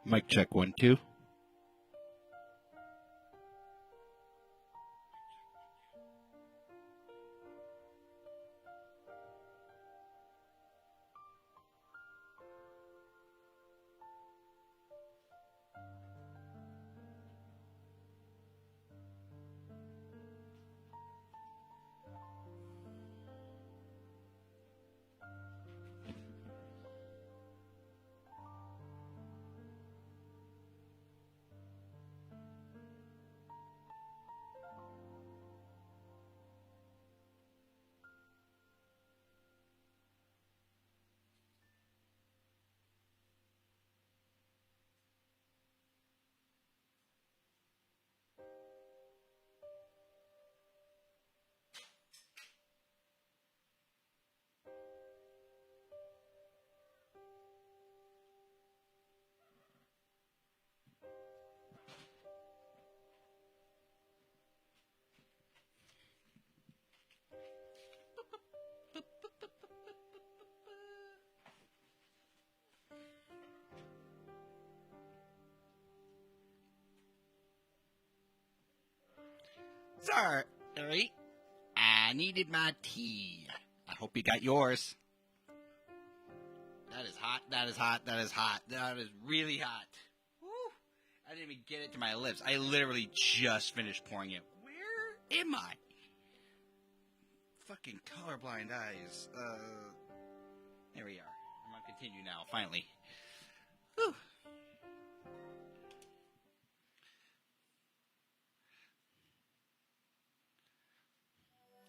Mic check 1 2. Sorry, I needed my tea. I hope you got yours. That is hot, that is hot, that is hot. That is really hot. Woo. I didn't even get it to my lips. I literally just finished pouring it. Where am I? Fucking colorblind eyes. There we are. I'm gonna continue now, finally. Whew.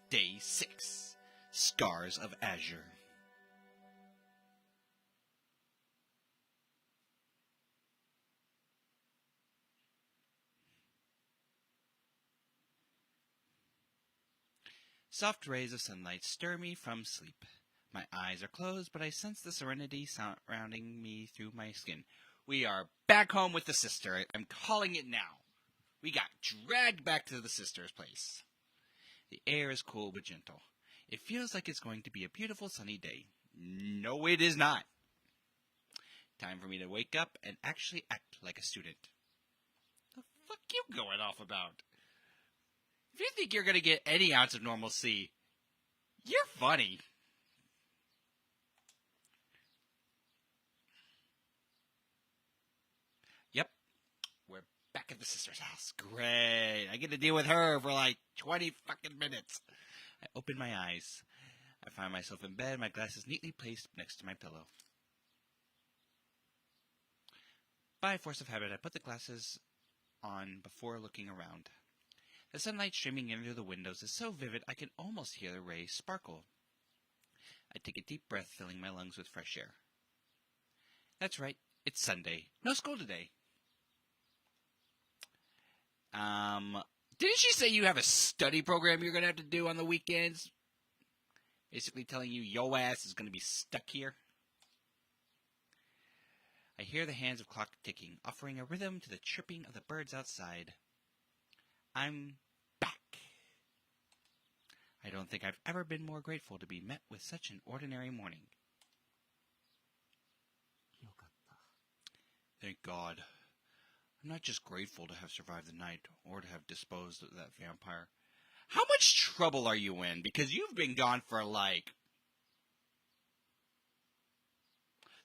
Day 6. Scars of Azure. Soft rays of sunlight stir me from sleep. My eyes are closed, but I sense the serenity surrounding me through my skin. We are back home with the sister. I'm calling it now. We got dragged back to the sister's place. The air is cool but gentle. It feels like it's going to be a beautiful sunny day. No, it is not. Time for me to wake up and actually act like a student. The fuck you going off about? If you think you're going to get any ounce of normalcy, you're funny. Yep, we're back at the sister's house. Great. I get to deal with her for like 20 fucking minutes. I open my eyes. I find myself in bed, my glasses neatly placed next to my pillow. By force of habit, I put the glasses on before looking around. The sunlight streaming in through the windows is so vivid I can almost hear the rays sparkle. I take a deep breath, filling my lungs with fresh air. That's right, it's Sunday. No school today. Didn't she say you have a study program you're going to have to do on the weekends? Basically telling you your ass is going to be stuck here. I hear the hands of clock ticking, offering a rhythm to the chirping of the birds outside. I'm back. I don't think I've ever been more grateful to be met with such an ordinary morning. Thank God. I'm not just grateful to have survived the night or to have disposed of that vampire. How much trouble are you in? Because you've been gone for like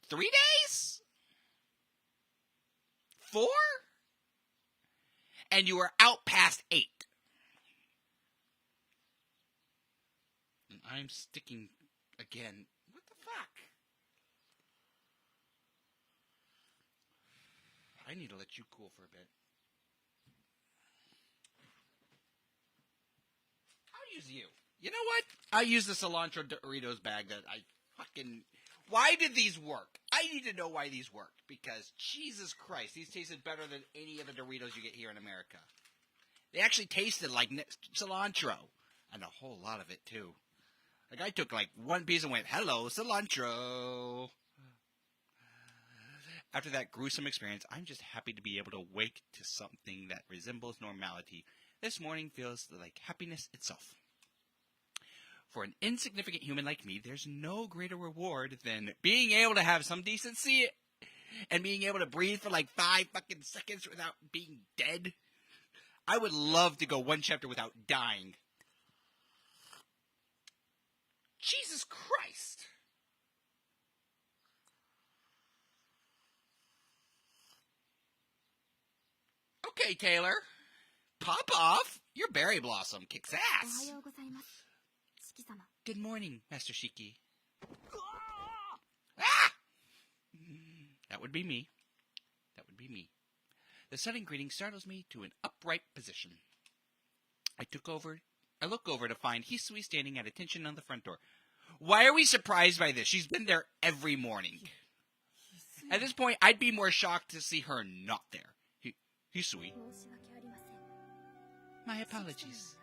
3 days? 4? And you were out past 8. And I'm sticking again. What the fuck? I need to let you cool for a bit. I'll use you. You know what? I'll use the cilantro Doritos bag that I fucking... Why did these work? I need to know why these worked. Because, Jesus Christ, these tasted better than any of the Doritos you get here in America. They actually tasted like cilantro. And a whole lot of it, too. Like, I took like one piece and went, hello, cilantro. After that gruesome experience, I'm just happy to be able to wake to something that resembles normality. This morning feels like happiness itself. For an insignificant human like me, there's no greater reward than being able to have some decency and being able to breathe for like 5 fucking seconds without being dead. I would love to go one chapter without dying. Jesus Christ. Okay, Taylor. Pop off. Your berry blossom kicks ass. Good morning, Master Shiki. Ah! That would be me. That would be me. The sudden greeting startles me to an upright position. I look over to find Hisui standing at attention on the front door. Why are we surprised by this? She's been there every morning. At this point, I'd be more shocked to see her not there. Hisui. My apologies.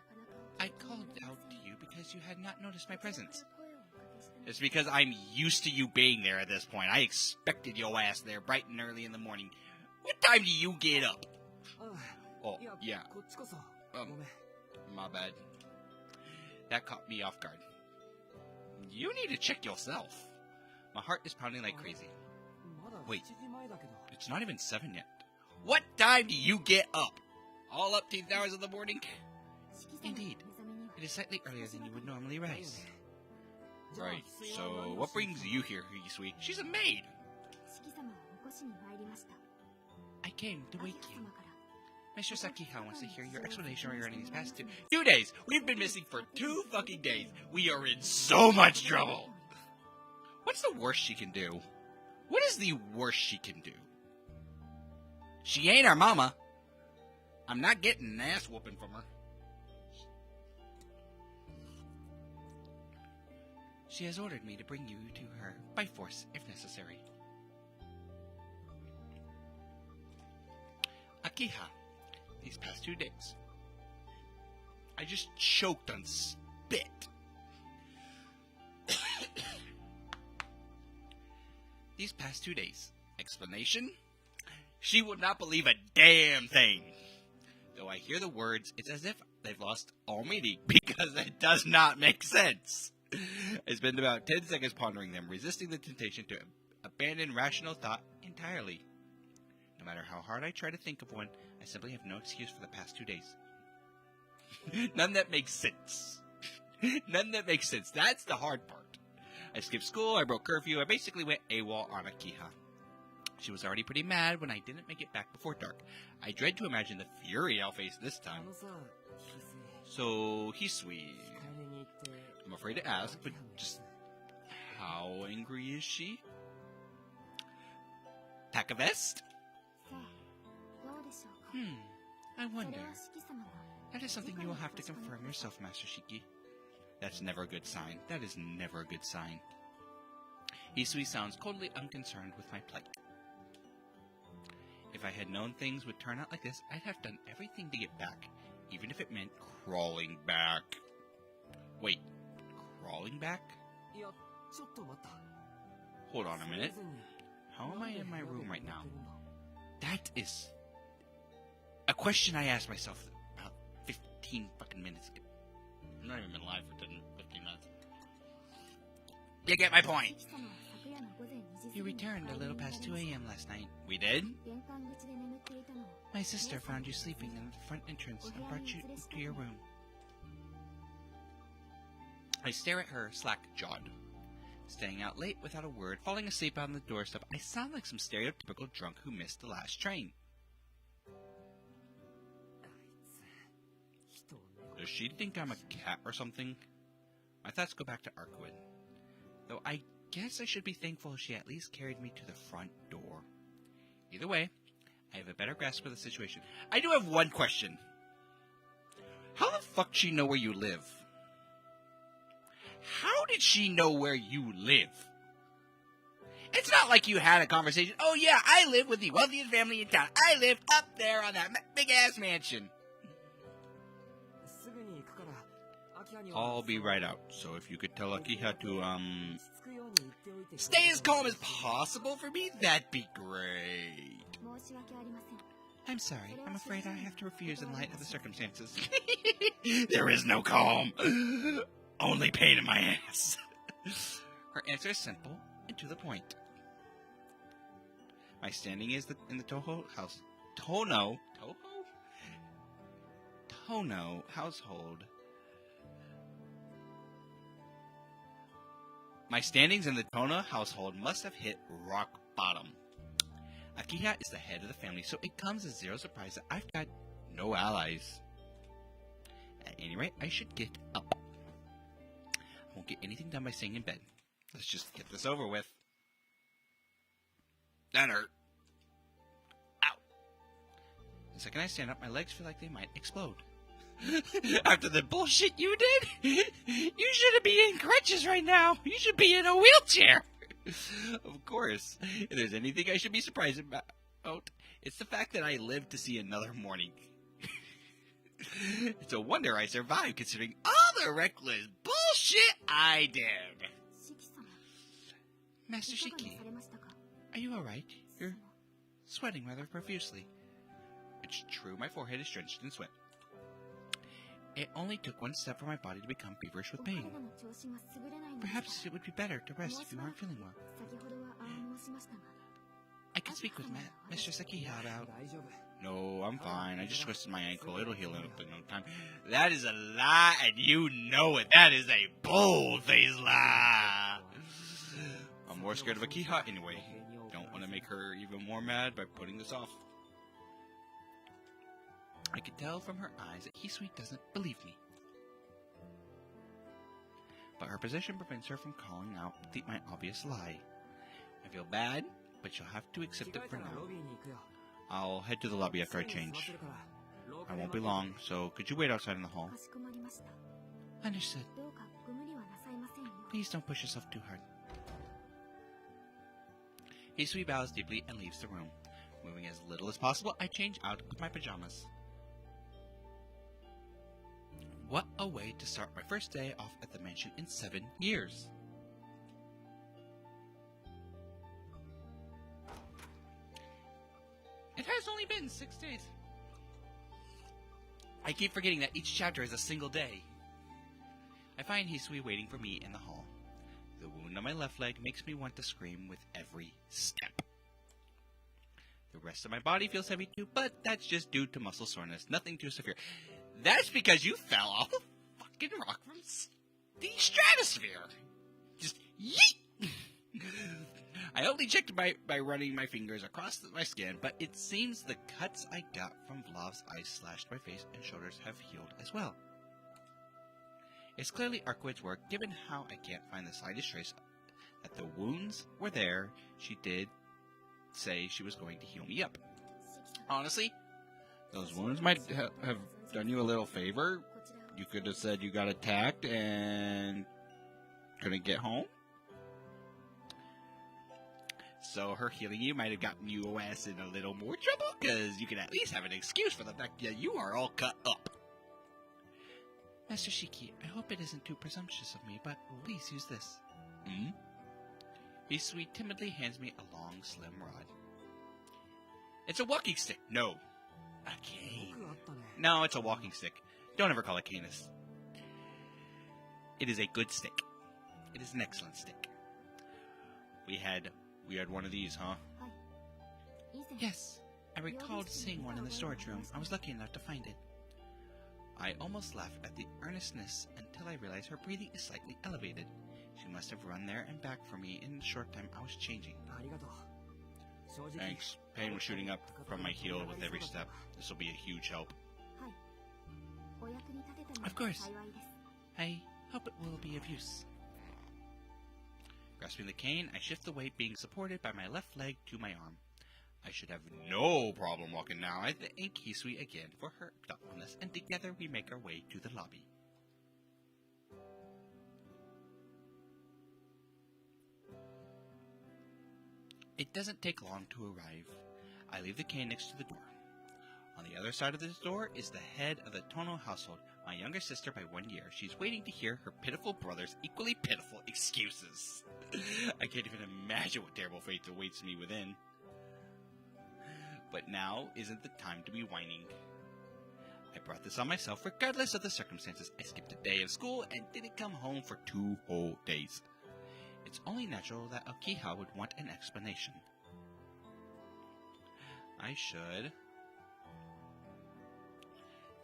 I called out to you because you had not noticed my presence. It's because I'm used to you being there at this point. I expected your ass there bright and early in the morning. What time do you get up? Oh, yeah. My bad. That caught me off guard. You need to check yourself. My heart is pounding like crazy. Wait, it's not even 7 yet. What time do you get up? All up 10 hours of the morning? Indeed. It is slightly earlier than you would normally rise. Right, so what brings you here, Hisui? She's a maid. I came to wake you. Mr. Tsukihime wants to hear your explanation regarding these past 2 days. We've been missing for 2 fucking days. We are in so much trouble. What's the worst she can do? What is the worst she can do? She ain't our mama. I'm not getting an ass whooping from her. She has ordered me to bring you to her by force, if necessary. Akiha, these past 2 days, I just choked on spit. These past 2 days. Explanation? She would not believe a damn thing. Though I hear the words, it's as if they've lost all meaning, because it does not make sense. I spend about 10 seconds pondering them, resisting the temptation to abandon rational thought entirely. No matter how hard I try to think of one, I simply have no excuse for the past 2 days. None that makes sense. None that makes sense. That's the hard part. I skipped school, I broke curfew, I basically went AWOL on Akiha. She was already pretty mad when I didn't make it back before dark. I dread to imagine the fury I'll face this time. So, Hisui, I'm afraid to ask, but just how angry is she? Pack a vest? I wonder. That is something you will have to confirm yourself, Master Shiki. That's never a good sign. That is never a good sign. Hisui sounds coldly unconcerned with my plight. If I had known things would turn out like this, I'd have done everything to get back, even if it meant crawling back. Wait, crawling back? Hold on a minute. How am I in my room right now? That is a question I asked myself about 15 fucking minutes ago. I'm not even live for 10, 15 minutes. You get my point. You returned a little past 2 a.m. last night. We did? My sister found you sleeping in the front entrance and brought you to your room. I stare at her, slack-jawed. Staying out late without a word, falling asleep on the doorstep, I sound like some stereotypical drunk who missed the last train. Does she think I'm a cat or something? My thoughts go back to Arkwood. Though I guess I should be thankful she at least carried me to the front door. Either way, I have a better grasp of the situation. I do have one question. How the fuck does she know where you live? How did she know where you live? It's not like you had a conversation. Oh yeah, I live with the wealthiest family in town. I live up there on that big-ass mansion. I'll be right out. So if you could tell Akiha to, stay as calm as possible for me, that'd be great. I'm sorry. I'm afraid I have to refuse in light of the circumstances. There is no calm. Only pain in my ass. Her answer is simple and to the point. My standing is in the Tono household. My standings in the Tono household must have hit rock bottom. Akiha is the head of the family, so it comes as zero surprise that I've got no allies. At any rate, I should get up. I won't get anything done by staying in bed. Let's just get this over with. That hurt. Ow. The second I stand up, my legs feel like they might explode. After the bullshit you did, you shouldn't be in crutches right now. You should be in a wheelchair. Of course. If there's anything I should be surprised about, it's the fact that I lived to see another morning. It's a wonder I survived considering all the reckless bullshit I did. Master Shiki, are you alright? You're sweating rather profusely. It's true, my forehead is drenched in sweat. It only took one step for my body to become feverish with pain. Perhaps it would be better to rest if you aren't feeling well. I can speak with Mr. Tsukihime about... No, I'm fine. I just twisted my ankle. It'll heal in no time. That is a lie, and you know it. That is a bold-faced lie. I'm more scared of Akiha anyway. Don't want to make her even more mad by putting this off. I could tell from her eyes that Hisui doesn't believe me. But her position prevents her from calling out my obvious lie. I feel bad, but you'll have to accept it for now. I'll head to the lobby after I change. I won't be long, so could you wait outside in the hall? Understood. Please don't push yourself too hard. Hisui bows deeply and leaves the room. Moving as little as possible, I change out of my pajamas. What a way to start my first day off at the mansion in 7 years. It has only been 6 days. I keep forgetting that each chapter is a single day. I find Hisui waiting for me in the hall. The wound on my left leg makes me want to scream with every step. The rest of my body feels heavy too, but that's just due to muscle soreness, nothing too severe. That's because you fell off a fucking rock from the stratosphere. Just yeet! I only checked by running my fingers across my skin, but it seems the cuts I got from Vlav's ice slashed my face and shoulders have healed as well. It's clearly Arkwig's work, given how I can't find the slightest trace that the wounds were there. She did say she was going to heal me up. Honestly, those wounds might have done you a little favor. You could have said you got attacked and couldn't get home. So her healing you might have gotten you ass in a little more trouble, because you can at least have an excuse for the fact that you are all cut up. Master Shiki, I hope it isn't too presumptuous of me, but please use this. Hisui timidly hands me a long, slim rod. It's a walking stick. No. A cane. No, it's a walking stick. Don't ever call it canis. It is a good stick. It is an excellent stick. We had one of these, huh? Yes. I recalled seeing one in the storage room. I was lucky enough to find it. I almost laughed at the earnestness until I realized her breathing is slightly elevated. She must have run there and back for me in the short time I was changing. Thanks. Pain was shooting up from my heel with every step. This will be a huge help. Of course. I hope it will be of use. Grasping the cane, I shift the weight being supported by my left leg to my arm. I should have no problem walking now. I thank Hisui again for her thoughtfulness, and together we make our way to the lobby. It doesn't take long to arrive. I leave the cane next to the door. On the other side of this door is the head of the Tono household, my younger sister by 1 year. She's waiting to hear her pitiful brother's equally pitiful excuses. I can't even imagine what terrible fate awaits me within. But now isn't the time to be whining. I brought this on myself regardless of the circumstances. I skipped a day of school and didn't come home for 2 whole days. It's only natural that Akiha would want an explanation. I should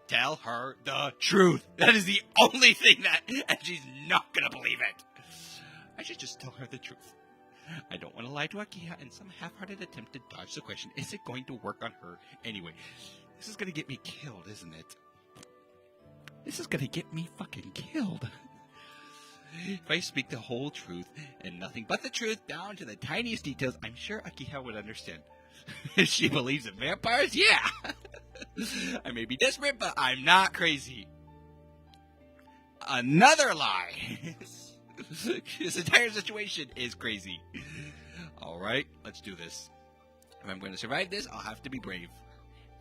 tell her the truth. That is the only thing and she's not gonna believe it. I should just tell her the truth. I don't want to lie to Akiha in some half-hearted attempt to dodge the question. Is it going to work on her anyway? This is gonna get me killed, isn't it? This is gonna get me fucking killed. If I speak the whole truth and nothing but the truth down to the tiniest details, I'm sure Akiha would understand. If she believes in vampires, yeah! I may be desperate, but I'm not crazy. Another lie! This entire situation is crazy. Alright, let's do this. If I'm going to survive this, I'll have to be brave.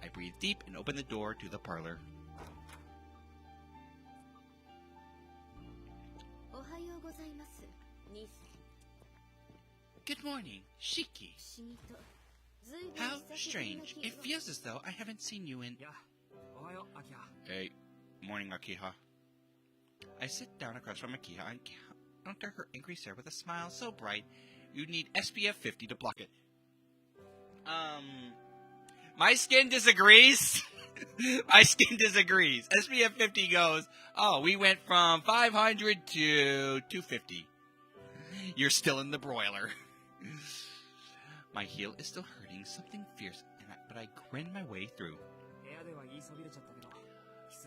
I breathe deep and open the door to the parlor. Good morning, Shiki. How strange. It feels as though I haven't seen you in... Hey, morning, Akiha. I sit down across from Akiha and counter her angry stare with a smile so bright you'd need SPF 50 to block it. My skin disagrees. My skin disagrees. SPF 50 goes, oh, we went from 500 to 250. You're still in the broiler. My heel is still hurting, something fierce, but I grin my way through.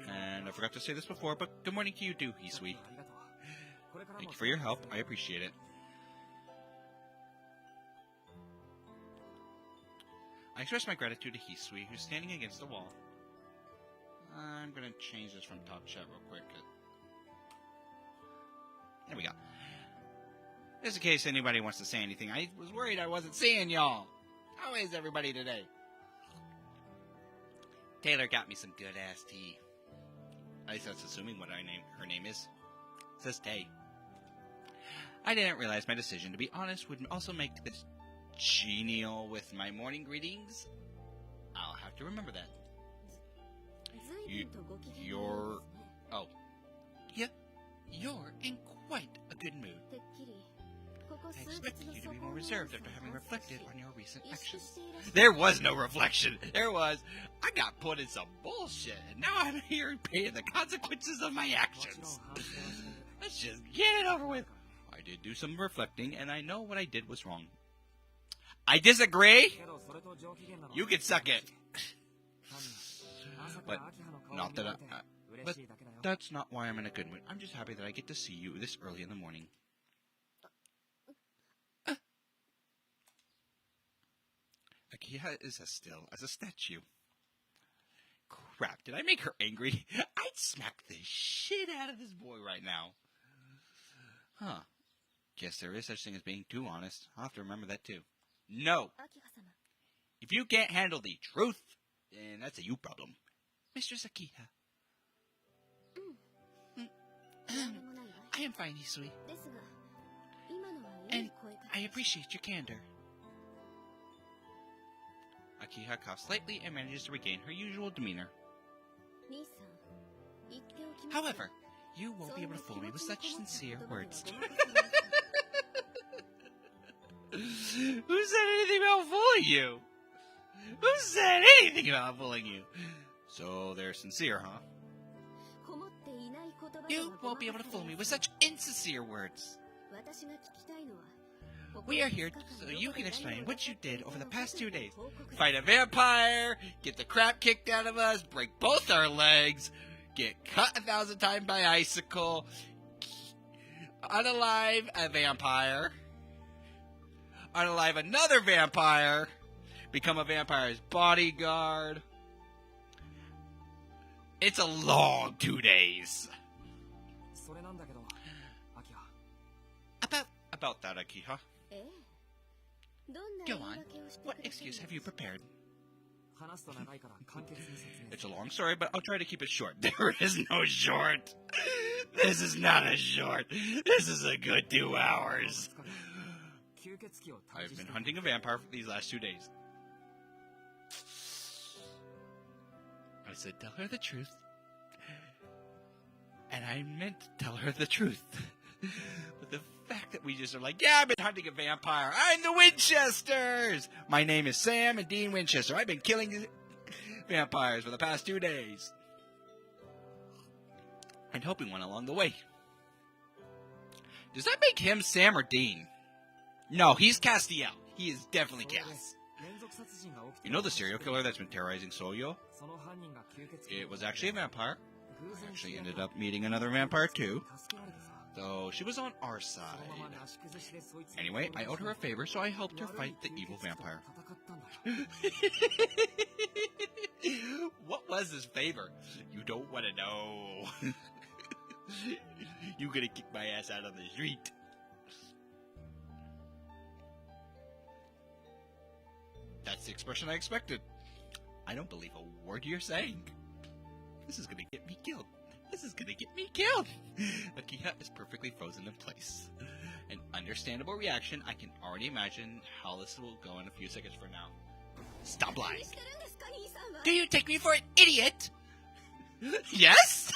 And I forgot to say this before, but good morning to you too, Hisui. Thank you for your help, I appreciate it. I express my gratitude to Hisui, who's standing against the wall. I'm gonna change this from top chat real quick. There we go. Just in case anybody wants to say anything, I was worried I wasn't seeing y'all. How is everybody today? Taylor got me some good-ass tea. At least that's assuming what her name is. It says Tay. I didn't realize my decision, to be honest, would also make this genial with my morning greetings. I'll have to remember that. You're... Oh. Yep. You're in quite a good mood. I expected you to be more reserved after having reflected on your recent actions. There was no reflection. There was, I got put in some bullshit, and now I'm here paying the consequences of my actions. Let's just get it over with. I did do some reflecting, and I know what I did was wrong. I disagree. You can suck it. But not that but that's not why I'm in a good mood. I'm just happy that I get to see you this early in the morning. Akiha is as still as a statue. Crap, did I make her angry? I'd smack the shit out of this boy right now. Huh. Guess there is such thing as being too honest. I'll have to remember that too. No! If you can't handle the truth, then that's a you problem. Mistress Akiha. I am fine, Hisui. And I appreciate your candor. Akiha coughs slightly and manages to regain her usual demeanor. However, you won't be able to fool me with such sincere words. Who said anything about fooling you? Who said anything about fooling you? So they're sincere, huh? You won't be able to fool me with such insincere words. We are here so you can explain what you did over the past 2 days. Fight a vampire, get the crap kicked out of us, break both our legs, get cut 1,000 times by icicle, unalive a vampire, unalive another vampire, become a vampire's bodyguard. It's a long 2 days. About that, Akiha. Go on. What excuse have you prepared? It's a long story, but I'll try to keep it short. There is no short. This is not a short. This is a good 2 hours. I've been hunting a vampire for these last 2 days. I said tell her the truth. And I meant to tell her the truth. But the fact fact that we just are like, yeah, I've been hunting a vampire. I'm the Winchesters. My name is Sam and Dean Winchester. I've been killing vampires for the past 2 days. And hoping one along the way. Does that make him Sam or Dean? No, he's Castiel. He is definitely Cass. You know the serial killer that's been terrorizing Soyo? It was actually a vampire. Actually ended up meeting another vampire too. Though she was on our side. Anyway, I owed her a favor, so I helped her fight the evil vampire. What was this favor? You don't want to know. You gonna kick my ass out on the street. That's the expression I expected. I don't believe a word you're saying. This is gonna get me killed. This is gonna get me killed. Akiha is perfectly frozen in place. An understandable reaction. I can already imagine how this will go in a few seconds from now. Stop lying. Do you take me for an idiot? Yes?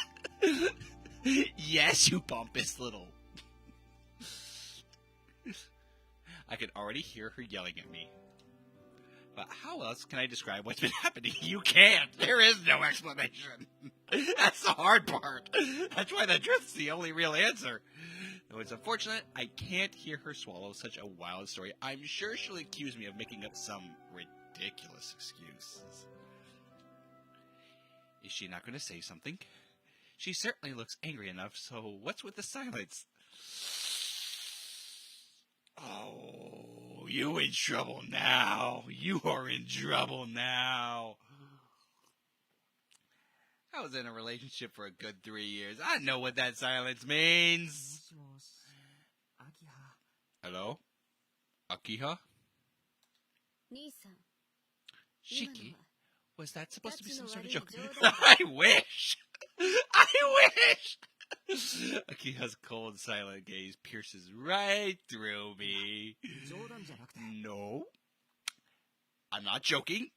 Yes, you pompous little. I can already hear her yelling at me. But how else can I describe what's been happening? You can't. There is no explanation. That's the hard part. That's why the truth's the only real answer. Though it's unfortunate, I can't hear her swallow such a wild story. I'm sure she'll accuse me of making up some ridiculous excuse. Is she not going to say something? She certainly looks angry enough, so what's with the silence? Oh, you in trouble now. You are in trouble now. I was in a relationship for a good 3 years. I know what that silence means. Hello? Akiha? Shiki? Was that supposed to be some sort of joke? I wish! I wish! Akiha's cold, silent gaze pierces right through me. No. I'm not joking.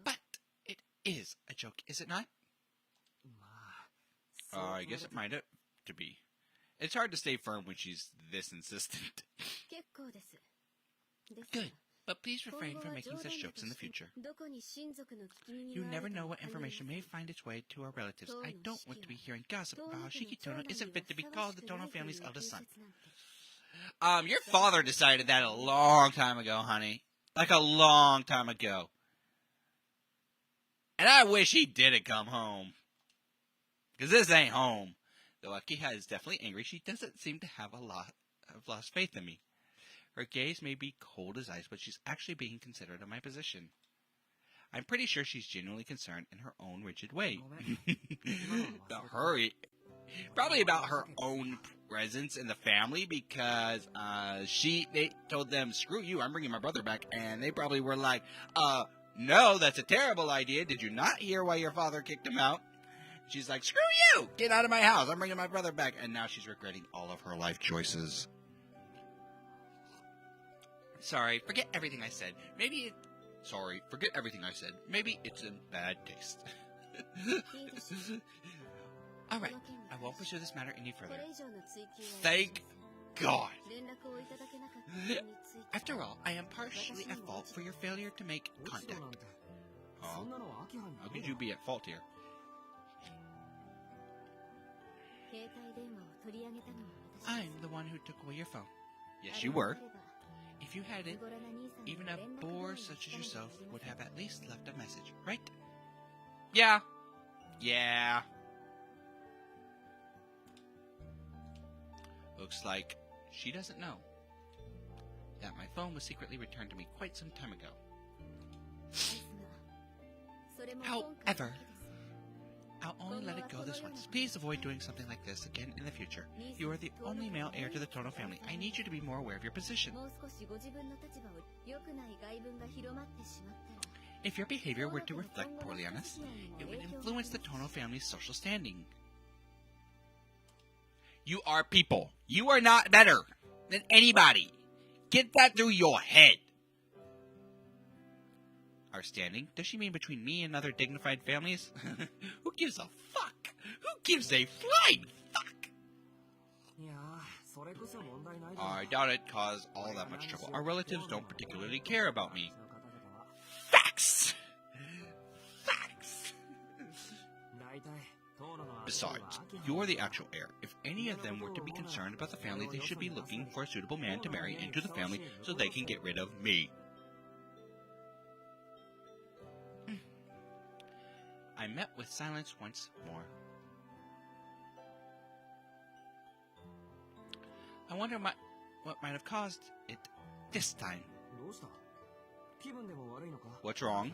But it is a joke, is it not? I guess it might have to be. It's hard to stay firm when she's this insistent. Good. But please refrain from making such jokes in the future. You never know what information may find its way to our relatives. I don't want to be hearing gossip about how Shiki Tono isn't fit to be called the Tono family's eldest son. Your father decided that a long time ago, honey. Like a long time ago. And I wish he didn't come home. Because this ain't home. Though Akiha is definitely angry, she doesn't seem to have lost faith in me. Her gaze may be cold as ice, but she's actually being considerate of my position. I'm pretty sure she's genuinely concerned in her own rigid way. Probably about her own presence in the family, because they told them, screw you, I'm bringing my brother back, and they probably were like, no, that's a terrible idea. Did you not hear why your father kicked him out? She's like, screw you, get out of my house, I'm bringing my brother back, and now she's regretting all of her life choices. Sorry, forget everything I said. Forget everything I said. Maybe it's in bad taste. Alright, I won't pursue this matter any further. Thank God. After all, I am partially at fault for your failure to make contact. Oh? How could you be at fault here? I'm the one who took away your phone. Yes, you were. If you hadn't, even a bore such as yourself would have at least left a message, right? Yeah. Yeah. Looks like she doesn't know that my phone was secretly returned to me quite some time ago. However, I'll only let it go this once. Please avoid doing something like this again in the future. You are the only male heir to the Tono family. I need you to be more aware of your position. If your behavior were to reflect poorly on us, it would influence the Tono family's social standing. You are people. You are not better than anybody. Get that through your head. Our standing? Does she mean between me and other dignified families? Who gives a fuck? Who gives a flying fuck? I doubt it caused all that much trouble. Our relatives don't particularly care about me. Facts! Facts! Besides, you're the actual heir. If any of them were to be concerned about the family, they should be looking for a suitable man to marry into the family so they can get rid of me. I met with silence once more. I wonder what might have caused it this time. What's wrong?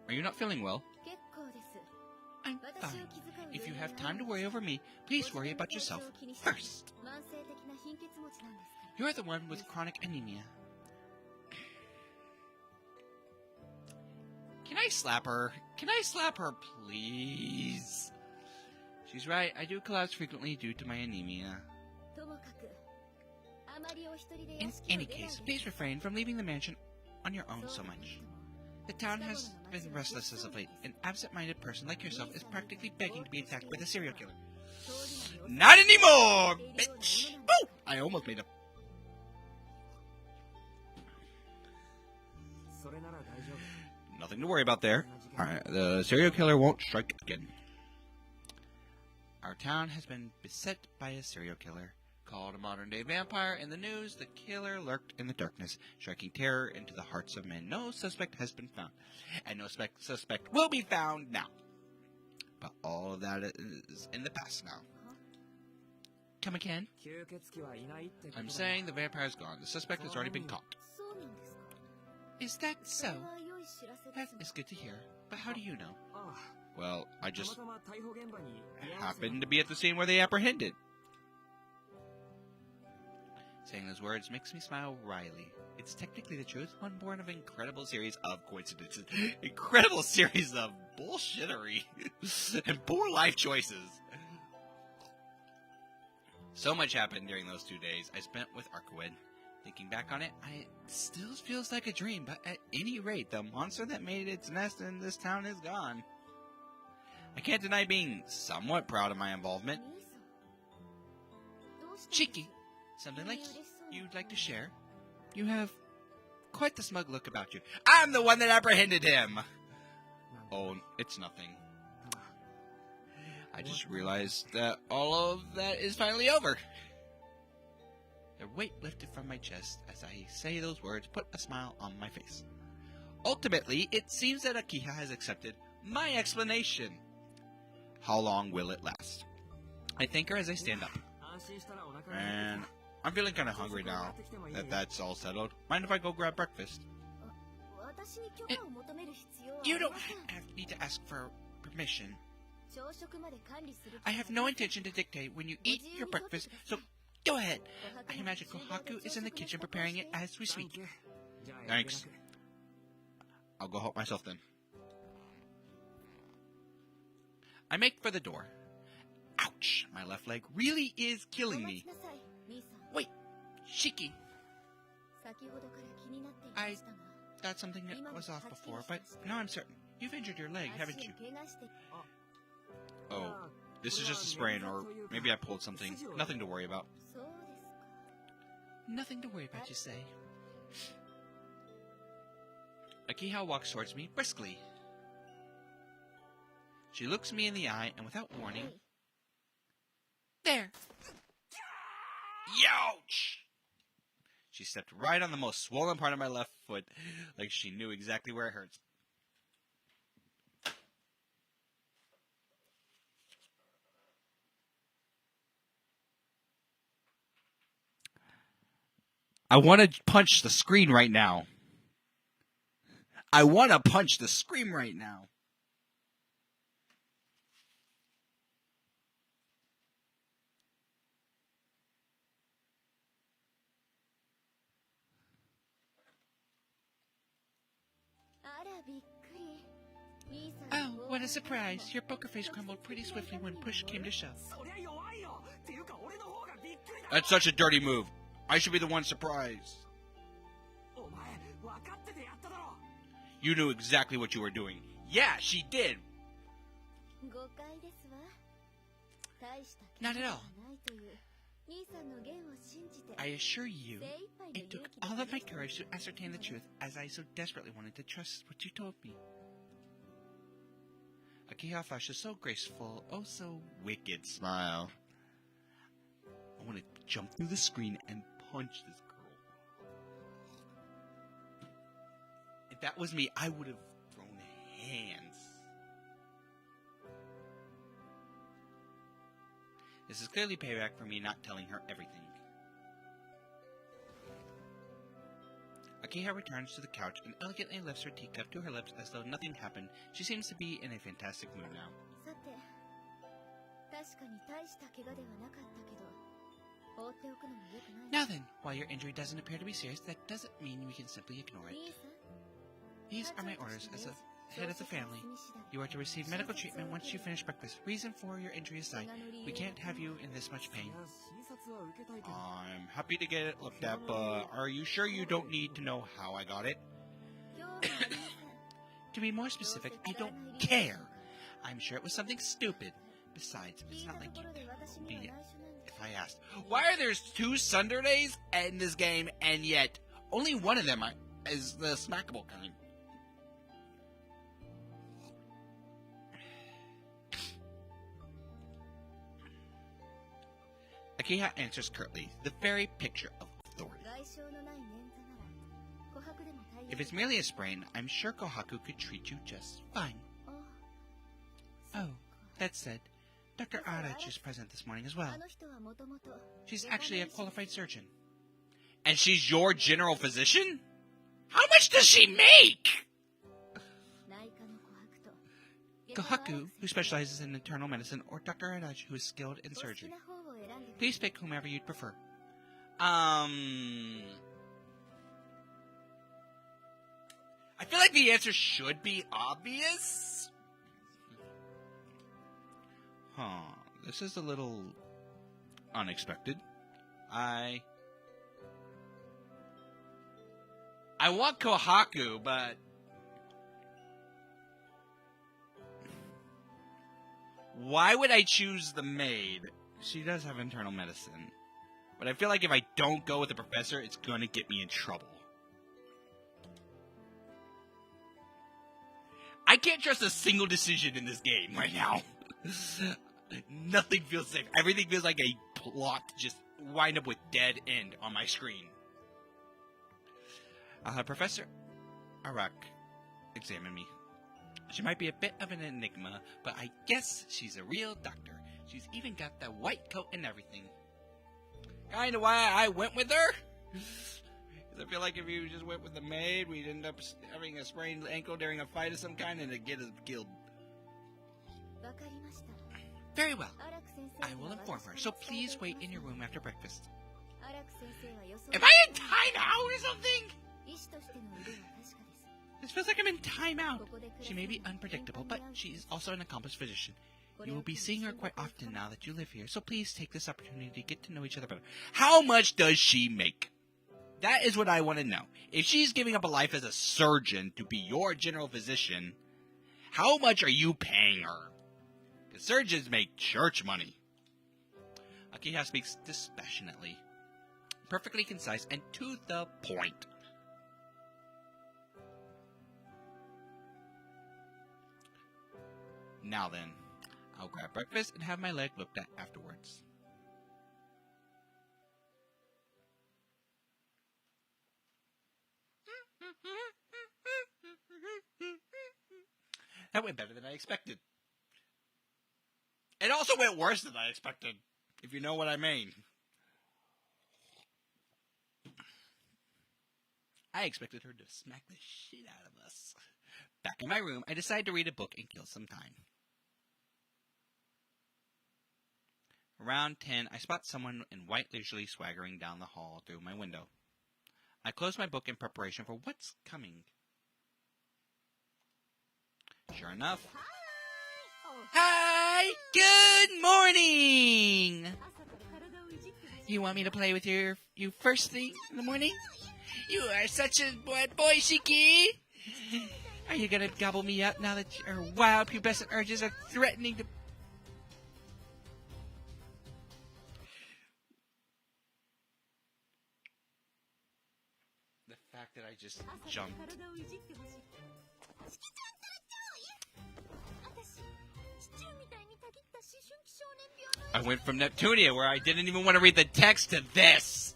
Are you not feeling well? I'm fine. If you have time to worry over me, please worry about yourself first. You're the one with chronic anemia. Can I slap her? Can I slap her, please? She's right. I do collapse frequently due to my anemia. In any case, please refrain from leaving the mansion on your own so much. The town has been restless as of late. An absent-minded person like yourself is practically begging to be attacked by the serial killer. Not anymore, bitch! Woo! I almost made a... Nothing to worry about there. Alright, the serial killer won't strike again. Our town has been beset by a serial killer. Called a modern-day vampire in the news, the killer lurked in the darkness, striking terror into the hearts of men. No suspect has been found, and no suspect will be found now. But all of that is in the past now. Come again? I'm saying the vampire's gone. The suspect has already been caught. Is that so? That is good to hear. But how do you know? Well, I just happened to be at the scene where they apprehended. Saying those words makes me smile wryly. It's technically the truth, one born of an incredible series of coincidences. Incredible series of bullshittery and poor life choices. So much happened during those 2 days I spent with Arkwood. Thinking back on it, it still feels like a dream, but at any rate, the monster that made its nest in this town is gone. I can't deny being somewhat proud of my involvement. Cheeky. Something like you'd like to share? You have quite the smug look about you. I'm the one that apprehended him! Oh, it's nothing. I just realized that all of that is finally over. The weight lifted from my chest as I say those words put a smile on my face. Ultimately, it seems that Akiha has accepted my explanation. How long will it last? I thank her as I stand up. And I'm feeling kind of hungry now that that's all settled. Mind if I go grab breakfast? You don't need to ask for permission. I have no intention to dictate when you eat your breakfast, so go ahead. I imagine Kohaku is in the kitchen preparing it as we speak. Thanks. I'll go help myself then. I make for the door. Ouch! My left leg really is killing me. Wait, Shiki. I thought something that was off before, but now I'm certain. You've injured your leg, haven't you? Oh, this is just a sprain, or maybe I pulled something. Nothing to worry about. Nothing to worry about, you say? Akiha walks towards me briskly. She looks me in the eye, and without warning... There! Youch! She stepped right on the most swollen part of my left foot, like she knew exactly where it hurts. I want to punch the screen right now. I want to punch the screen right now. Oh, what a surprise. Your poker face crumbled pretty swiftly when push came to shove. That's such a dirty move. I should be the one surprised. You knew exactly what you were doing. Yeah, she did. Not at all. I assure you, it took all of my courage to ascertain the truth, as I so desperately wanted to trust what you told me. Akiha flashed a so graceful, oh so wicked smile. I want to jump through the screen and punch this girl. If that was me, I would have thrown hands. This is clearly payback for me not telling her everything. Akiha returns to the couch and elegantly lifts her teacup to her lips as though nothing happened. She seems to be in a fantastic mood now. Now then, while your injury doesn't appear to be serious, that doesn't mean we can simply ignore it. These are my orders as the head of the family. You are to receive medical treatment once you finish breakfast. Reason for your injury is sight. We can't have you in this much pain. I'm happy to get it looked at, but are you sure you don't need to know how I got it? To be more specific, I don't care. I'm sure it was something stupid. Besides, it's not like you told me if I asked. Why are there 2 Sundays in this game, and yet only one of them is the smackable kind? Akiha answers curtly, the very picture of authority. If it's merely a sprain, I'm sure Kohaku could treat you just fine. Oh, that said, Dr. Arach is present this morning as well. She's actually a qualified surgeon. And she's your general physician? How much does she make? Kohaku, who specializes in internal medicine, or Dr. Arach, who is skilled in surgery. Please pick whomever you'd prefer. I feel like the answer should be obvious. This is a little unexpected. I want Kohaku, but why would I choose the maid? She does have internal medicine. But I feel like if I don't go with the professor, it's going to get me in trouble. I can't trust a single decision in this game right now. Nothing feels safe. Everything feels like a plot to just wind up with dead end on my screen. I'll have Professor Arach examine me. She might be a bit of an enigma, but I guess she's a real doctor. She's even got the white coat and everything. Kinda why I went with her? Because I feel like if you just went with the maid, we'd end up having a sprained ankle during a fight of some kind and it'd get us killed. Very well. I will inform her, so please wait in your room after breakfast. Am I in timeout or something? This feels like I'm in timeout. She may be unpredictable, but she is also an accomplished physician. You will be seeing her quite often now that you live here, so please take this opportunity to get to know each other better. How much does she make? That is what I want to know. If she's giving up a life as a surgeon to be your general physician, how much are you paying her? Because surgeons make church money. Akiha speaks dispassionately, perfectly concise, and to the point. Now then, I'll grab breakfast and have my leg looked at afterwards. That went better than I expected. It also went worse than I expected, if you know what I mean. I expected her to smack the shit out of us. Back in my room, I decide to read a book and kill some time. Around 10, I spot someone in white leisurely swaggering down the hall through my window. I close my book in preparation for what's coming. Sure enough. Hi! Good morning! You want me to play with you first thing in the morning? You are such a bad boy, Shiki! Are you gonna gobble me up now that your wild pubescent urges are threatening to... I just jumped. I went from Neptunia, where I didn't even want to read the text, to this!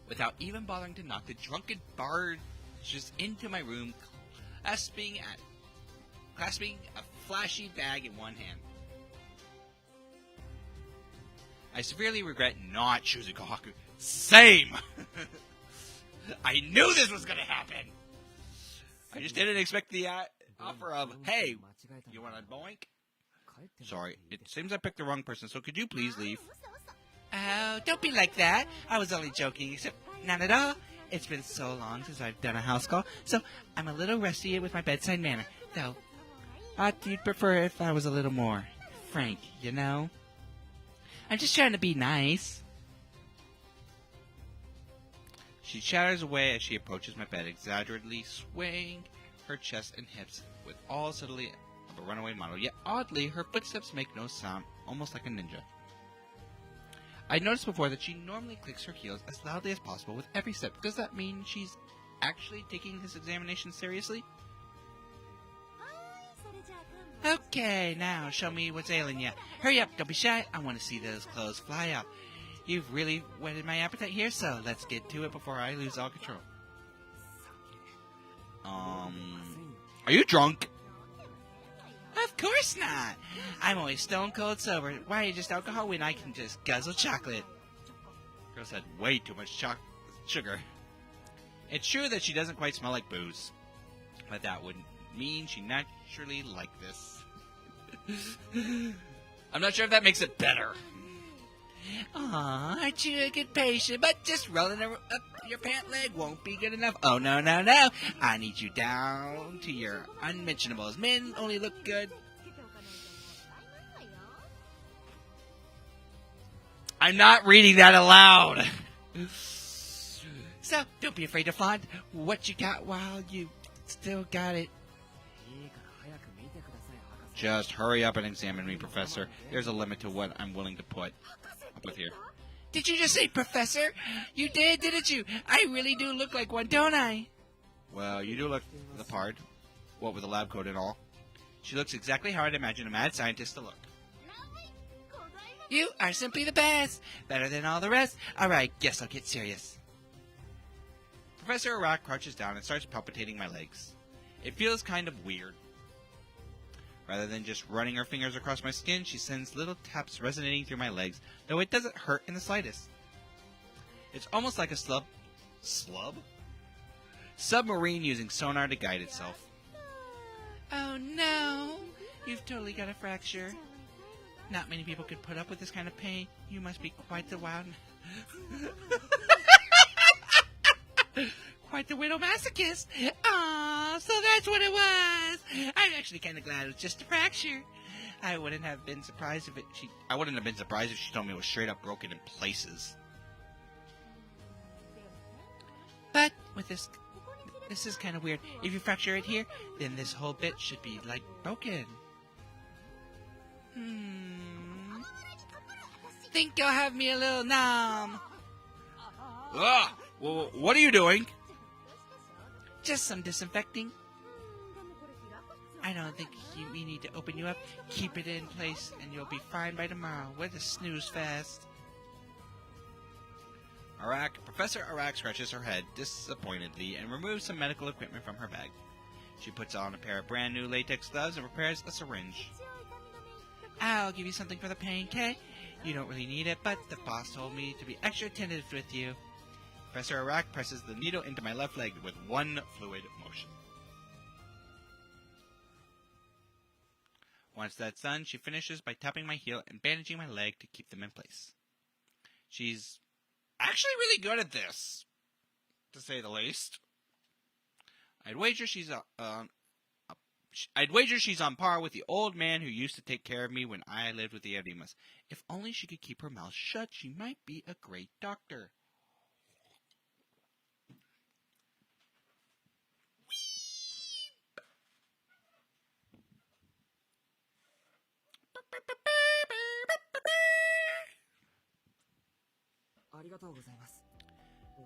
Without even bothering to knock, the drunken barges into my room, clasping a flashy bag in one hand. I severely regret not choosing Kohaku. Same! I knew this was gonna happen! I just didn't expect the offer of, hey, you want a boink? Sorry, it seems I picked the wrong person, so could you please leave? Oh, don't be like that. I was only joking, except not at all. It's been so long since I've done a house call, so I'm a little rusty with my bedside manner, though. You'd prefer if I was a little more frank, you know? I'm just trying to be nice. She chatters away as she approaches my bed, exaggeratedly swaying her chest and hips with all subtlety of a runaway model, yet oddly, her footsteps make no sound, almost like a ninja. I noticed before that she normally clicks her heels as loudly as possible with every step. Does that mean she's actually taking this examination seriously? Okay, now show me what's ailing you. Hurry up, don't be shy. I want to see those clothes fly up. You've really whetted my appetite here, so let's get to it before I lose all control. Are you drunk? Of course not. I'm always stone cold sober. Why are you just alcohol when I can just guzzle chocolate? Girls had way too much sugar. It's true that she doesn't quite smell like booze, but that wouldn't mean she naturally liked this. I'm not sure if that makes it better. Aw, aren't you a good patient? But just rolling up your pant leg won't be good enough. Oh, no, no, no. I need you down to your unmentionables. Men only look good. I'm not reading that aloud. So, don't be afraid to flaunt what you got while you still got it. Just hurry up and examine me, Professor. There's a limit to what I'm willing to put up with here. Did you just say Professor? You did, didn't you? I really do look like one, don't I? Well, you do look the part. What with the lab coat and all. She looks exactly how I'd imagine a mad scientist to look. You are simply the best. Better than all the rest. Alright, guess I'll get serious. Professor Arak crouches down and starts palpitating my legs. It feels kind of weird. Rather than just running her fingers across my skin, she sends little taps resonating through my legs, though it doesn't hurt in the slightest. It's almost like a submarine using sonar to guide itself. Oh no! You've totally got a fracture. Not many people could put up with this kind of pain. You must be quite the wild... Quite the widow masochist. Aw, so that's what it was. I'm actually kind of glad it was just a fracture. I wouldn't have been surprised if she told me it was straight up broken in places. But with this is kind of weird. If you fracture it here, then this whole bit should be like broken. Think you'll have me a little numb. Ugh! Well, what are you doing? Just some disinfecting. I don't think we need to open you up. Keep it in place and you'll be fine by tomorrow. We're the snooze fest. Professor Arak scratches her head disappointedly and removes some medical equipment from her bag. She puts on a pair of brand new latex gloves and prepares a syringe. I'll give you something for the pain, Kay. You don't really need it, but the boss told me to be extra attentive with you. Professor Arak presses the needle into my left leg with one fluid motion. Once that's done, she finishes by tapping my heel and bandaging my leg to keep them in place. She's actually really good at this, to say the least. I'd wager she's on par with the old man who used to take care of me when I lived with the Erimas. If only she could keep her mouth shut, she might be a great doctor.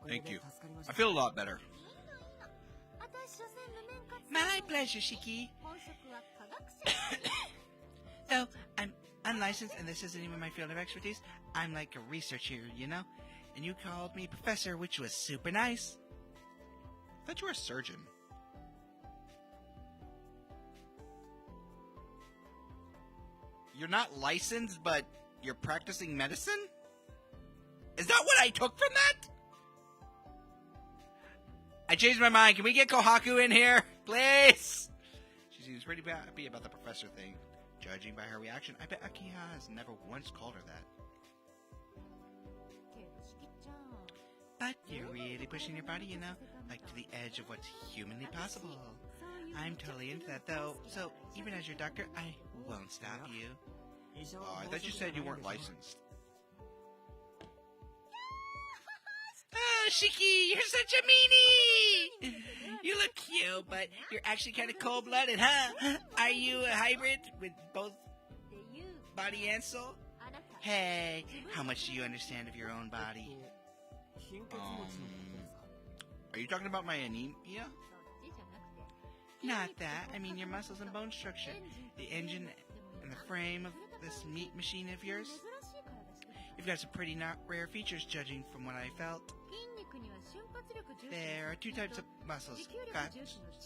Thank you. I feel a lot better. My pleasure, Shiki. Though I'm unlicensed and this isn't even my field of expertise, I'm like a researcher, you know? And you called me professor, which was super nice. I thought you were a surgeon. You're not licensed, but you're practicing medicine? Is that what I took from that? I changed my mind. Can we get Kohaku in here? Please? She seems pretty happy about the professor thing. Judging by her reaction, I bet Akiha has never once called her that. But you're really pushing your body, you know? Like to the edge of what's humanly possible. I'm totally into that, though. So, even as your doctor, I won't stop you. Oh, I thought you said you weren't licensed. Oh, Shiki, you're such a meanie! You look cute, but you're actually kind of cold-blooded, huh? Are you a hybrid with both body and soul? Hey, how much do you understand of your own body? Are you talking about my anemia? Not that. I mean your muscles and bone structure. The engine and the frame of this meat machine of yours. You've got some pretty rare features, judging from what I felt. There are two types of muscles. Fast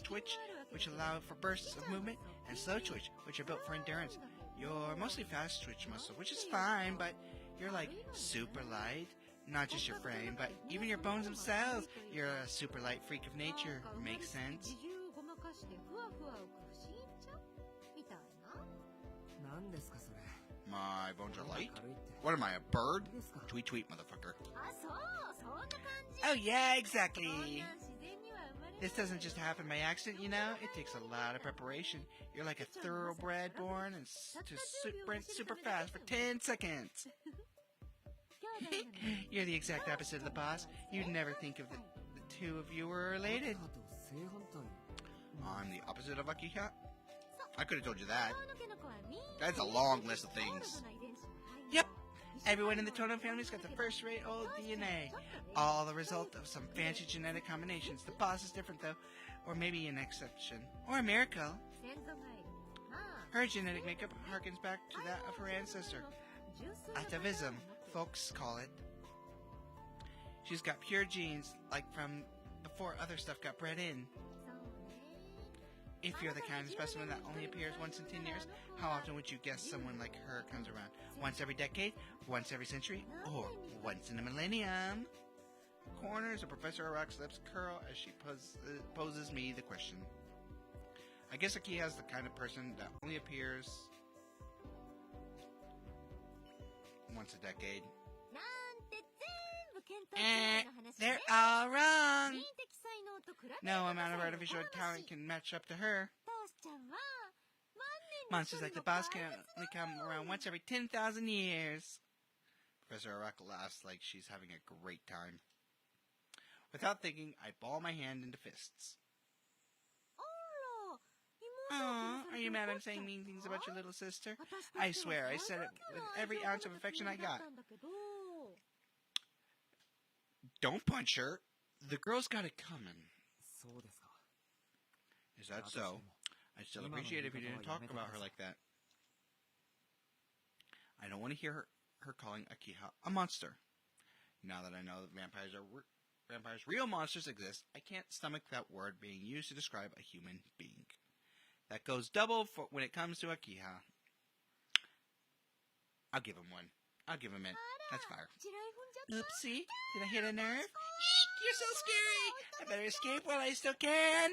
twitch, which allow for bursts of movement, and slow twitch, which are built for endurance. You're mostly fast twitch muscle, which is fine, but you're like super light. Not just your frame, but even your bones themselves. You're a super light freak of nature. Makes sense. My bones are light? What am I, a bird? Tweet tweet, motherfucker. Oh yeah, exactly. This doesn't just happen by accident, you know? It takes a lot of preparation. You're like a thoroughbred born and to sprint super fast for 10 seconds. You're the exact opposite of the boss. You'd never think of the two of you were related. I'm the opposite of Akiha? I could have told you that. That's a long list of things. Yep. Everyone in the Tono family's got the first-rate old DNA. All the result of some fancy genetic combinations. The boss is different, though. Or maybe an exception. Or a miracle. Her genetic makeup harkens back to that of her ancestor. Atavism, folks call it. She's got pure genes, like from before other stuff got bred in. If you're the kind of specimen that only appears once in 10 years, how often would you guess someone like her comes around? Once every decade? Once every century? Or once in a millennium? Corners of Professor Arak's lips curl as she poses me the question. I guess Akiha's the kind of person that only appears once a decade. They're all wrong. No amount of artificial talent can match up to her. Monsters like the boss can only come around once every 10,000 years. Professor Arak laughs like she's having a great time. Without thinking, I ball my hand into fists. Aw, are you mad I'm saying mean things about your little sister? I swear, I said it with every ounce of affection I got. Don't punch her. The girl's got it coming. Is that so? I'd still appreciate it if you didn't talk about her like that. I don't want to hear her calling Akiha a monster. Now that I know that vampires, real monsters exist, I can't stomach that word being used to describe a human being. That goes double for when it comes to Akiha. I'll give him one. I'll give him it. That's fire. Oopsie. Did I hit a nerve? Eek, you're so scary. I better escape while I still can.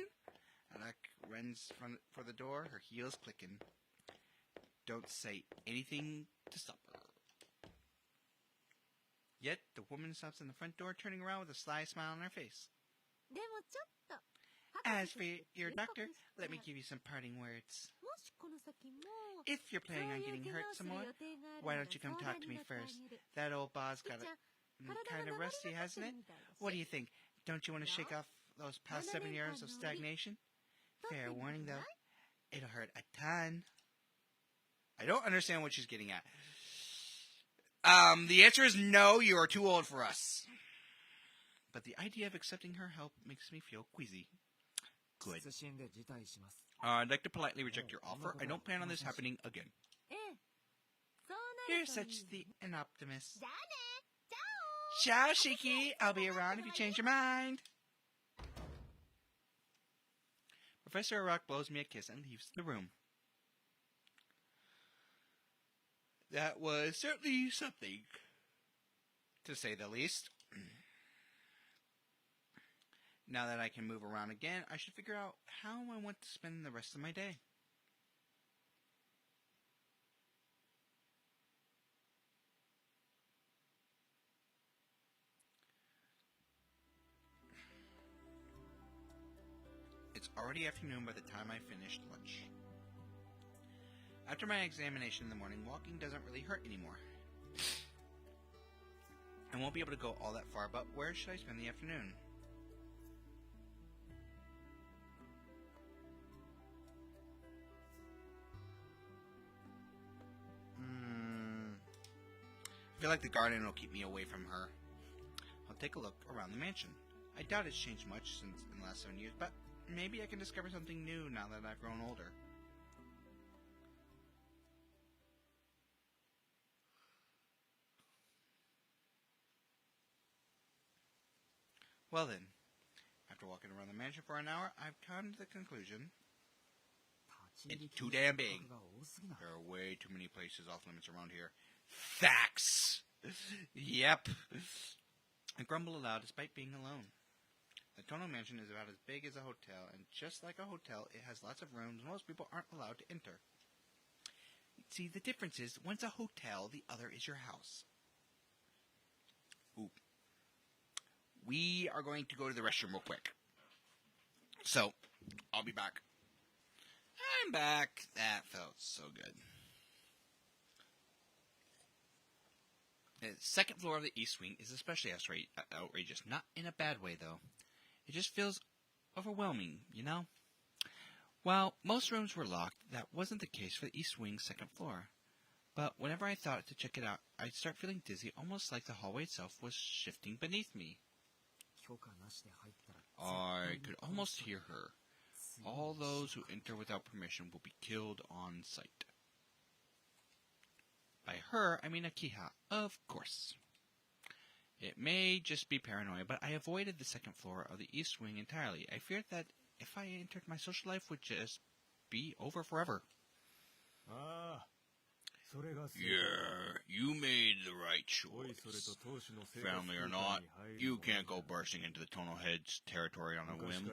Arak runs for the door, her heels clicking. Don't say anything to stop her. Yet, the woman stops in the front door, turning around with a sly smile on her face. As for your doctor, let me give you some parting words. If you're planning on getting hurt some more, why don't you come talk to me first? That old boss got kind of rusty, hasn't it? What do you think? Don't you want to shake off those past 7 years of stagnation? Fair warning, though. It'll hurt a ton. I don't understand what she's getting at. The answer is no, you are too old for us. but the idea of accepting her help makes me feel queasy. Good. I'd like to politely reject your offer. I don't plan on this happening again. You're such an optimist. Ciao, Shiki. I'll be around if you change your mind. Professor Rock blows me a kiss and leaves the room. That was certainly something, to say the least. Now that I can move around again, I should figure out how I want to spend the rest of my day. It's already afternoon by the time I finished lunch. After my examination in the morning, walking doesn't really hurt anymore. I won't be able to go all that far, but where should I spend the afternoon? I feel like the garden will keep me away from her. I'll take a look around the mansion. I doubt it's changed much since in the last 7 years, but maybe I can discover something new now that I've grown older. Well then, after walking around the mansion for an hour, I've come to the conclusion it's too damn big. There are way too many places off limits around here. Facts! Yep. I grumble aloud despite being alone. The Tono Mansion is about as big as a hotel, and just like a hotel, it has lots of rooms most people aren't allowed to enter. See, the difference is, one's a hotel, the other is your house. Ooh. We are going to go to the restroom real quick. So, I'll be back. I'm back. That felt so good. The second floor of the East Wing is especially outrageous. Not in a bad way, though. It just feels overwhelming, you know? While most rooms were locked, that wasn't the case for the East Wing's second floor. But whenever I thought to check it out, I'd start feeling dizzy, almost like the hallway itself was shifting beneath me. I could almost hear her. All those who enter without permission will be killed on sight. By her, I mean Akiha, of course. It may just be paranoia, but I avoided the second floor of the East Wing entirely. I feared that if I entered, my social life would just be over forever. Yeah, you made the right choice. Family or not, you can't go bursting into the Tono Head's territory on a whim.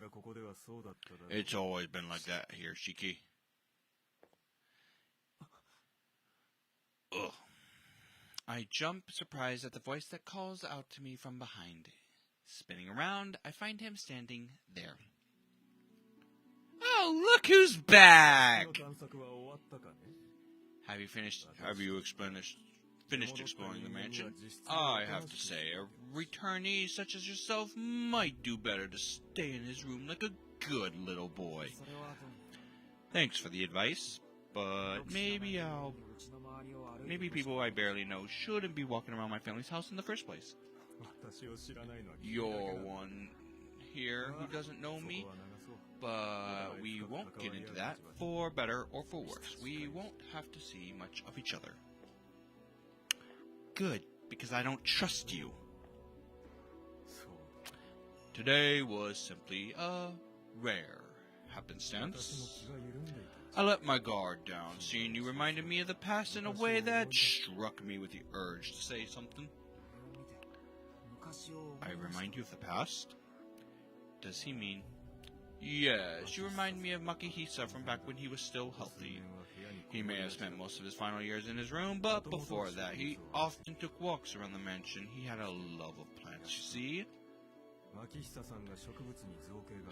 It's always been like that here, Shiki. Ugh. I jump, surprised at the voice that calls out to me from behind. Spinning around, I find him standing there. Oh, look who's back! Have you finished exploring the mansion? I have to say, a returnee such as yourself might do better to stay in his room like a good little boy. Thanks for the advice, but maybe people I barely know shouldn't be walking around my family's house in the first place. You're one here who doesn't know me, but we won't get into that, for better or for worse. We won't have to see much of each other. Good, because I don't trust you. Today was simply a rare happenstance. I let my guard down. Seeing you reminded me of the past in a way that struck me with the urge to say something. I remind you of the past? Does he mean... Yes, you remind me of Makihisa from back when he was still healthy. He may have spent most of his final years in his room, but before that, he often took walks around the mansion. He had a love of plants, you see.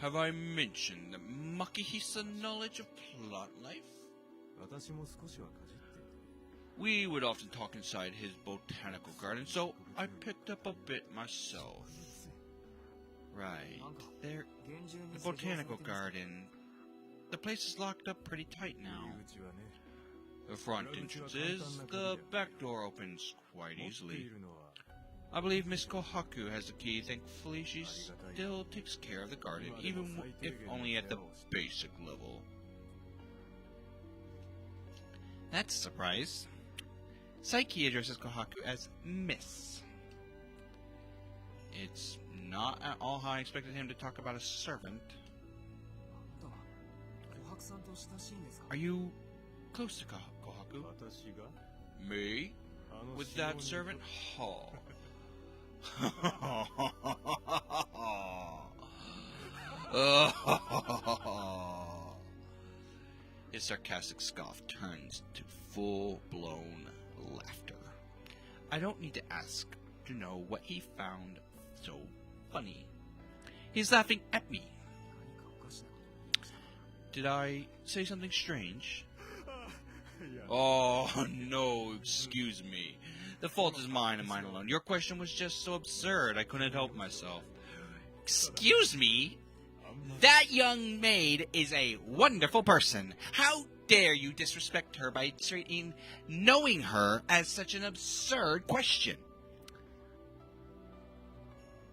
Have I mentioned Makihisa's knowledge of plant life? We would often talk inside his botanical garden, so I picked up a bit myself. Right. There, the botanical garden. The place is locked up pretty tight now. The front entrance is, the back door opens quite easily. I believe Miss Kohaku has the key. Thankfully, she still takes care of the garden, even if only at the basic level. That's a surprise. Saiki addresses Kohaku as Miss. It's not at all how I expected him to talk about a servant. Are you close to Kohaku? Me? With that servant? Ha. His sarcastic scoff turns to full-blown laughter. I don't need to ask to know what he found so funny. He's laughing at me. Did I say something strange? Oh, no, excuse me. The fault is mine and mine alone. Your question was just so absurd, I couldn't help myself. Excuse me? That young maid is a wonderful person. How dare you disrespect her by treating knowing her as such an absurd question?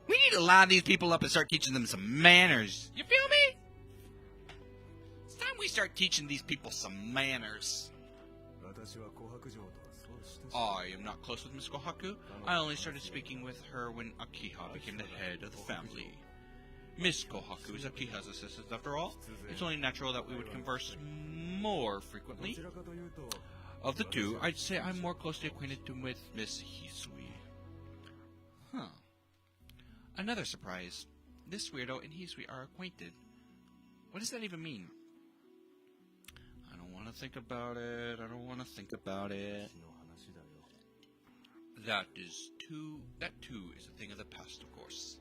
We need to line these people up and start teaching them some manners. You feel me? It's time we start teaching these people some manners. I am not close with Miss Kohaku. I only started speaking with her when Akiha became the head of the family. Miss Kohaku is Akiha's assistant after all. It's only natural that we would converse more frequently. Of the two, I'd say I'm more closely acquainted with Miss Hisui. Huh. Another surprise. This weirdo and Hisui are acquainted. What does that even mean? I don't want to think about it. That too is a thing of the past, of course.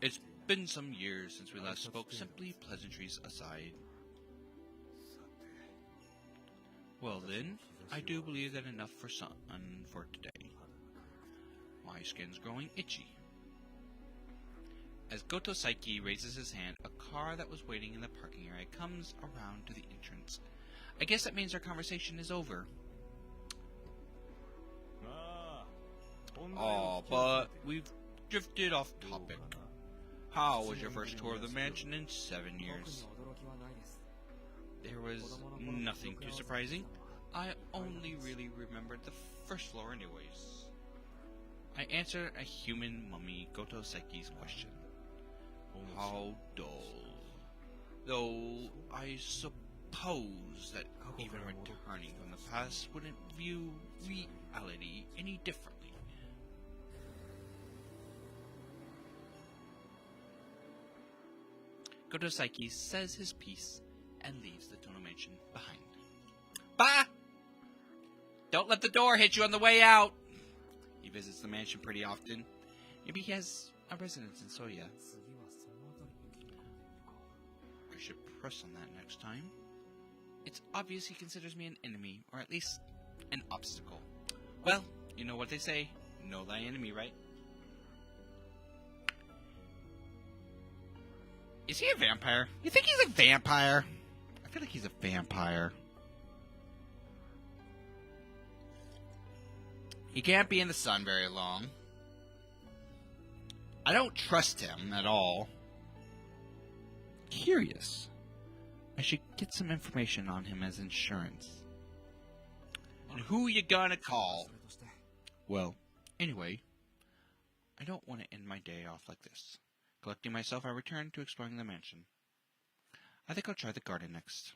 It's been some years since we last spoke, simply pleasantries aside. Well then, I do believe that enough for today. My skin's growing itchy. As Goto Saiki raises his hand, a car that was waiting in the parking area comes around to the entrance. I guess that means our conversation is over. Oh, but we've drifted off topic. How was your first tour of the mansion in 7 years? There was nothing too surprising. I only really remembered the first floor anyways. I answered a human mummy Goto Saiki's question. How dull. Though I suppose that even returning from the past wouldn't view reality any differently. Goto Saiki says his piece and leaves the Tono Mansion behind. Bah! Don't let the door hit you on the way out! He visits the mansion pretty often. Maybe he has a residence in Soya. I should press on that next time. It's obvious he considers me an enemy, or at least an obstacle. Well, you know what they say. Know thy enemy, right? Is he a vampire? You think he's a vampire? I feel like he's a vampire. He can't be in the sun very long. I don't trust him at all. Curious. I should get some information on him as insurance. And who you gonna call? Well, anyway, I don't want to end my day off like this. Collecting myself, I return to exploring the mansion. I think I'll try the garden next.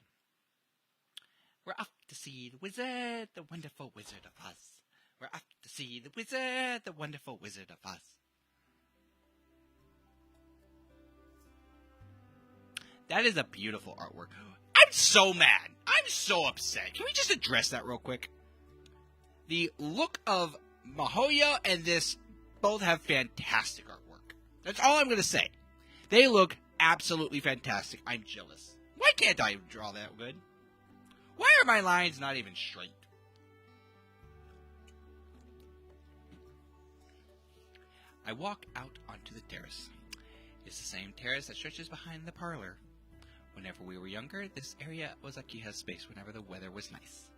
We're off to see the wizard, the wonderful Wizard of Oz. We're off to see the wizard, the wonderful Wizard of Oz. That is a beautiful artwork. I'm so mad. I'm so upset. Can we just address that real quick? The look of Mahoya and this both have fantastic artwork. That's all I'm going to say. They look absolutely fantastic. I'm jealous. Why can't I draw that good? Why are my lines not even straight? I walk out onto the terrace. It's the same terrace that stretches behind the parlor. Whenever we were younger, this area was Akiha's space whenever the weather was nice.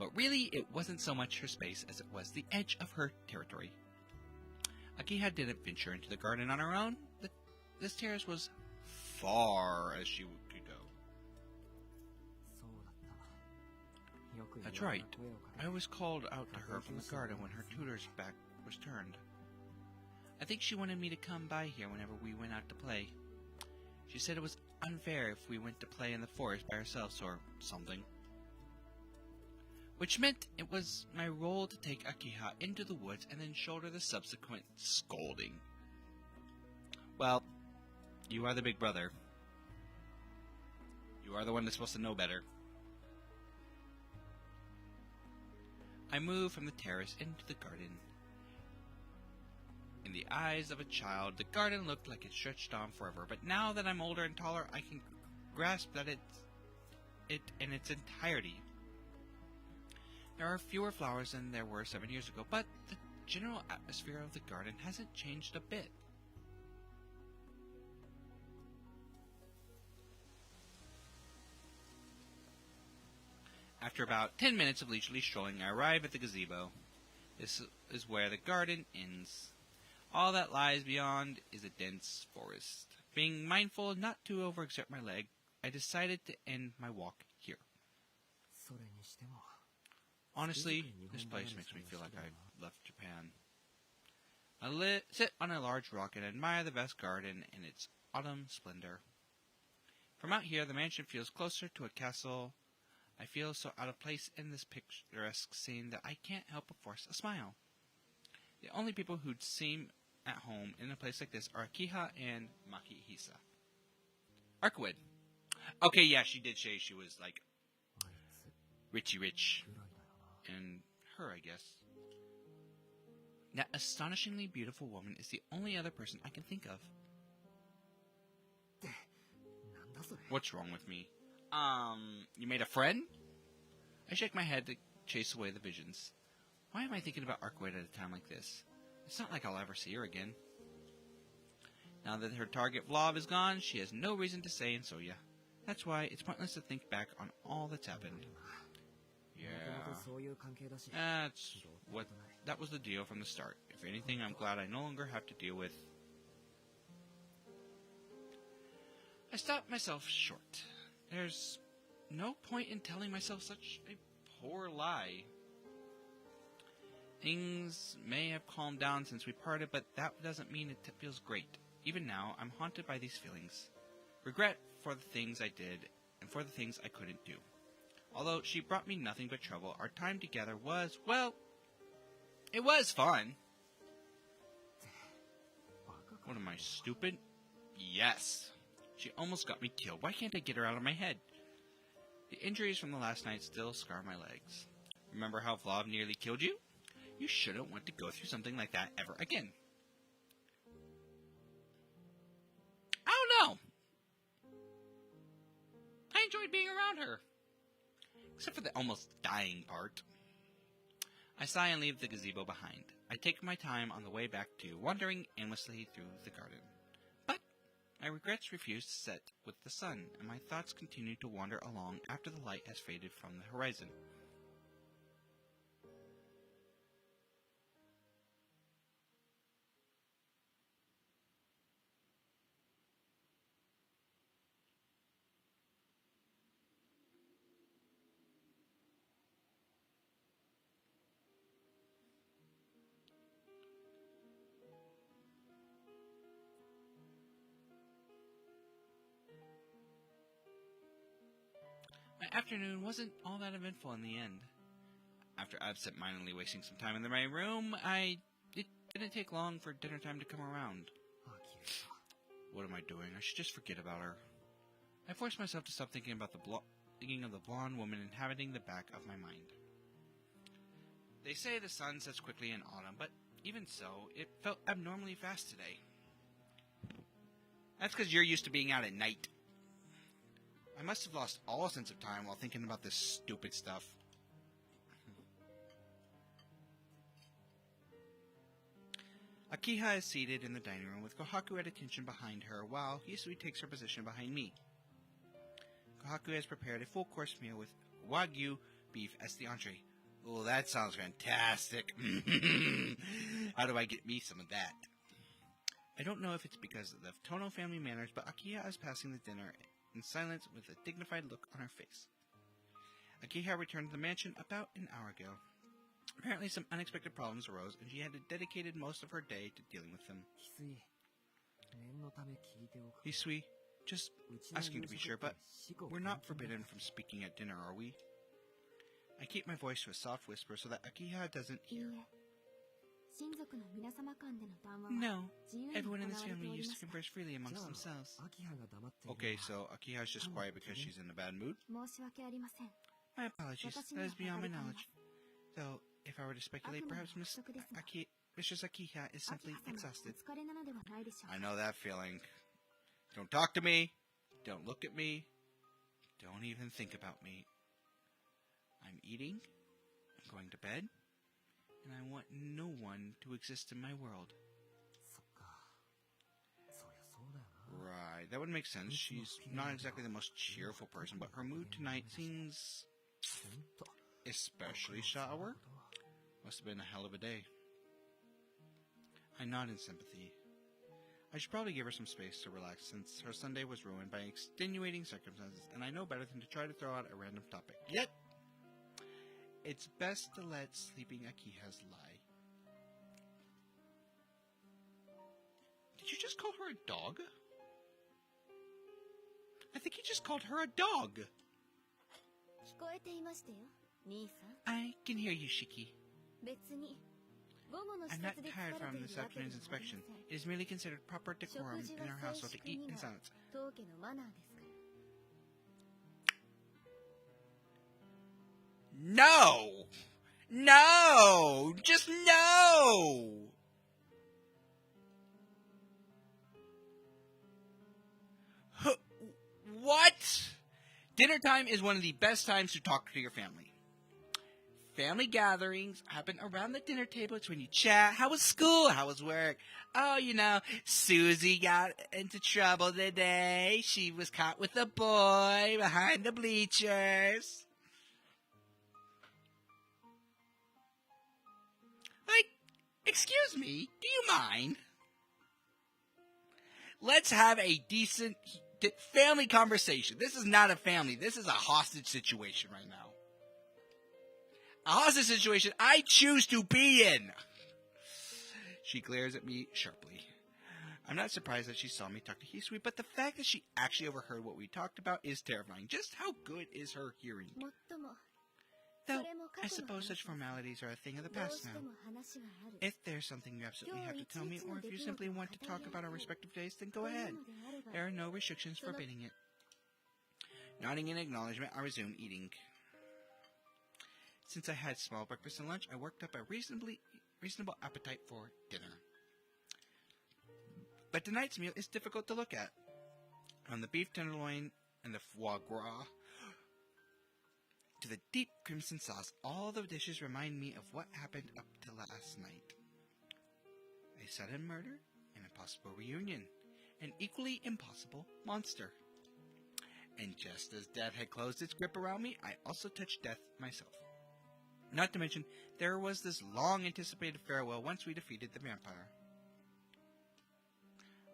But really, it wasn't so much her space as it was the edge of her territory. Akiha didn't venture into the garden on her own. This terrace was far as she could go. That's right. I always called out to her from the garden when her tutor's back was turned. I think she wanted me to come by here whenever we went out to play. She said it was unfair if we went to play in the forest by ourselves or something. Which meant it was my role to take Akiha into the woods and then shoulder the subsequent scolding. Well, you are the big brother. You are the one that's supposed to know better. I moved from the terrace into the garden. In the eyes of a child, the garden looked like it stretched on forever, but now that I'm older and taller, I can grasp that it in its entirety. There are fewer flowers than there were 7 years ago, but the general atmosphere of the garden hasn't changed a bit. After about 10 minutes of leisurely strolling, I arrive at the gazebo. This is where the garden ends. All that lies beyond is a dense forest. Being mindful not to overexert my leg, I decided to end my walk here. Honestly, this place makes me feel like I left Japan. I sit on a large rock and admire the vast garden in its autumn splendor. From out here, the mansion feels closer to a castle. I feel so out of place in this picturesque scene that I can't help but force a smile. The only people who'd seem at home in a place like this are Akiha and Makihisa. Arkwood. Okay, yeah, she did say she was, like, richy rich. And her, I guess. That astonishingly beautiful woman is the only other person I can think of. What's wrong with me? You made a friend? I shake my head to chase away the visions. Why am I thinking about Arkwood at a time like this? It's not like I'll ever see her again. Now that her target Vlav is gone, she has no reason to stay in Soya. That's why it's pointless to think back on all that's happened. Yeah. That was the deal from the start. If anything, I'm glad I no longer have to deal with... I stopped myself short. There's no point in telling myself such a poor lie. Things may have calmed down since we parted, but that doesn't mean it feels great. Even now, I'm haunted by these feelings. Regret for the things I did, and for the things I couldn't do. Although she brought me nothing but trouble, our time together was, well, it was fun. What am I, stupid? Yes. She almost got me killed. Why can't I get her out of my head? The injuries from the last night still scar my legs. Remember how Vlav nearly killed you? You shouldn't want to go through something like that ever again. I don't know. I enjoyed being around her. Except for the almost dying part. I sigh and leave the gazebo behind. I take my time on the way back to wandering aimlessly through the garden. But my regrets refuse to set with the sun, and my thoughts continue to wander along after the light has faded from the horizon. My afternoon wasn't all that eventful in the end. After absent-mindedly wasting some time in my room, it didn't take long for dinner time to come around. What am I doing? I should just forget about her. I forced myself to stop thinking about thinking of the blonde woman inhabiting the back of my mind. They say the sun sets quickly in autumn, but even so, it felt abnormally fast today. That's because you're used to being out at night. I must have lost all sense of time while thinking about this stupid stuff. Akiha is seated in the dining room with Kohaku at attention behind her while Hisui takes her position behind me. Kohaku has prepared a full-course meal with Wagyu beef as the entree. Oh, that sounds fantastic. How do I get me some of that? I don't know if it's because of the Tono family manners, but Akiha is passing the dinner in silence with a dignified look on her face. Akiha returned to the mansion about an hour ago. Apparently some unexpected problems arose, and she had dedicated most of her day to dealing with them. Hisui, just asking to be sure, but we're not forbidden from speaking at dinner, are we? I keep my voice to a soft whisper so that Akiha doesn't hear. No, everyone in this family used to converse freely amongst themselves. Okay, so Akiha's just quiet because she's in a bad mood? My apologies, that is beyond my knowledge. Though, if I were to speculate, perhaps Mistress Akiha is simply exhausted. I know that feeling. Don't talk to me, don't look at me, don't even think about me. I'm eating, I'm going to bed, and I want no one to exist in my world. Right, that would make sense. She's not exactly the most cheerful person, but her mood tonight seems especially sour. Must have been a hell of a day. I nod in sympathy. I should probably give her some space to relax since her Sunday was ruined by extenuating circumstances, and I know better than to try to throw out a random topic. Yet, it's best to let sleeping Akiha's lie. Did you just call her a dog? I think he just called her a dog. I can hear you, Shiki. I'm not tired from this afternoon's inspection. It is merely considered proper decorum in our household to eat in silence. No! No! Just no! What? Dinner time is one of the best times to talk to your family. Family gatherings happen around the dinner table. It's when you chat. How was school? How was work? Oh, you know, Susie got into trouble today. She was caught with a boy behind the bleachers. Like, excuse me, do you mind? Let's have a decent family conversation. This is not a family. This is a hostage situation right now. A hostage situation I choose to be in. She glares at me sharply. I'm not surprised that she saw me talk to Hisui, but the fact that she actually overheard what we talked about is terrifying. Just how good is her hearing? Though, I suppose such formalities are a thing of the past now. If there's something you absolutely have to tell me, or if you simply want to talk about our respective days, then go ahead. There are no restrictions forbidding it. Nodding in acknowledgement, I resume eating. Since I had small breakfast and lunch, I worked up a reasonable appetite for dinner. But tonight's meal is difficult to look at. From the beef tenderloin and the foie gras to the deep crimson sauce, all the dishes remind me of what happened up to last night. A sudden murder, an impossible reunion, an equally impossible monster. And just as death had closed its grip around me, I also touched death myself. Not to mention, there was this long-anticipated farewell once we defeated the vampire.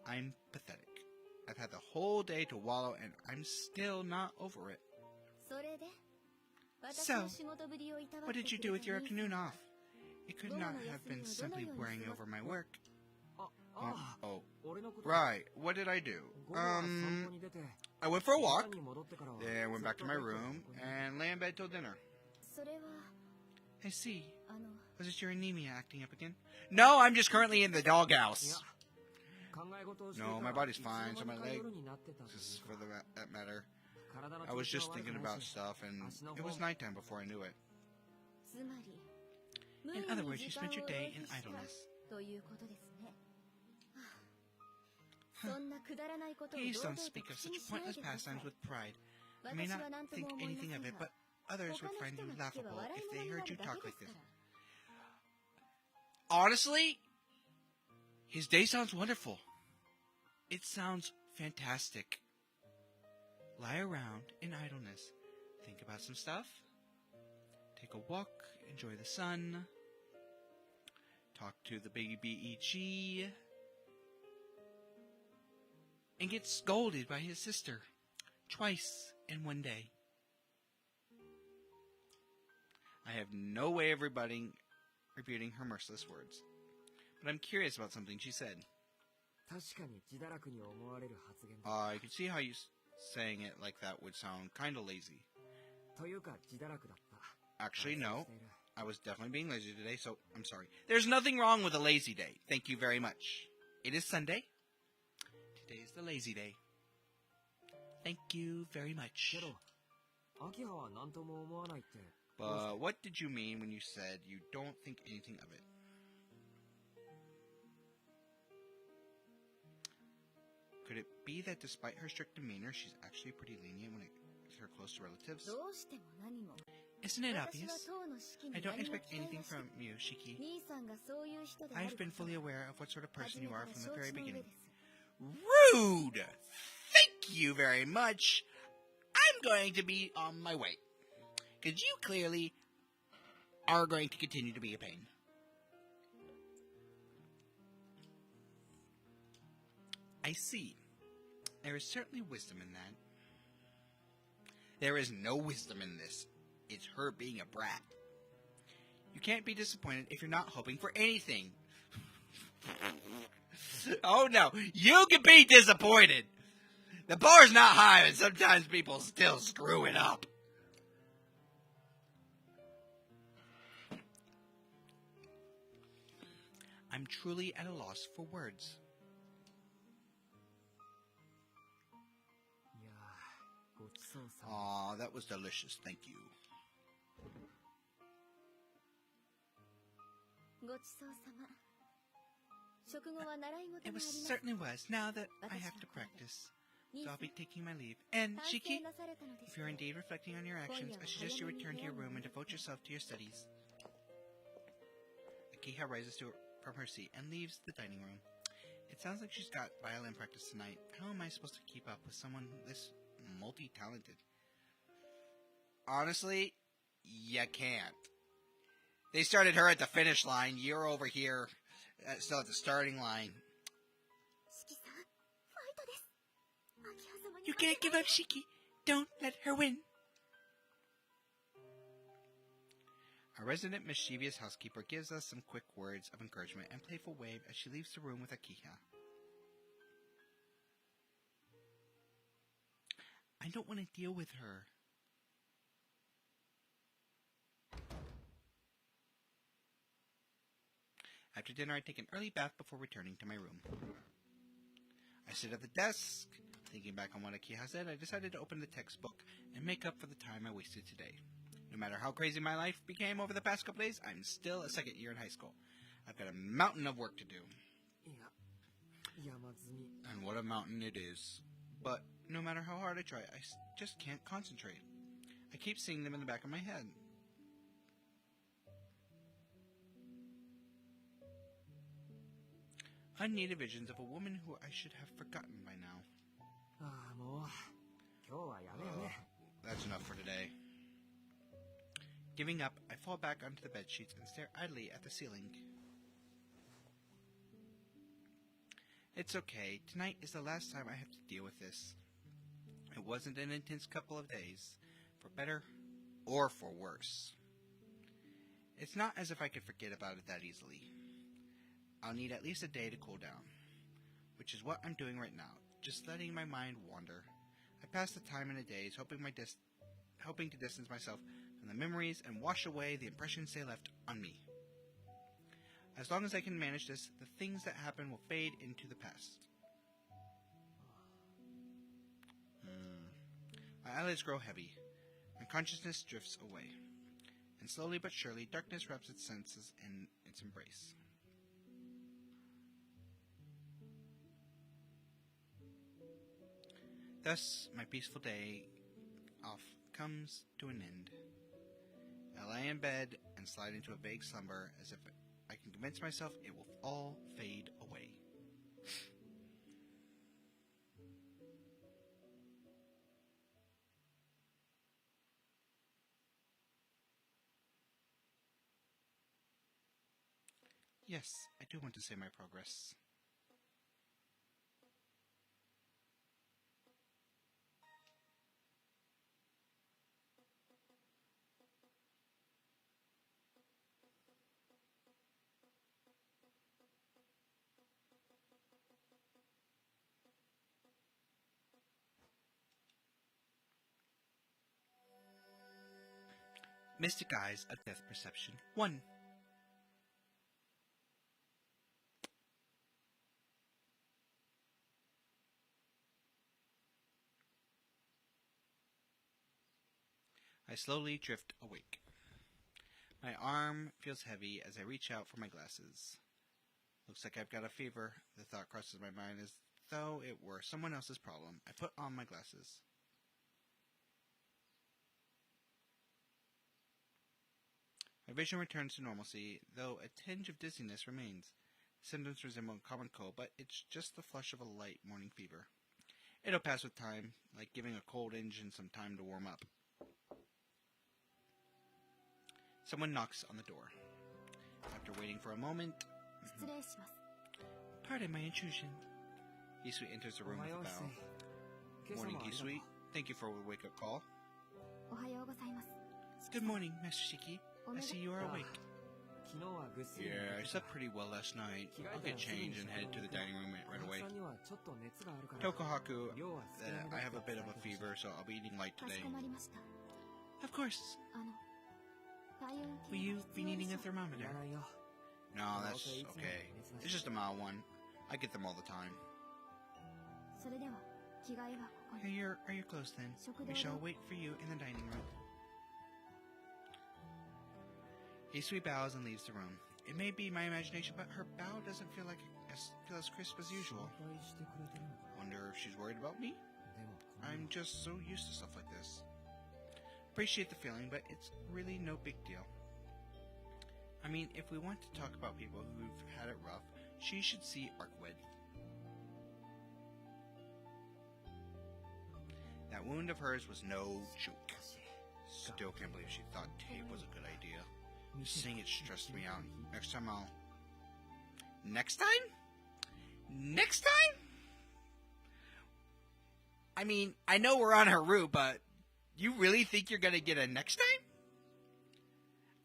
I'm pathetic. I've had the whole day to wallow, and I'm still not over it. So, what did you do with your afternoon off? It could not have been simply worrying over my work. Right. What did I do? I went for a walk, then went back to my room, and lay in bed till dinner. I see. Was it your anemia acting up again? No, I'm just currently in the doghouse. No, my body's fine, so my leg, for that matter. I was just thinking about stuff, and it was nighttime before I knew it. In other words, you spent your day in idleness. Please don't speak of such pointless pastimes with pride. I may not think anything of it, but others would find you laughable if they heard you talk like this. Honestly, his day sounds wonderful. It sounds fantastic. Lie around in idleness. Think about some stuff. Take a walk enjoy the sun, talk to the baby EG, and get scolded by his sister twice in one day. I have no way of refuting her merciless words, but I'm curious about something she said. I can see how you saying it like that would sound kind of lazy. Actually, no. I was definitely being lazy today, so I'm sorry. There's nothing wrong with a lazy day. Thank you very much. It is Sunday. Today is the lazy day. Thank you very much. But what did you mean when you said you don't think anything of it? Could it be that despite her strict demeanor, she's actually pretty lenient when it's her close relatives? Isn't it obvious? I don't expect anything from you, Shiki. I've been fully aware of what sort of person you are from the very beginning. Rude! Thank you very much. I'm going to be on my way. Because you clearly are going to continue to be a pain. I see. There is certainly wisdom in that. There is no wisdom in this. It's her being a brat. You can't be disappointed if you're not hoping for anything. Oh no, you can be disappointed. The bar's not high and sometimes people still screw it up. I'm truly at a loss for words. Aw, that was delicious, thank you. It certainly was, now that I have to practice. So I'll be taking my leave. And, Shiki, if you're indeed reflecting on your actions, I suggest you return to your room and devote yourself to your studies. Akiha rises from her seat and leaves the dining room. It sounds like she's got violin practice tonight. How am I supposed to keep up with someone this multi-talented? Honestly, you can't. They started her at the finish line. You're over here, still at the starting line. You can't give up, Shiki. Don't let her win. Our resident mischievous housekeeper gives us some quick words of encouragement and playful wave as she leaves the room with Akiha. I don't want to deal with her. After dinner, I take an early bath before returning to my room. I sit at the desk. Thinking back on what Akiha said, I decided to open the textbook and make up for the time I wasted today. No matter how crazy my life became over the past couple days, I'm still a second year in high school. I've got a mountain of work to do. And what a mountain it is. But no matter how hard I try, I just can't concentrate. I keep seeing them in the back of my head. Unneeded visions of a woman who I should have forgotten by now. That's enough for today. Giving up, I fall back onto the bedsheets and stare idly at the ceiling. It's okay. Tonight is the last time I have to deal with this. It wasn't an intense couple of days, for better or for worse. It's not as if I could forget about it that easily. I'll need at least a day to cool down, which is what I'm doing right now, just letting my mind wander. I pass the time in a daze, hoping to distance myself from the memories and wash away the impressions they left on me. As long as I can manage this, the things that happen will fade into the past. My eyelids grow heavy, and consciousness drifts away. And slowly but surely, darkness wraps its senses in its embrace. Thus, my peaceful day off comes to an end. I lie in bed and slide into a vague slumber as if I can convince myself it will all fade away. Yes, I do want to say my progress. Mystic Eyes of Death Perception 1. I slowly drift awake. My arm feels heavy as I reach out for my glasses. Looks like I've got a fever. The thought crosses my mind as though it were someone else's problem. I put on my glasses. My vision returns to normalcy, though a tinge of dizziness remains. Symptoms resemble a common cold, but it's just the flush of a light morning fever. It'll pass with time, like giving a cold engine some time to warm up. Someone knocks on the door. After waiting for a moment... Pardon my intrusion. Hisui enters the room with a bow. Morning, Hisui. Thank you for a wake-up call. Good morning, Master Shiki. I see you are awake. Yeah, I slept pretty well last night. I'll get changed and head to the dining room right away. Tokohaku, I have a bit of a fever, so I'll be eating light today. Of course. Will you be needing a thermometer? No, that's okay. It's just a mild one. I get them all the time. Are your clothes then? We shall wait for you in the dining room. Hisui bows and leaves the room. It may be my imagination, but her bow doesn't feel as crisp as usual. Wonder if she's worried about me? I'm just so used to stuff like this. Appreciate the feeling, but it's really no big deal. I mean, if we want to talk about people who've had it rough, she should see Arkwed. That wound of hers was no joke. Still can't believe she thought tape was a good idea. Just seeing it stressed me out. Next time I'll... Next time? Next time? I mean, I know we're on her route, but you really think you're gonna get a next time?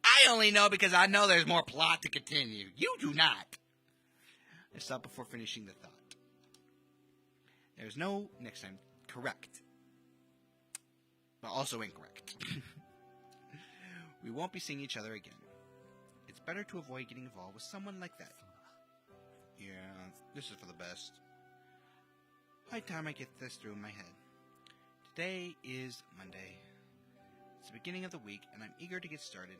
I only know because I know there's more plot to continue. You do not. I stopped before finishing the thought. There's no next time. Correct. But also incorrect. We won't be seeing each other again. It's better to avoid getting involved with someone like that. Yeah, this is for the best. High time I get this through my head. Today is Monday. It's the beginning of the week, and I'm eager to get started.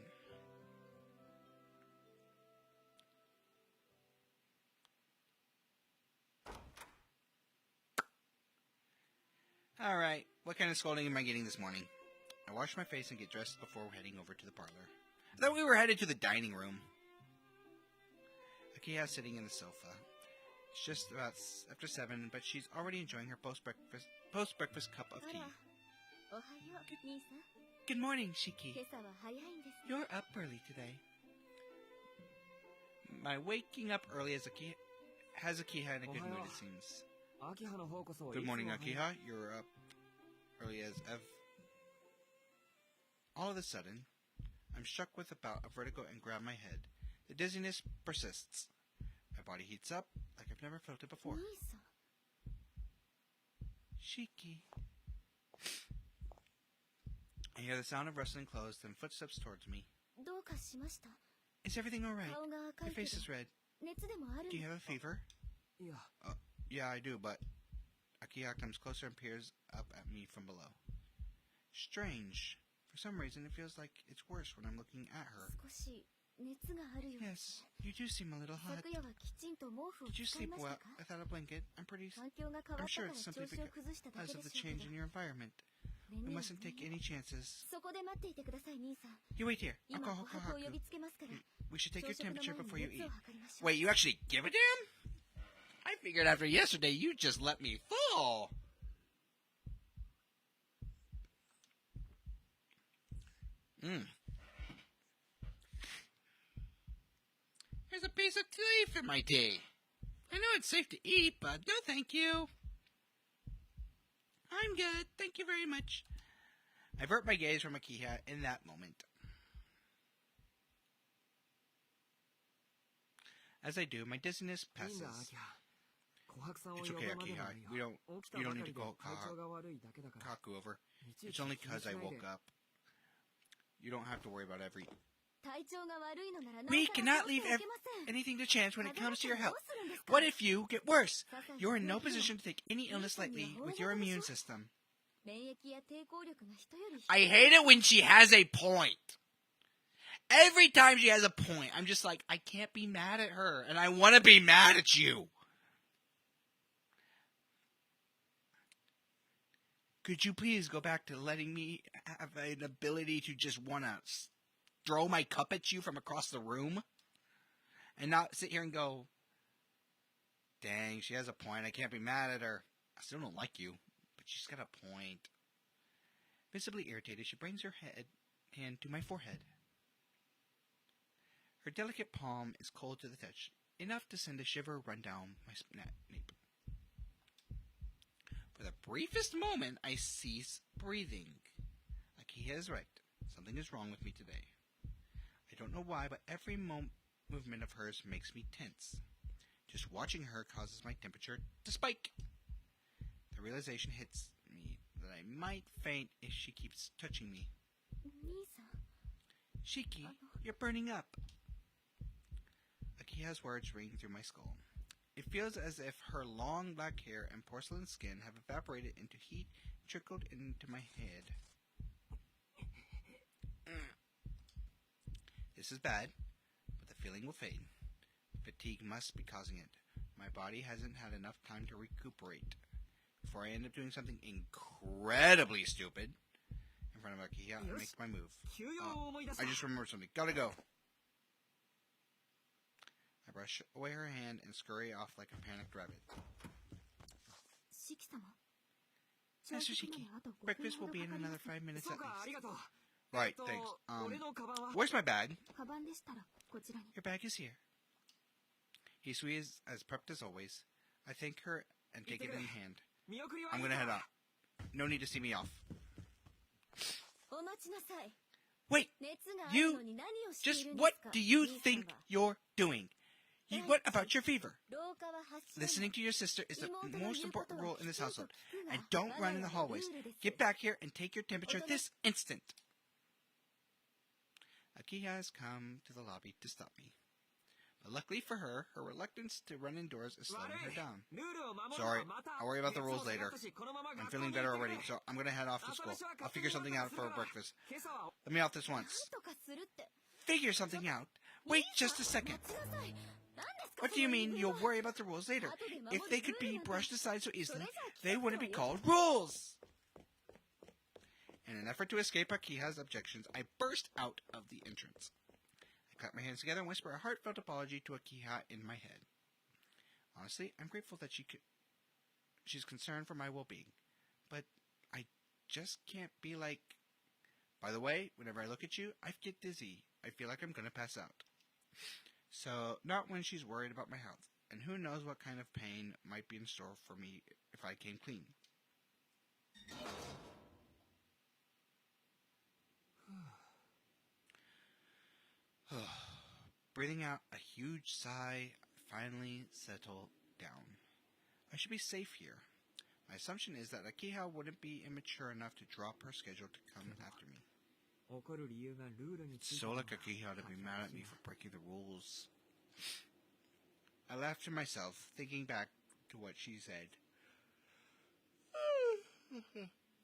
Alright, what kind of scolding am I getting this morning? I wash my face and get dressed before heading over to the parlor. I thought we were headed to the dining room. Akiha's sitting in the sofa. It's just about after 7, but she's already enjoying her post-breakfast cup of tea. Good morning, Shiki. You're up early today. My waking up early has Akiha in a good mood, it seems. Good morning, Akiha. You're up early as Ev. All of a sudden, I'm struck with a bout of vertigo and grab my head. The dizziness persists. My body heats up like I've never felt it before. Shiki. I hear the sound of rustling clothes, then footsteps towards me. Is everything alright? Your face is red. Do you have a fever? Yeah, I do, but... Akiha comes closer and peers up at me from below. Strange. For some reason, it feels like it's worse when I'm looking at her. Yes, you do seem a little hot. Did you sleep well without a blanket? I'm sure it's simply because of the change in your environment. We mustn't take any chances. You wait here. I'll call Hokahaku. We should take your temperature before you eat. Wait, you actually give a damn? I figured after yesterday you just let me fall. Here's a piece safe in my tea. I know it's safe to eat, but no thank you. I'm good, thank you very much. I avert my gaze from Akiha in that moment. As I do, my dizziness passes. It's okay, Akiha. You don't need to call Kaku over. It's only 'cause I woke up. You don't have to worry about every... We cannot leave anything to chance when it comes to your health. What if you get worse? You're in no position to take any illness lightly with your immune system. I hate it when she has a point. Every time she has a point, I'm just like, I can't be mad at her, and I want to be mad at you. Could you please go back to letting me have an ability to just want to throw my cup at you from across the room? And not sit here and go, dang, she has a point. I can't be mad at her. I still don't like you, but she's got a point. Visibly irritated, she brings her hand to my forehead. Her delicate palm is cold to the touch, enough to send a shiver run down my nape. For the briefest moment, I cease breathing. Akiha is right. Something is wrong with me today. I don't know why, but every movement of hers makes me tense. Just watching her causes my temperature to spike. The realization hits me that I might faint if she keeps touching me. Shiki, you're burning up. Akiha's words ring through my skull. It feels as if her long black hair and porcelain skin have evaporated into heat and trickled into my head. This is bad, but the feeling will fade. Fatigue must be causing it. My body hasn't had enough time to recuperate before I end up doing something incredibly stupid in front of Akiha and make my move. I just remembered something. Gotta go. I brush away her hand and scurry off like a panicked rabbit. Master Shiki, breakfast will be in another 5 minutes at least. Right, thanks. Where's my bag? Your bag is here. Hisui is as prepped as always. I thank her and take it in hand. I'm gonna head out. No need to see me off. Wait! You! Just what do you think you're doing? What about your fever? Listening to your sister is the most important rule in this household. And don't run in the hallways. Get back here and take your temperature this instant. Akiha has come to the lobby to stop me. But luckily for her, her reluctance to run indoors is slowing her down. Sorry, I'll worry about the rules later. I'm feeling better already, so I'm gonna head off to school. I'll figure something out for breakfast. Let me off this once. Figure something out? Wait just a second. What do you mean you'll worry about the rules later? If they could be brushed aside so easily, they wouldn't be called rules! In an effort to escape Akiha's objections, I burst out of the entrance. I clap my hands together and whisper a heartfelt apology to Akiha in my head. Honestly, I'm grateful that she's concerned for my well-being. But I just can't be like... By the way, whenever I look at you, I get dizzy. I feel like I'm gonna pass out. So, not when she's worried about my health. And who knows what kind of pain might be in store for me if I came clean. Breathing out a huge sigh, finally settle down. I should be safe here. My assumption is that Akiha wouldn't be immature enough to drop her schedule to come after me. It's so like Akiha to be mad at me for breaking the rules. I laughed to myself, thinking back to what she said.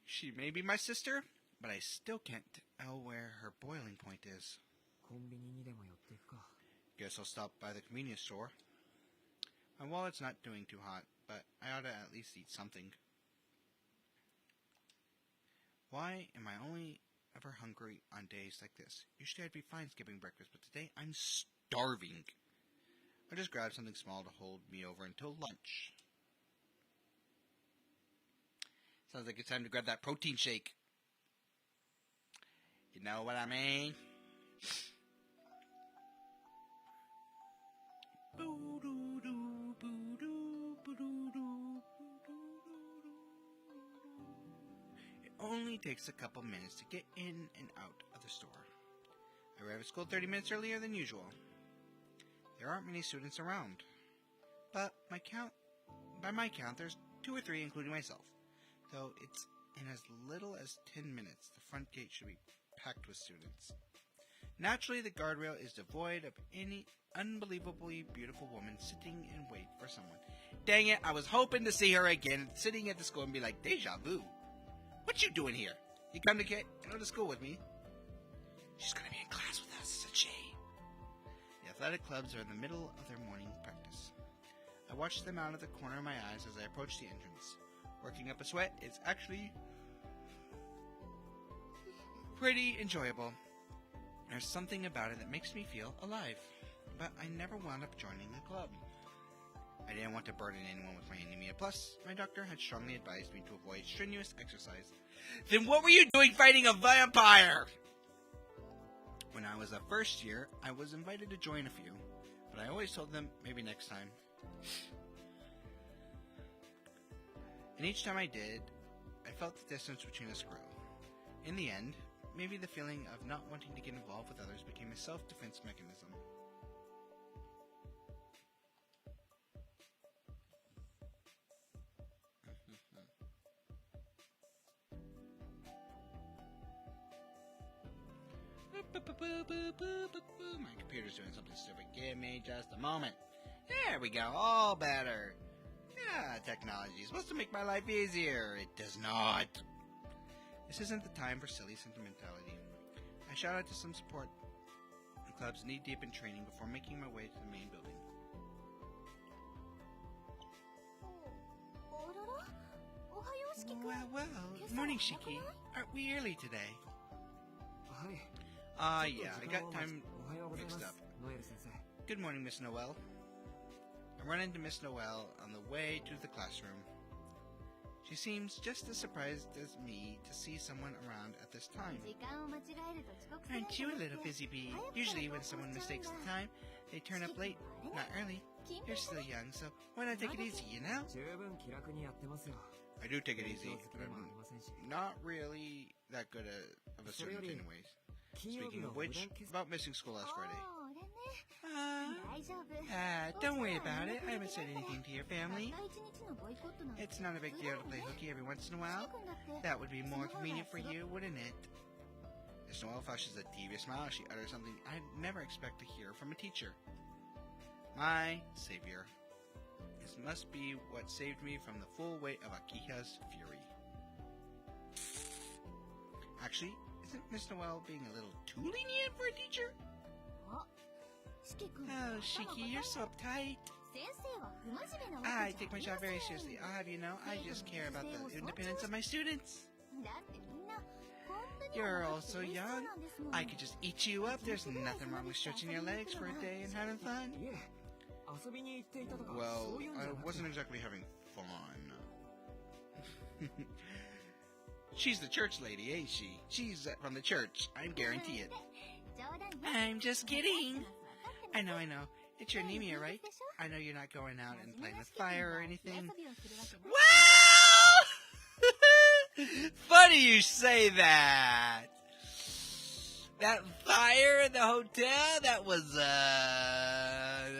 She may be my sister, but I still can't tell where her boiling point is. Guess I'll stop by the convenience store. My wallet's not doing too hot, but I ought to at least eat something. Why am I only ever hungry on days like this? Usually I'd be fine skipping breakfast, but today I'm starving. I'll just grab something small to hold me over until lunch. Sounds like it's time to grab that protein shake. You know what I mean? only takes a couple minutes to get in and out of the store. I arrive at school 30 minutes earlier than usual. There aren't many students around, but by my count, there's 2 or 3, including myself. Though it's in as little as 10 minutes, the front gate should be packed with students. Naturally, the guardrail is devoid of any unbelievably beautiful woman sitting in wait for someone. Dang it, I was hoping to see her again, sitting at the school and be like, deja vu. What you doing here? You come to school with me? She's gonna be in class with us, said she. The athletic clubs are in the middle of their morning practice. I watch them out of the corner of my eyes as I approach the entrance. Working up a sweat is actually pretty enjoyable. There's something about it that makes me feel alive, but I never wound up joining the club. I didn't want to burden anyone with my anemia, plus my doctor had strongly advised me to avoid strenuous exercise. Then what were you doing fighting a vampire? When I was a first year, I was invited to join a few, but I always told them maybe next time. And each time I did, I felt the distance between us grow. In the end, maybe the feeling of not wanting to get involved with others became a self-defense mechanism. My computer's doing something stupid. Give me just a moment. There we go. All better. Yeah, technology is supposed to make my life easier. It does not. This isn't the time for silly sentimentality. I shout out to some support clubs knee-deep in training before making my way to the main building. Well. Morning, Shiki. Aren't we early today? Yeah, I got time mixed up. Good morning, Miss Noel. I run into Miss Noel on the way to the classroom. She seems just as surprised as me to see someone around at this time. Aren't you a little busy bee? Usually when someone mistakes the time, they turn up late, not early. You're still young, so why not take it easy, you know? I do take it easy, but I'm not really that good of a student anyways. Speaking of which, about missing school last Friday. Don't worry about it. I haven't said anything to your family. It's not a big deal to play hooky every once in a while. That would be more convenient for you, wouldn't it? Miss Noel flashes a devious smile as she utters something I'd never expect to hear from a teacher. My savior. This must be what saved me from the full weight of Akiha's fury. Actually, isn't Miss Noel being a little too lenient for a teacher? Oh, Shiki, you're so uptight. I take my job very seriously. I'll have you know, I just care about the independence of my students. You're all so young. I could just eat you up. There's nothing wrong with stretching your legs for a day and having fun. Well, I wasn't exactly having fun. She's the church lady, ain't she? She's from the church. I guarantee it. I'm just kidding. I know. It's your anemia, right? I know you're not going out and playing with fire or anything. Well! Funny you say that. That fire in the hotel, that was a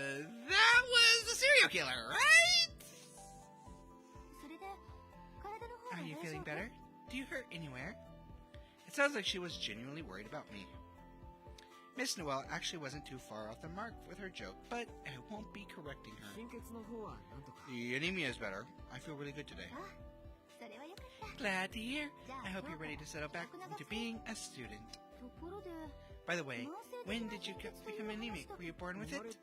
serial killer, right? Are you feeling better? Do you hurt anywhere? It sounds like she was genuinely worried about me. Miss Noel actually wasn't too far off the mark with her joke, but I won't be correcting her. The anemia is better. I feel really good today. Glad to hear. I hope you're ready to settle back into being a student. By the way, when did you become anemic? Were you born with it?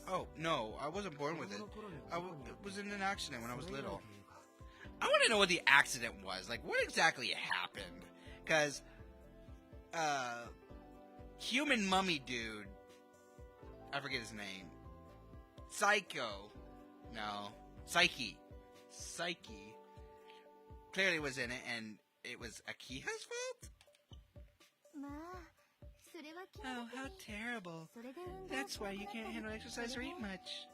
Oh, no, I wasn't born with it. It was in an accident when I was little. I want to know what the accident was. Like, what exactly happened? Because, human mummy dude, I forget his name. Psycho. No. Psyche. Clearly was in it, and it was Akiha's fault? Oh, how terrible. That's why you can't handle exercise or eat much.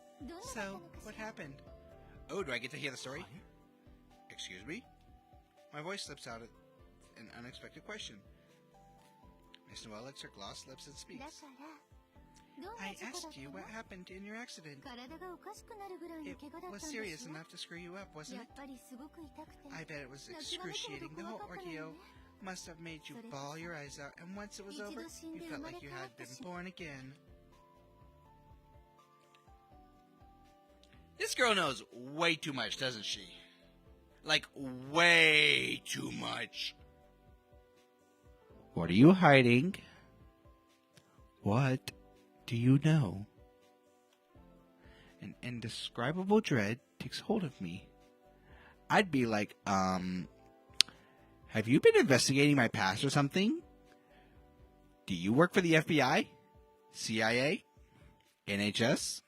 So, what happened? Oh, do I get to hear the story? Excuse me? My voice slips out an unexpected question. Miss Noelle licks her glossed lips and speaks. I asked you what happened in your accident. It was serious enough to screw you up, wasn't it? I bet it was excruciating. The whole ordeal must have made you bawl your eyes out, and once it was over, you felt like you had been born again. This girl knows way too much, doesn't she? Like, way too much. What are you hiding? What do you know? An indescribable dread takes hold of me. I'd be like, have you been investigating my past or something? Do you work for the FBI? CIA? NHS?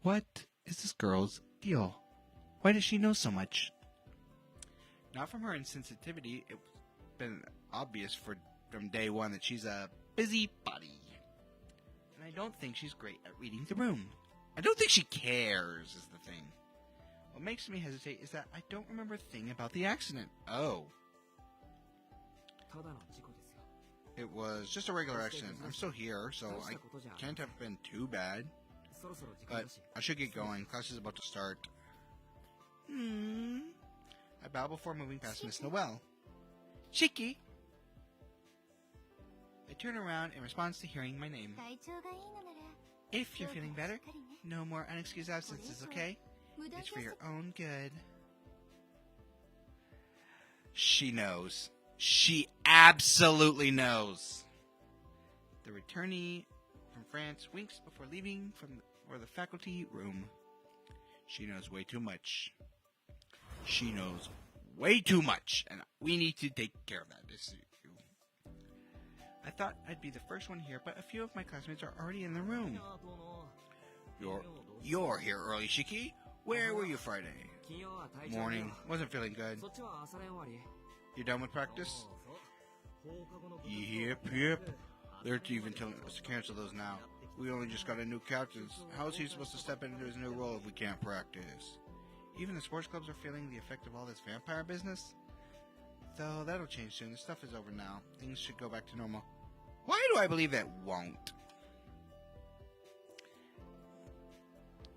What is this girl's deal? Why does she know so much? Not from her insensitivity, it's been obvious from day one that she's a busybody. And I don't think she's great at reading the room. I don't think she cares, is the thing. What makes me hesitate is that I don't remember a thing about the accident. Oh. It was just a regular accident. I'm still here, so I can't have been too bad. But I should get going. Class is about to start. I bow before moving past Miss Noelle. Shiki! I turn around in response to hearing my name. If you're feeling better, no more unexcused absences, okay? It's for your own good. She knows. She absolutely knows. The returnee from France winks before leaving for the faculty room. She knows way too much. She knows way too much, and we need to take care of that. I thought I'd be the first one here, but a few of my classmates are already in the room. You're here early, Shiki. Where were you Friday? Morning. Wasn't feeling good. You done with practice? Yep. They're even telling us to cancel those now. We only just got a new captain. How is he supposed to step into his new role if we can't practice? Even the sports clubs are feeling the effect of all this vampire business. Though that'll change soon. The stuff is over now. Things should go back to normal. Why do I believe it won't?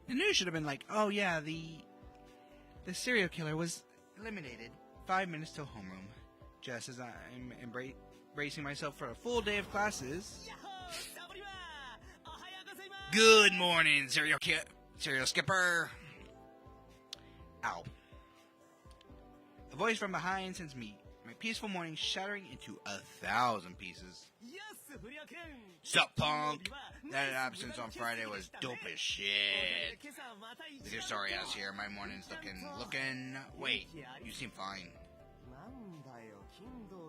The news should have been like, oh yeah, the serial killer was eliminated 5 minutes till homeroom. Just as I'm bracing myself for a full day of classes. Good morning, serial skipper. Ow. A voice from behind sends me my peaceful morning shattering into 1,000 pieces. Sup, punk? That absence on Friday was dope as shit. With your sorry ass here, my morning's looking... Wait, you seem fine.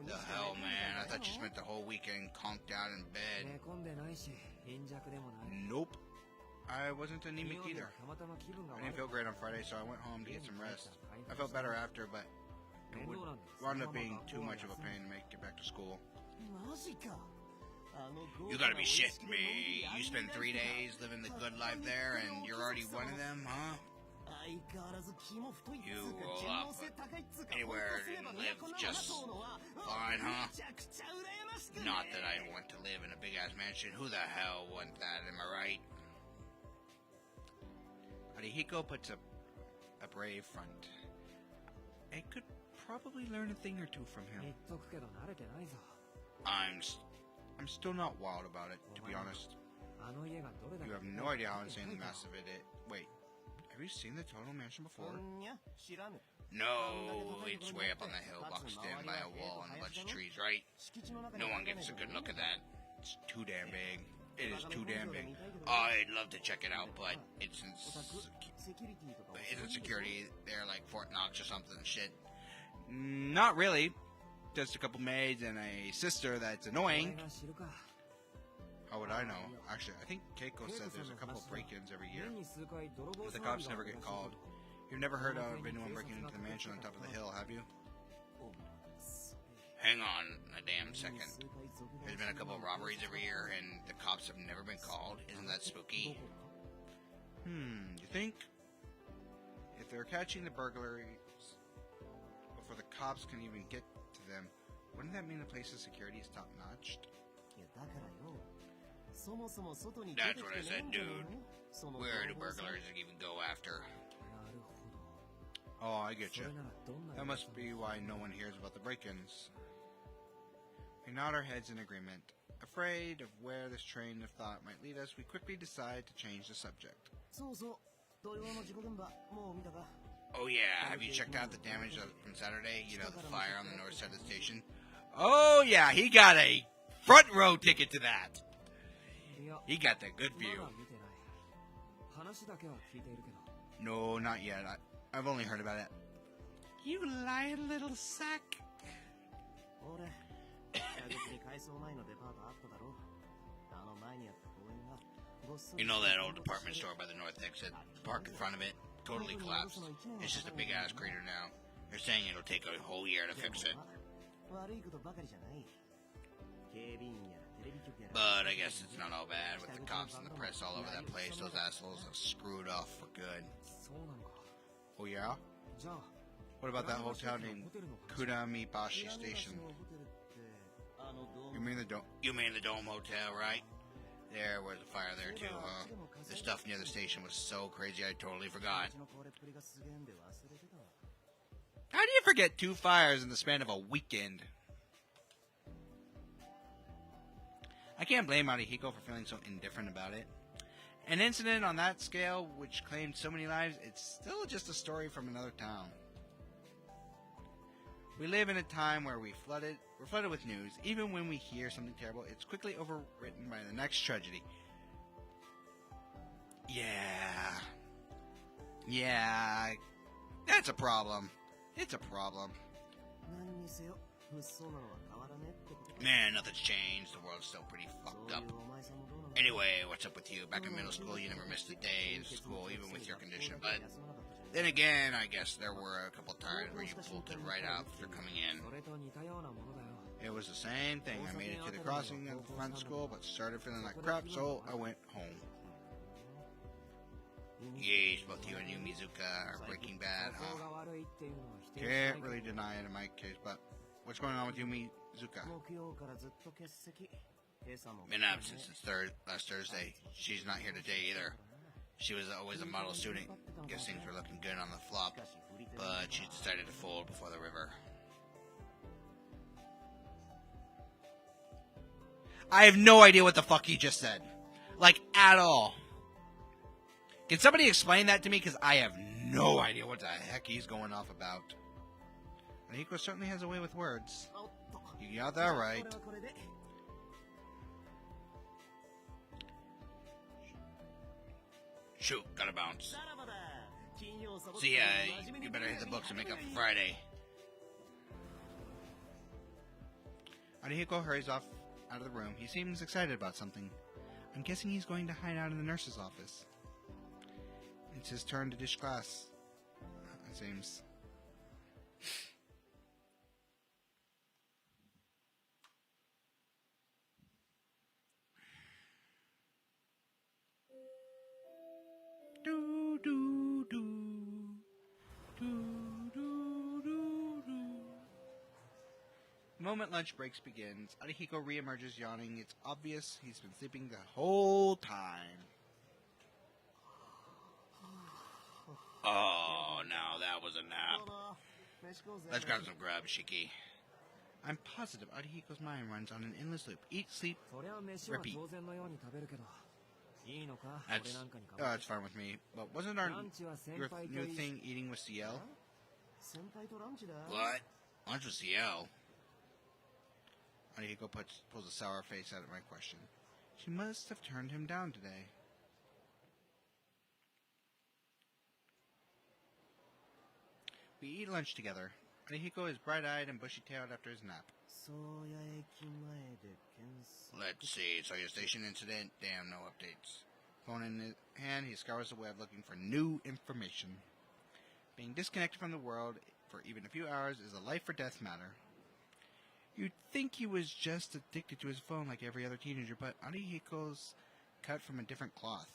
The hell, man? I thought you spent the whole weekend conked out in bed. Nope. I wasn't anemic either. I didn't feel great on Friday, so I went home to get some rest. I felt better after, but it would wound up being too much of a pain to make it back to school. You gotta be shitting me. You spent 3 days living the good life there, and you're already one of them, huh? You roll up anywhere and live just fine, huh? Not that I want to live in a big-ass mansion. Who the hell wants that, am I right? Arihiko puts a brave front. I could probably learn a thing or two from him. I'm still not wild about it, to be honest. You have no idea how insanely massive it is. Wait, have you seen the Total Mansion before? No, it's way up on the hill, boxed in by a wall and a bunch of trees, right? No one gets a good look at that. It's too damn big. It is too damn big. I'd love to check it out, but isn't security there like Fort Knox or something? Shit. Not really. Just a couple maids and a sister that's annoying. How would I know? Actually, I think Keiko said there's a couple of break-ins every year, but the cops never get called. You've never heard of anyone breaking into the mansion on top of the hill, have you? Hang on a damn second. There's been a couple of robberies every year, and the cops have never been called. Isn't that spooky? You think? If they're catching the burglaries before the cops can even get to them, wouldn't that mean the place's security is top-notch? That's what I said, dude. Where do burglars even go after? Oh, I get you. That must be why no one hears about the break-ins. We nod our heads in agreement. Afraid of where this train of thought might lead us, we quickly decide to change the subject. Oh yeah, have you checked out the damage from Saturday? You know, the fire on the north side of the station? Oh yeah, he got a front row ticket to that. He got the good view. No, not yet. I've only heard about it. You lying little sack. You know that old department store by the north exit? The park in front of it totally collapsed. It's just a big ass crater now. They're saying it'll take a whole year to fix it. But I guess it's not all bad with the cops and the press all over that place. Those assholes have screwed off for good. Oh yeah? What about that hotel named Kudamibashi Station? You mean the Dome Hotel, right? There was a fire there too, huh? The stuff near the station was so crazy I totally forgot. How do you forget 2 fires in the span of a weekend? I can't blame Arihiko for feeling so indifferent about it. An incident on that scale, which claimed so many lives, it's still just a story from another town. We live in a time where we're flooded with news. Even when we hear something terrible, it's quickly overwritten by the next tragedy. Yeah, that's a problem. It's a problem. Man, nothing's changed. The world's still pretty fucked up. Anyway, what's up with you? Back in middle school, you never missed a day in school, even with your condition. But then again, I guess there were a couple times where you bolted right out after coming in. It was the same thing. I made it to the crossing at the front school, but started feeling like crap, so I went home. Yeesh, both you and you, Mizuka, are Breaking Bad, huh? Can't really deny it in my case, but what's going on with you, Mizuka? Been absent since last Thursday. She's not here today either. She was always a model student. Guess things were looking good on the flop, but she decided to fold before the river. I have no idea what the fuck he just said. Like, at all. Can somebody explain that to me? Because I have no idea what the heck he's going off about. Arihiko certainly has a way with words. You got that right. Shoot, gotta bounce. See ya, you better hit the books and make up for Friday. Arihiko hurries off out of the room. He seems excited about something. I'm guessing he's going to hide out in the nurse's office. It's his turn to dish class, it seems. Do, do, do. Do, do, do, do. The moment lunch breaks begins, Arihiko reemerges yawning. It's obvious he's been sleeping the whole time. Oh, now that was a nap. Let's grab some grub, Shiki. I'm positive Arihiko's mind runs on an endless loop. Eat, sleep, repeat. That's fine with me. But wasn't our new thing eating with CL? What? Lunch with CL? Arihiko pulls a sour face out of my question. She must have turned him down today. We eat lunch together. Arihiko is bright-eyed and bushy-tailed after his nap. Let's see. Soya Station incident. Damn, no updates. Phone in his hand, he scours the web looking for new information. Being disconnected from the world for even a few hours is a life-or-death matter. You'd think he was just addicted to his phone like every other teenager, but Arihiko's cut from a different cloth.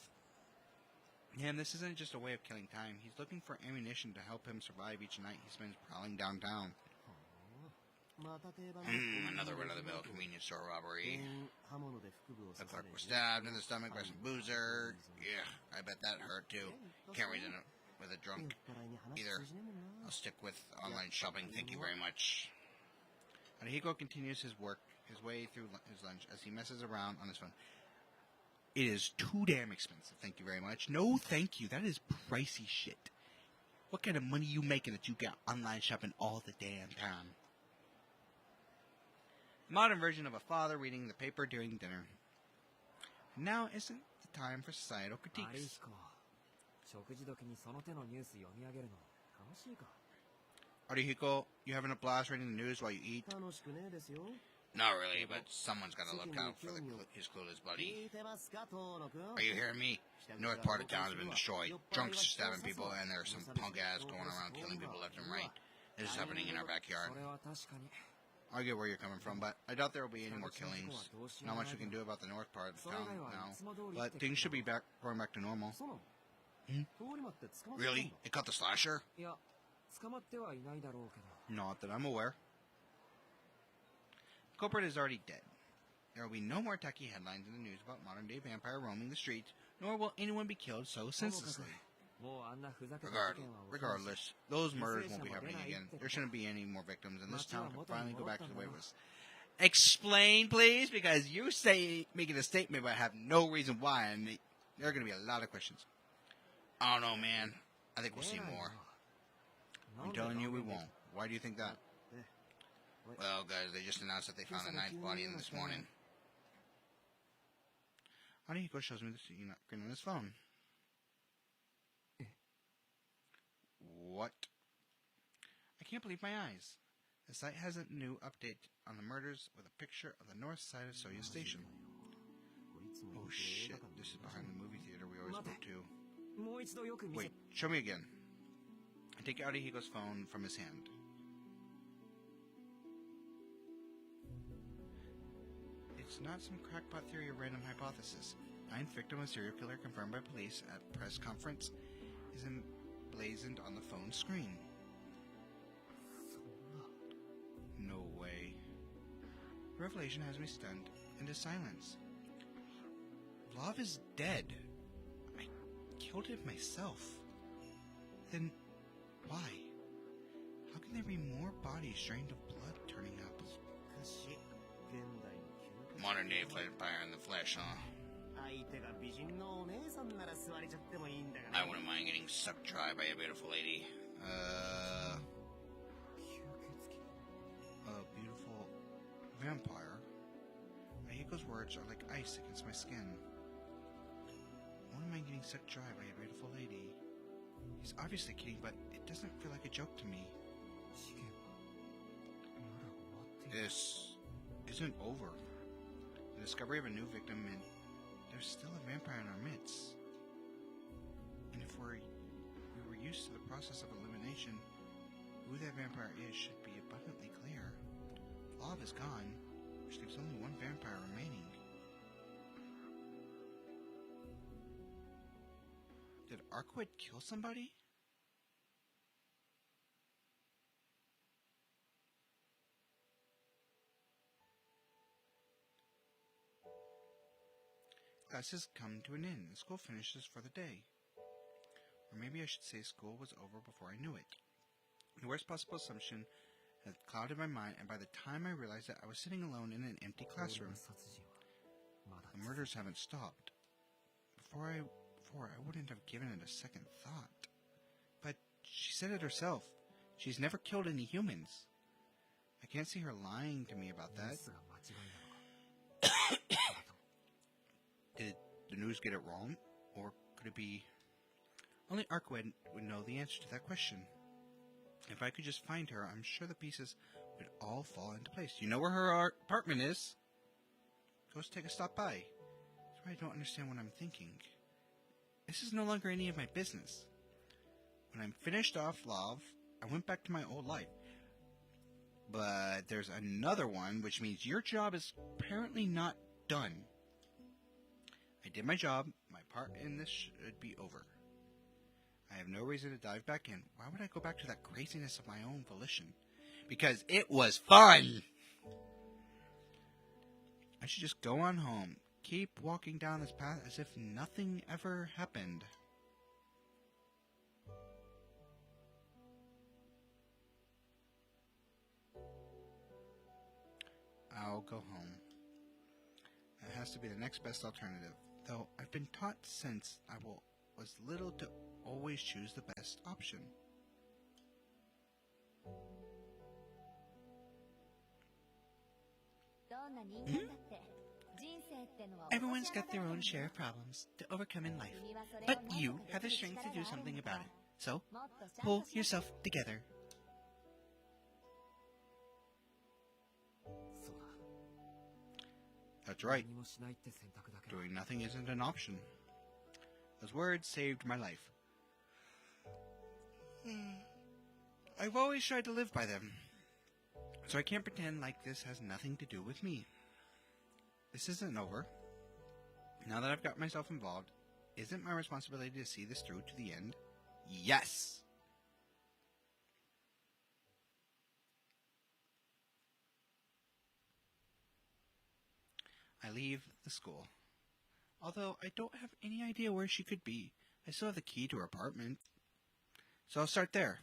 And this isn't just a way of killing time. He's looking for ammunition to help him survive each night he spends prowling downtown. Another run-of-the-mill convenience store robbery. The clerk was stabbed in the stomach by some boozer. Yeah, I bet that hurt too. Can't reason it with a drunk either. I'll stick with online shopping, thank you very much. Arihiko continues his way through his lunch as he messes around on his phone. It is too damn expensive, thank you very much. No thank you, that is pricey shit. What kind of money you making that you got online shopping all the damn time? Modern version of a father reading the paper during dinner. Now isn't the time for societal critiques. Arihiko, you having a blast reading the news while you eat? Not really, but someone's got to look out for his clueless buddy. Are you hearing me? The north part of town has been destroyed. Drunks are stabbing people, and there's some punk ass going around killing people left and right. This is happening in our backyard. I get where you're coming from, but I doubt there will be any more killings. Not much we can do about the north part of town now, but things should be going back to normal. Really? It caught the slasher? Not that I'm aware. The culprit is already dead. There will be no more tacky headlines in the news about modern-day vampire roaming the streets, nor will anyone be killed so senselessly. Regardless, those murders won't be happening again. There shouldn't be any more victims, and this town can finally go back to the way it was. Explain, please, because you say making a statement but have no reason why, and there are going to be a lot of questions. I don't know, man. I think we'll see more. I'm telling you we won't. Why do you think that? Well, guys, they just announced that they found a ninth body in this morning. Arihiko shows me the screen on his phone. What? I can't believe my eyes. The site has a new update on the murders with a picture of the north side of Soya Station. Oh shit, this is behind the movie theater we always go to. Wait, show me again. I take Arihiko's phone from his hand. It's not some crackpot theory or random hypothesis. Ninth victim of serial killer confirmed by police at press conference is emblazoned on the phone screen. No way. The revelation has me stunned into silence. Vlav is dead. I killed him myself. Then why? How can there be more bodies drained of blood turning up? Modern day vampire in the flesh, huh? I wouldn't mind getting sucked dry by a beautiful lady. A beautiful vampire? Ahiko's words are like ice against my skin. I wouldn't mind getting sucked dry by a beautiful lady. He's obviously kidding, but it doesn't feel like a joke to me. This isn't over. The discovery of a new victim meant there's still a vampire in our midst. And if we were used to the process of elimination, who that vampire is should be abundantly clear. Vlav is gone, which leaves only one vampire remaining. Did Arquid kill somebody? Class has come to an end, and school finishes for the day. Or maybe I should say school was over before I knew it. The worst possible assumption had clouded my mind, and by the time I realized that I was sitting alone in an empty classroom. The murders haven't stopped. Before I wouldn't have given it a second thought. But she said it herself. She's never killed any humans. I can't see her lying to me about that. Did the news get it wrong? Or could it be... Only Arquid would know the answer to that question. If I could just find her, I'm sure the pieces would all fall into place. You know where her apartment is? Go take a stop by. That's why I don't understand what I'm thinking. This is no longer any of my business. When I'm finished off Vlav, I went back to my old life. But there's another one, which means your job is apparently not done. I did my job. My part in this should be over. I have no reason to dive back in. Why would I go back to that craziness of my own volition? Because it was fun! I should just go on home. Keep walking down this path as if nothing ever happened. I'll go home. That has to be the next best alternative. Though I've been taught since I was little to always choose the best option. Everyone's got their own share of problems to overcome in life, but you have the strength to do something about it. So, pull yourself together. That's right. Doing nothing isn't an option. Those words saved my life. I've always tried to live by them, so I can't pretend like this has nothing to do with me. This isn't over. Now that I've got myself involved, isn't my responsibility to see this through to the end? Yes! I leave the school. Although I don't have any idea where she could be. I still have the key to her apartment. So I'll start there.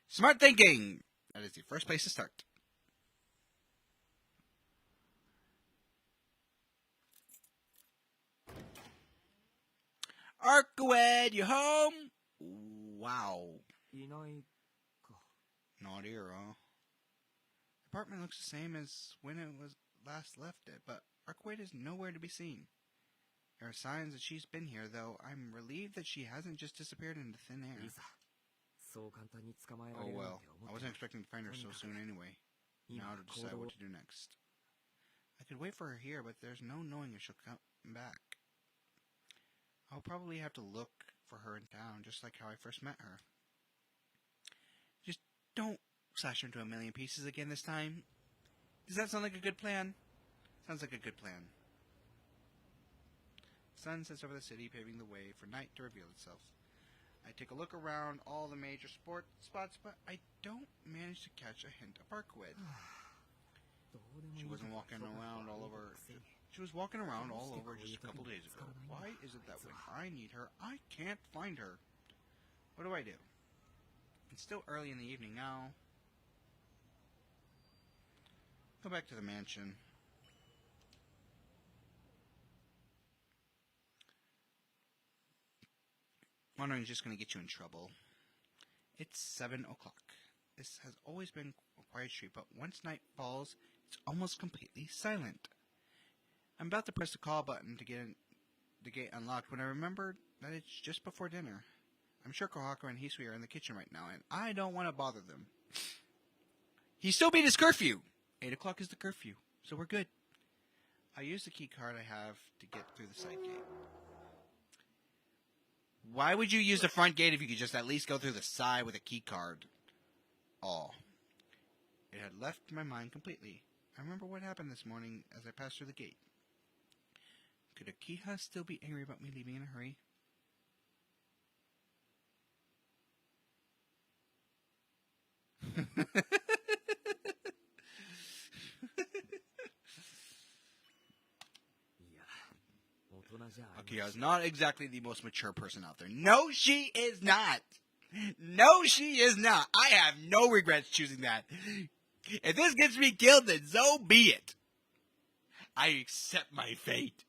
Smart thinking! That is the first place to start. Arcoed, you home? Wow. Not here, huh? The apartment looks the same as when it was last left it, but Arcoed is nowhere to be seen. There are signs that she's been here, though I'm relieved that she hasn't just disappeared into thin air. Oh well, I wasn't expecting to find her so soon anyway. Now to decide what to do next. I could wait for her here, but there's no knowing if she'll come back. I'll probably have to look for her in town, just like how I first met her. Just don't slash her into a million pieces again this time. Does that sound like a good plan? Sounds like a good plan. The sun sets over the city, paving the way for night to reveal itself. I take a look around all the major sport spots, but I don't manage to catch a hint of Arcoed. She wasn't walking around all over. She was walking around all over just a couple days ago. Why is it that when I need her, I can't find her? What do I do? It's still early in the evening now. Go back to the mansion. Wandering is just going to get you in trouble. It's 7 o'clock. This has always been a quiet street, but once night falls, it's almost completely silent. I'm about to press the call button to get the gate unlocked when I remember that it's just before dinner. I'm sure Kohako and Hisui are in the kitchen right now, and I don't want to bother them. He still beat his curfew! 8 o'clock is the curfew, so we're good. I'll use the key card I have to get through the side gate. Why would you use the front gate if you could just at least go through the side with a key card? Oh. It had left my mind completely. I remember what happened this morning as I passed through the gate. Could Akiha still be angry about me leaving in a hurry? Akiha is not exactly the most mature person out there. No, she is not. No, she is not. I have no regrets choosing that. If this gets me killed, then so be it. I accept my fate.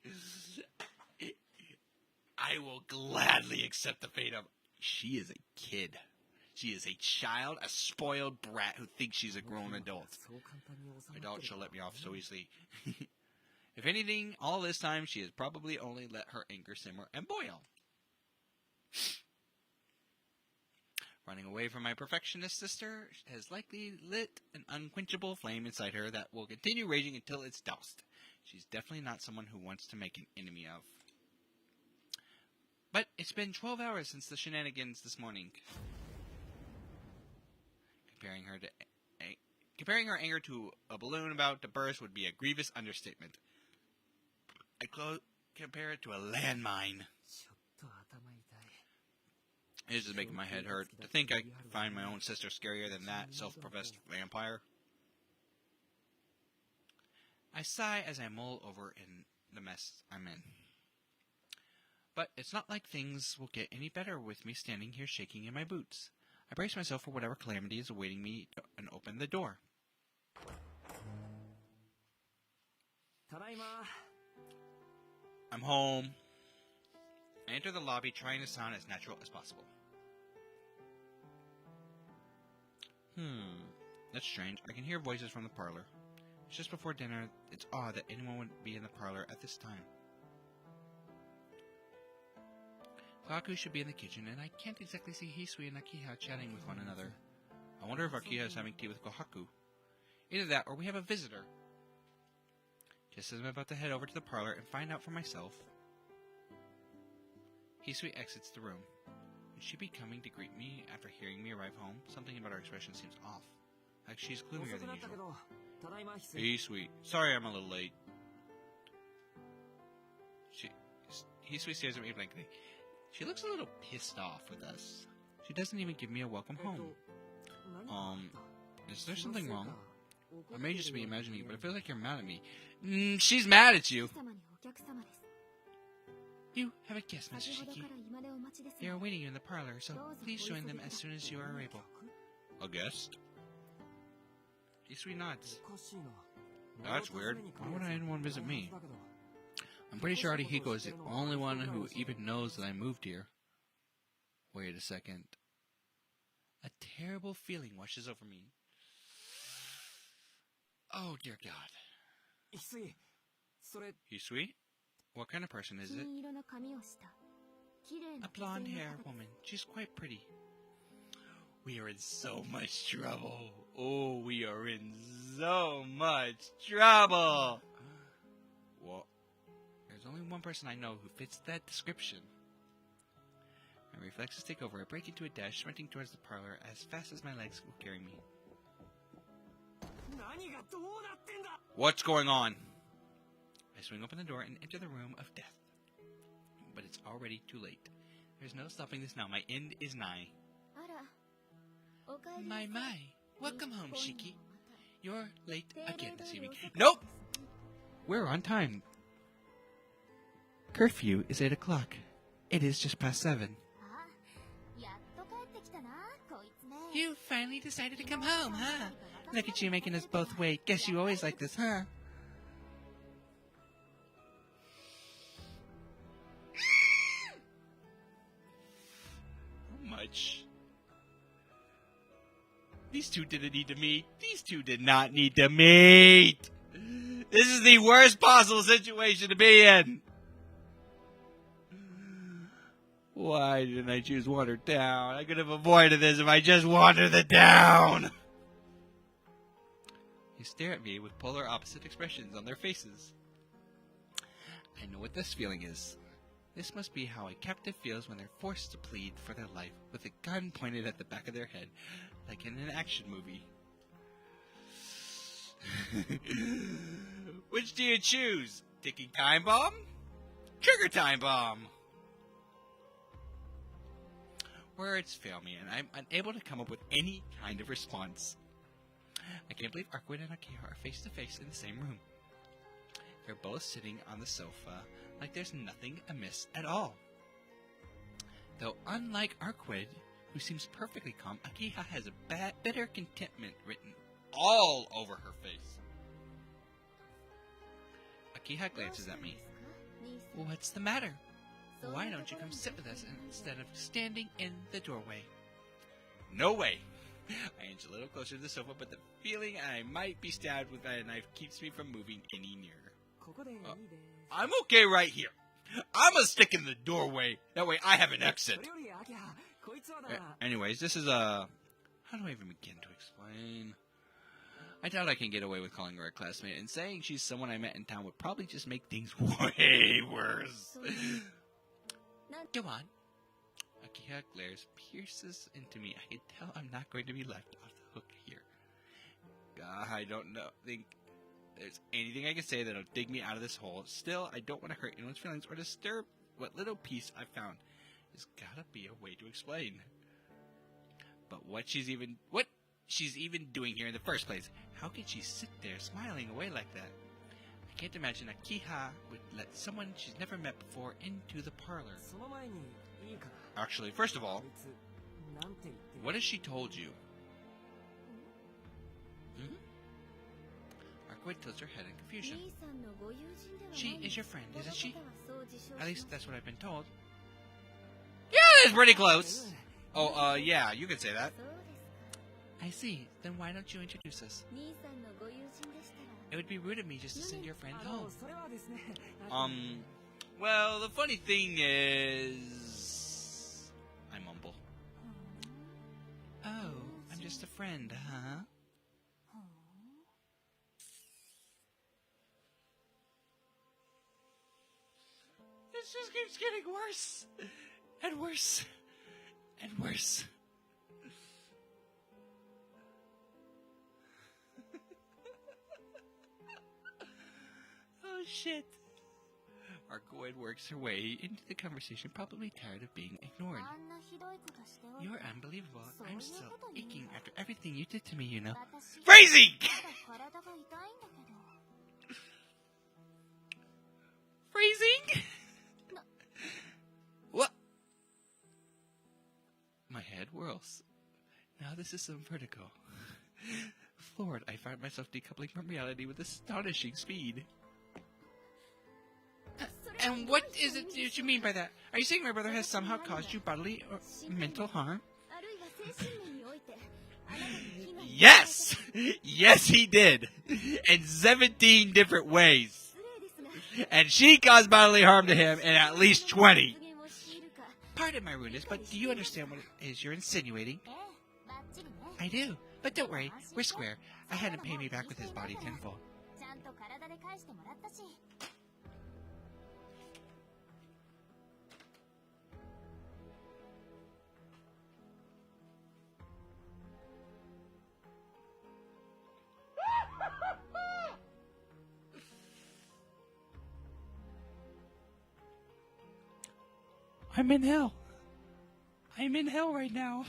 I will gladly accept the fate of... She is a kid. She is a child, a spoiled brat who thinks she's a grown adult. I doubt she'll let me off so easily. If anything, all this time she has probably only let her anger simmer and boil. Running away from my perfectionist sister has likely lit an unquenchable flame inside her that will continue raging until it's doused. She's definitely not someone who wants to make an enemy of. But it's been 12 hours since the shenanigans this morning. Comparing her anger to a balloon about to burst would be a grievous understatement. I compare it to a landmine. It's just making my head hurt. To think I find my own sister scarier than that self-professed vampire. I sigh as I mull over in the mess I'm in. But it's not like things will get any better with me standing here shaking in my boots. I brace myself for whatever calamity is awaiting me and open the door. I'm home. I enter the lobby trying to sound as natural as possible. That's strange. I can hear voices from the parlor. It's just before dinner. It's odd that anyone would be in the parlor at this time. Kaku should be in the kitchen, and I can't exactly see Hisui and Akiha chatting with one another. I wonder if Akiha is having tea with Kohaku. Either that, or we have a visitor. Just as I'm about to head over to the parlor and find out for myself, Hisui exits the room. Would she be coming to greet me after hearing me arrive home? Something about her expression seems off. Like she's gloomier than usual. Hisui, sorry I'm a little late. Hisui stares at me blankly. She looks a little pissed off with us. She doesn't even give me a welcome home. Is there something wrong? I may just be imagining it, but it feels like you're mad at me. She's mad at you! You have a guest, Mr. Shiki. They are waiting you in the parlor, so please join them as soon as you are able. A guest? Hisui nods. That's weird. Why would anyone visit me? I'm pretty sure Arihiko is the only one who even knows that I moved here. Wait a second. A terrible feeling washes over me. Oh, dear God. Hisui? What kind of person is it? A blonde-haired woman. She's quite pretty. We are in so much trouble. Oh, we are in so much trouble. What? There's only one person I know who fits that description. My reflexes take over. I break into a dash, sprinting towards the parlor as fast as my legs will carry me. What's going on? I swing open the door and enter the room of death. But it's already too late. There's no stopping this now. My end is nigh. My. Welcome home, Shiki. You're late again this evening. Nope! We're on time. Curfew is 8 o'clock. It is just past 7. You finally decided to come home, huh? Look at you making us both wait. Guess you always like this, huh? How much? These two didn't need to meet. These two did not need to meet. This is the worst possible situation to be in. Why didn't I choose water down? I could have avoided this if I just wandered the down. They stare at me with polar opposite expressions on their faces. I know what this feeling is. This must be how a captive feels when they're forced to plead for their life with a gun pointed at the back of their head, like in an action movie. Which do you choose? Ticking time bomb? Trigger time bomb? Words fail me, and I'm unable to come up with any kind of response. I can't believe Arkwin and Akiha are face to face in the same room. They're both sitting on the sofa like there's nothing amiss at all. Though unlike Arkwin, who seems perfectly calm, Akiha has a bitter contentment written all over her face. Akiha glances at me. What's the matter? Why don't you come sit with us instead of standing in the doorway? No way! I inch a little closer to the sofa, but the feeling I might be stabbed with a knife keeps me from moving any nearer. I'm okay right here. I'm gonna stick in the doorway. That way I have an exit. Anyways, this is how do I even begin to explain? I doubt I can get away with calling her a classmate, and saying she's someone I met in town would probably just make things way worse. Go on. Akiha glares, pierces into me. I can tell I'm not going to be left off the hook here. I don't think there's anything I can say that'll dig me out of this hole. Still, I don't want to hurt anyone's feelings or disturb what little peace I've found. There's gotta be a way to explain. But what she's even doing here in the first place? How could she sit there smiling away like that? I can't imagine Akiha would let someone she's never met before into the parlor. Actually, first of all, what has she told you? Arcwood tilts her head in confusion. She is your friend, isn't she? At least that's what I've been told. Yeah, that's pretty close. Oh, yeah, you could say that. I see. Then why don't you introduce us? It would be rude of me just to send your friend home. Well, the funny thing is... I mumble. Oh, I'm just a friend, huh? This just keeps getting worse. And worse. And worse. Oh, shit. Arcwood works her way into the conversation, probably tired of being ignored. You're unbelievable. I'm still aching after everything you did to me, you know. Phrasing! Phrasing? What? My head whirls. Now this is some vertigo. Floored, I find myself decoupling from reality with astonishing speed. And what is it that you mean by that? Are you saying my brother has somehow caused you bodily or mental harm? Yes! Yes, he did! In 17 different ways. And she caused bodily harm to him in at least 20. Pardon my rudeness, but do you understand what it is you're insinuating? I do, but don't worry, we're square. I had him pay me back with his body tenfold. I'm in hell. I'm in hell right now.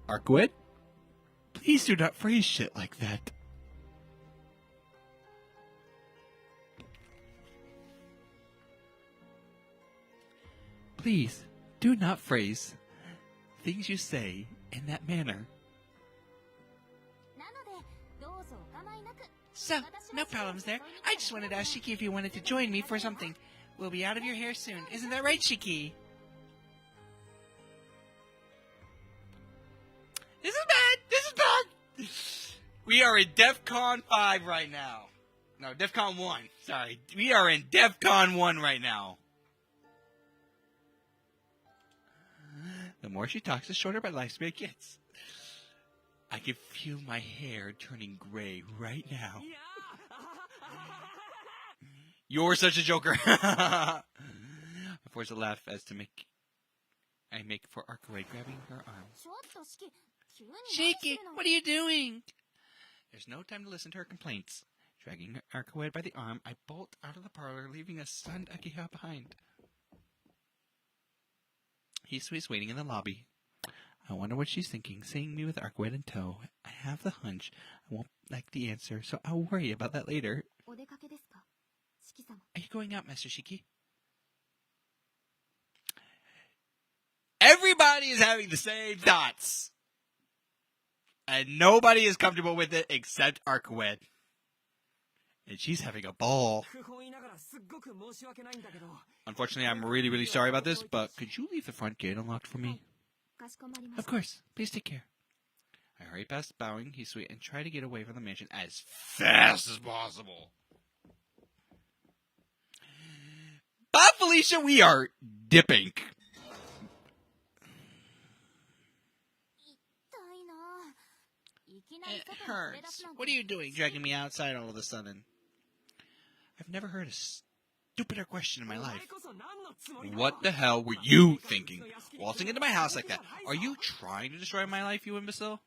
Arcwood? Please do not phrase shit like that. Please, do not phrase things you say in that manner. So, no problems there. I just wanted to ask Shiki if you wanted to join me for something. We'll be out of your hair soon. Isn't that right, Shiki? This is bad! This is bad! We are in DEFCON 5 right now. No, DEFCON 1. Sorry. We are in DEFCON 1 right now. The more she talks, the shorter my lifespan gets. I can feel my hair turning gray right now. You're such a joker. I force a laugh as I make for Arcwood, grabbing her arm. Shiki, what are you doing? There's no time to listen to her complaints. Dragging Arcwood by the arm, I bolt out of the parlor, leaving a stunned Akiha behind. Hisui's waiting in the lobby. I wonder what she's thinking, seeing me with Arcwood in tow. I have the hunch I won't like the answer, so I'll worry about that later. Are you going out, Master Shiki? Everybody is having the same thoughts. And nobody is comfortable with it except Arcwood. And she's having a ball. Unfortunately, I'm really, really sorry about this, but could you leave the front gate unlocked for me? Of course. Please take care. I hurry past bowing Hisui and try to get away from the mansion as fast as possible. But Felicia, we are dipping. It hurts. What are you doing, dragging me outside all of a sudden? I've never heard stupider question in my life. What the hell were you thinking? Waltzing into my house like that. Are you trying to destroy my life, you imbecile?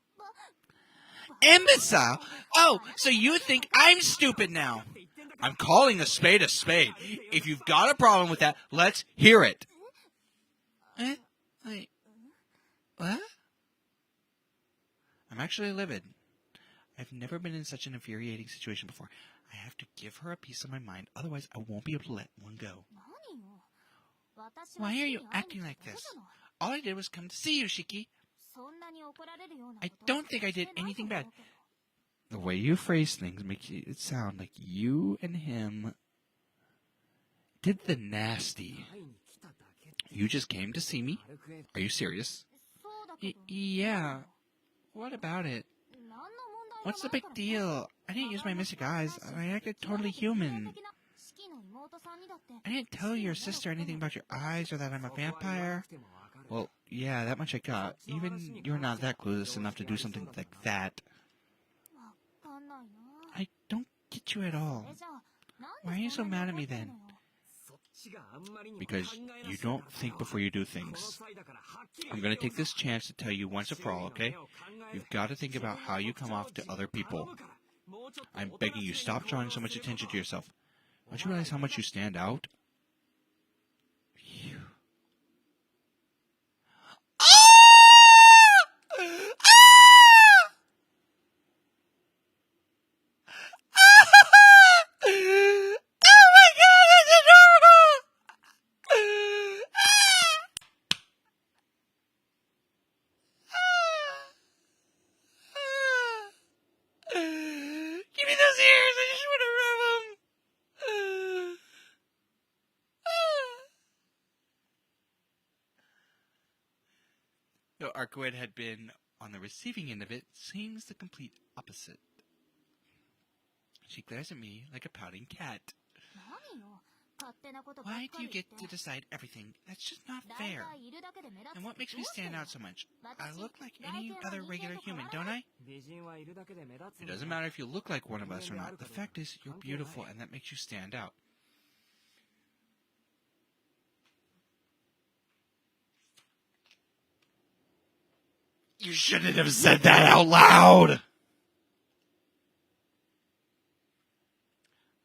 Imbecile? Oh, so you think I'm stupid now? I'm calling a spade a spade. If you've got a problem with that, let's hear it. Wait, what? I'm actually livid. I've never been in such an infuriating situation before. I have to give her a piece of my mind, otherwise I won't be able to let one go. Why are you acting like this? All I did was come to see you, Shiki. I don't think I did anything bad. The way you phrase things makes it sound like you and him did the nasty. You just came to see me? Are you serious? Yeah. What about it? What's the big deal? I didn't use my mystic eyes. I acted totally human. I didn't tell your sister anything about your eyes or that I'm a vampire. Well, yeah, that much I got. Even you're not that clueless enough to do something like that. I don't get you at all. Why are you so mad at me then? Because you don't think before you do things. I'm going to take this chance to tell you once and for all, okay? You've got to think about how you come off to other people. I'm begging you, stop drawing so much attention to yourself. Don't you realize how much you stand out? Phew. Give me those ears! I just want to rub them! Though Arcuette had been on the receiving end of it, seems the complete opposite. She glares at me like a pouting cat. Why do you get to decide everything? That's just not fair. And what makes me stand out so much? I look like any other regular human, don't I? It doesn't matter if you look like one of us or not. The fact is, you're beautiful, and that makes you stand out. You shouldn't have said that out loud!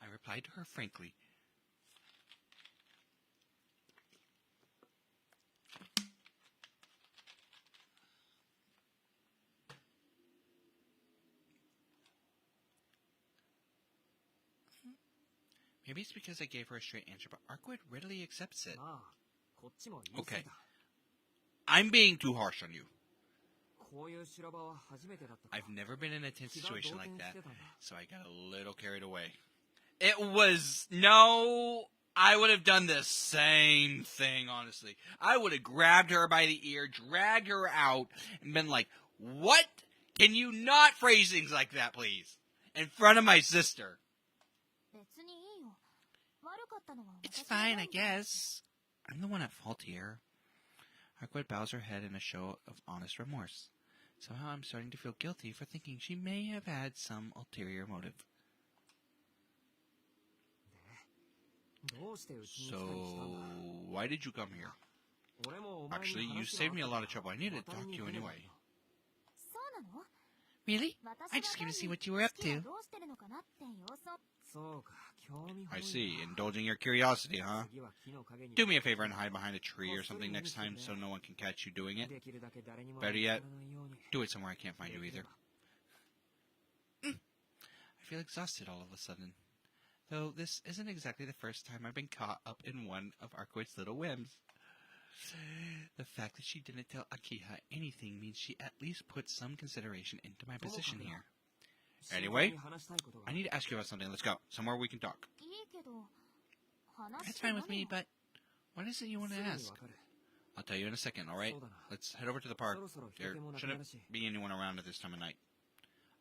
I replied to her frankly. Maybe it's because I gave her a straight answer, but Arcuette readily accepts it. Okay. I'm being too harsh on you. I've never been in a tense situation like that, so I got a little carried away. I would have done the same thing, honestly. I would have grabbed her by the ear, dragged her out, and been like, what? Can you not phrase things like that, please? In front of my sister. It's fine, I guess. I'm the one at fault here. Arcuette bows her head in a show of honest remorse. Somehow I'm starting to feel guilty for thinking she may have had some ulterior motive. So, why did you come here? Actually, you saved me a lot of trouble. I needed to talk to you anyway. Really? I just came to see what you were up to. I see. Indulging your curiosity, huh? Do me a favor and hide behind a tree or something next time so no one can catch you doing it. Better yet, do it somewhere I can't find you either. I feel exhausted all of a sudden. Though this isn't exactly the first time I've been caught up in one of Arcuette's little whims. The fact that she didn't tell Akiha anything means she at least put some consideration into my position here. Anyway, I need to ask you about something. Let's go. Somewhere we can talk. That's fine with me, but what is it you want to ask? I'll tell you in a second, alright? Let's head over to the park. There shouldn't be anyone around at this time of night.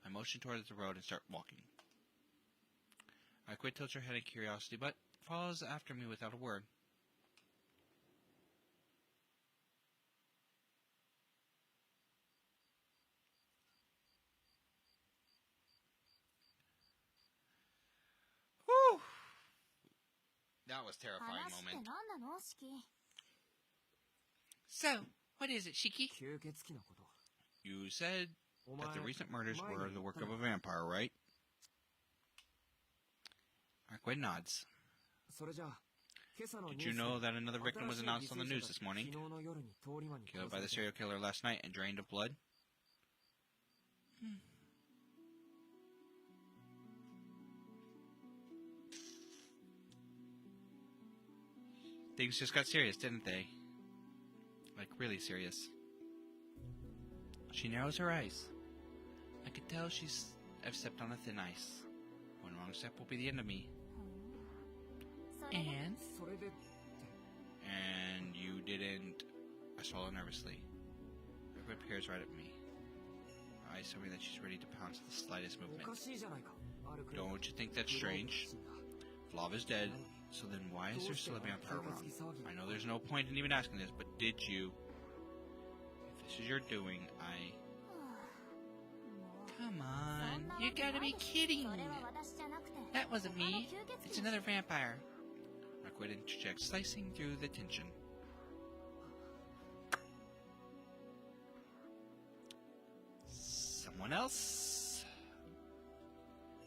I motion towards the road and start walking. Arcuette tilts her head in curiosity, but follows after me without a word. Whew! Now, that was a terrifying 話って moment. 何なの、シキ。 So, what is it, Shiki? 吸血鬼のこと。 You said お that 前 the recent murders 前に were 言 the っ work た of a な vampire, right? Arquid nods. それじゃあ、今朝の Did ニュ you ース know で that another victim was 新しい announced on the 犠牲者 news が this morning? 昨日の夜に通り魔に Killed 殺 by さ the れ serial て killer last night and drained of blood? Things just got serious, didn't they? Like, really serious. She narrows her eyes. I could tell I've stepped on a thin ice. One wrong step will be the end of me. それで And? それで And you didn't... I swallow nervously. Her whip peers right at me. Her eyes tell me that she's ready to pounce at the slightest お movement. かしいじゃないか。ある国 Don't you think that's strange? Vlav is dead, so then why is there still a vampire around? I know there's no point in even asking this, but did you? If this is your doing, I... Come on, you gotta be kidding! それは私じゃなくて That wasn't あの me. 吸血 It's 鬼の another vampire. Arquid interjects, slicing through the tension. Someone else?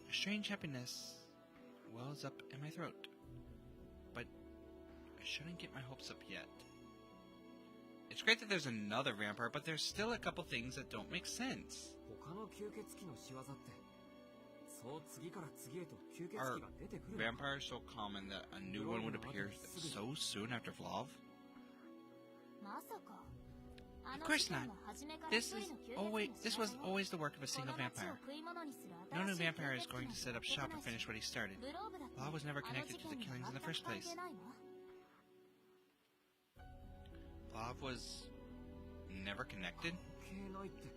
A strange happiness wells up in my throat. But I shouldn't get my hopes up yet. It's great that there's another vampire, but there's still a couple things that don't make sense. 他の吸血鬼の仕業ってそう次から次へと吸血 Are 鬼が出てくるの vampires so common that a new one would appear so soon after Vlav? まさかあ Of の course 事件 not. は初めから This 一人 is の吸血 always 鬼の this 仕 was 業 always the work of a こ single の街を vampire. 食い物にする No 新 new しい vampire is 吸血 going 鬼 to set up shop and finish what he started. グローブだって Vlav was never あの connected 事 to the 件に killings in the 全 first く関 place. 係ないの Vlav was never connected? 関係ないって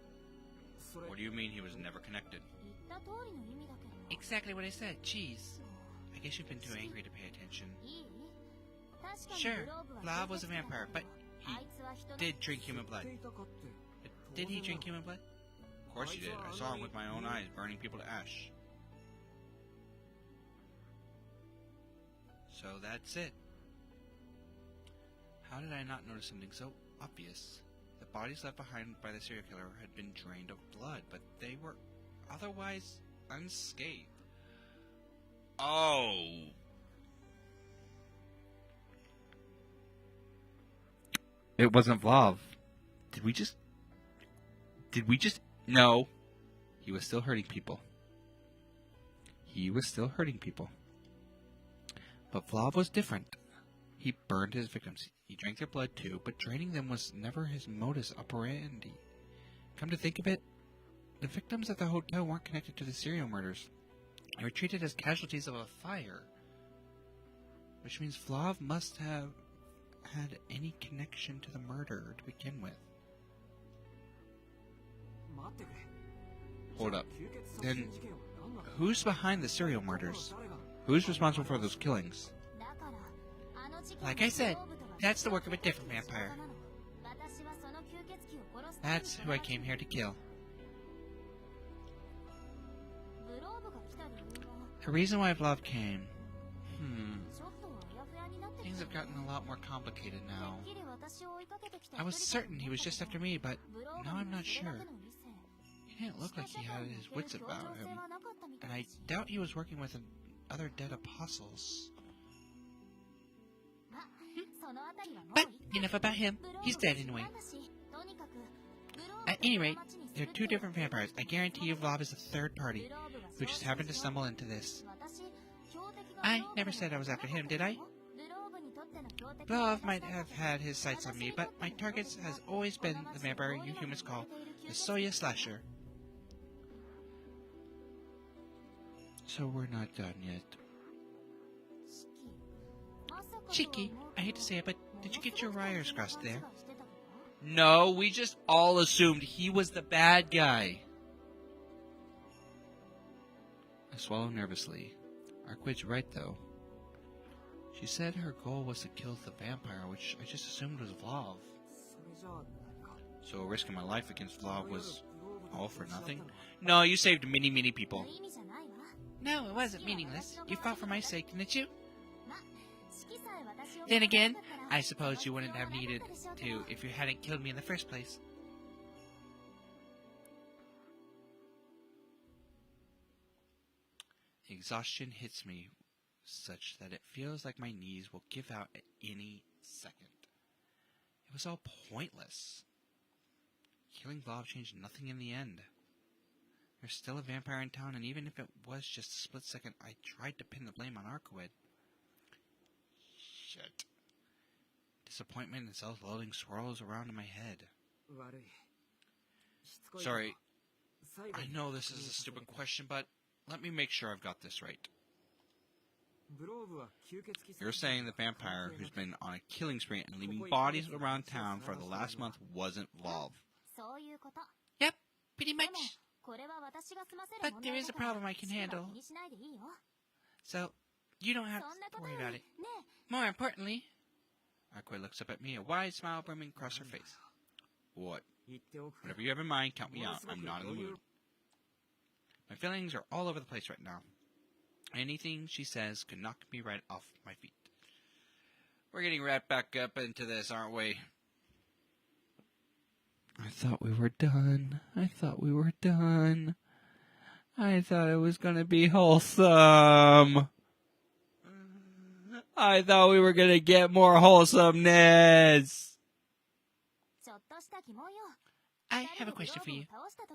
それ What do you mean he was never connected? 言った通りの意味だけど Exactly what I said. Jeez. I guess you've been too angry to pay attention. いい確かに Sure, グローブは Vlav 吸 was 血 a 鬼だ vampire, け but ど he あいつは人の did drink human 知 blood. っていたかって Did he drink human blood? Of course he did. I saw him with my own eyes burning people to ash. So that's it. How did I not notice something so obvious? The bodies left behind by the serial killer had been drained of blood, but they were otherwise unscathed. Oh! It wasn't Vlav. Did we just... No. He was still hurting people. But Vlav was different. He burned his victims. He drank their blood too, but draining them was never his modus operandi. Come to think of it, the victims at the hotel weren't connected to the serial murders. They were treated as casualties of a fire. Which means Vlav must have had any connection to the murder to begin with. 待ってくれ Hold up. 吸血殺 Then 人事件は何なの who's behind the serial murders? 誰が Who's responsible for those killings? だからあの事件 Like I said, グローブとは that's the work of a different vampire. なの私はその吸血鬼を殺す That's who I came here to kill. グローブが来た理由は The reason why Vlav came. ちょっとあやふやになってき Things た have gotten a lot more complicated て now. っきり私を追いかけてきた I was 一人かと certain he was just after me, but グローブ now に I'm は not それだ sure. けの理性 He didn't look like he had his wits about him, 協調性はなかったみた and い I だし doubt he was working with other dead apostles. まそのあたりはもう But いい enough about him. グローブ He's は dead 死ん anyway. だんだしとにかくグローブ At any rate, この街に there are 救 two って different vampires. I guarantee you Vlav is a third グ party ローブが who just happened to stumble into this. 私標的が I グローブ never said I was after him, did I? グローブにとっての標的 Vlav might have had his sights on me, but my target has always been the vampire you humans call the Soya Slasher. So we're not done yet. Cheeky, I hate to say it, but did you get your wires crossed there? No, we just all assumed he was the bad guy. I swallow nervously. Arquid's right, though. She said her goal was to kill the vampire, which I just assumed was Vlav. それじゃあ何か So risking my life against Vlav was all for nothing? No, you saved many, many people. No, it wasn't meaningless. You fought for my sake, didn't you? Then again, I suppose you wouldn't have needed to if you hadn't killed me in the first place. The exhaustion hits me such that it feels like my knees will give out at any second. It was all pointless. Killing Bob changed nothing in the end. There's still a vampire in town, and even if it was just a split second, I tried to pin the blame on Arkwood. Shit. Disappointment and self-loathing swirls around in my head. Sorry, I know this is a stupid question, but let me make sure I've got this right. You're saying the vampire who's been on a killing spree and leaving bodies around town for the last month wasn't Love? Yep, pretty much. But there is a problem I can handle. So, you don't have to worry about it. More importantly, Arkwood looks up at me, a wide smile brimming across her face. What? Whatever you have in mind, count me out. I'm not in the mood. My feelings are all over the place right now. Anything she says could knock me right off my feet. We're getting right back up into this, aren't we? I thought we were done. I thought we were done. I thought it was gonna be wholesome. I thought we were gonna get more wholesomeness. I have a question for you.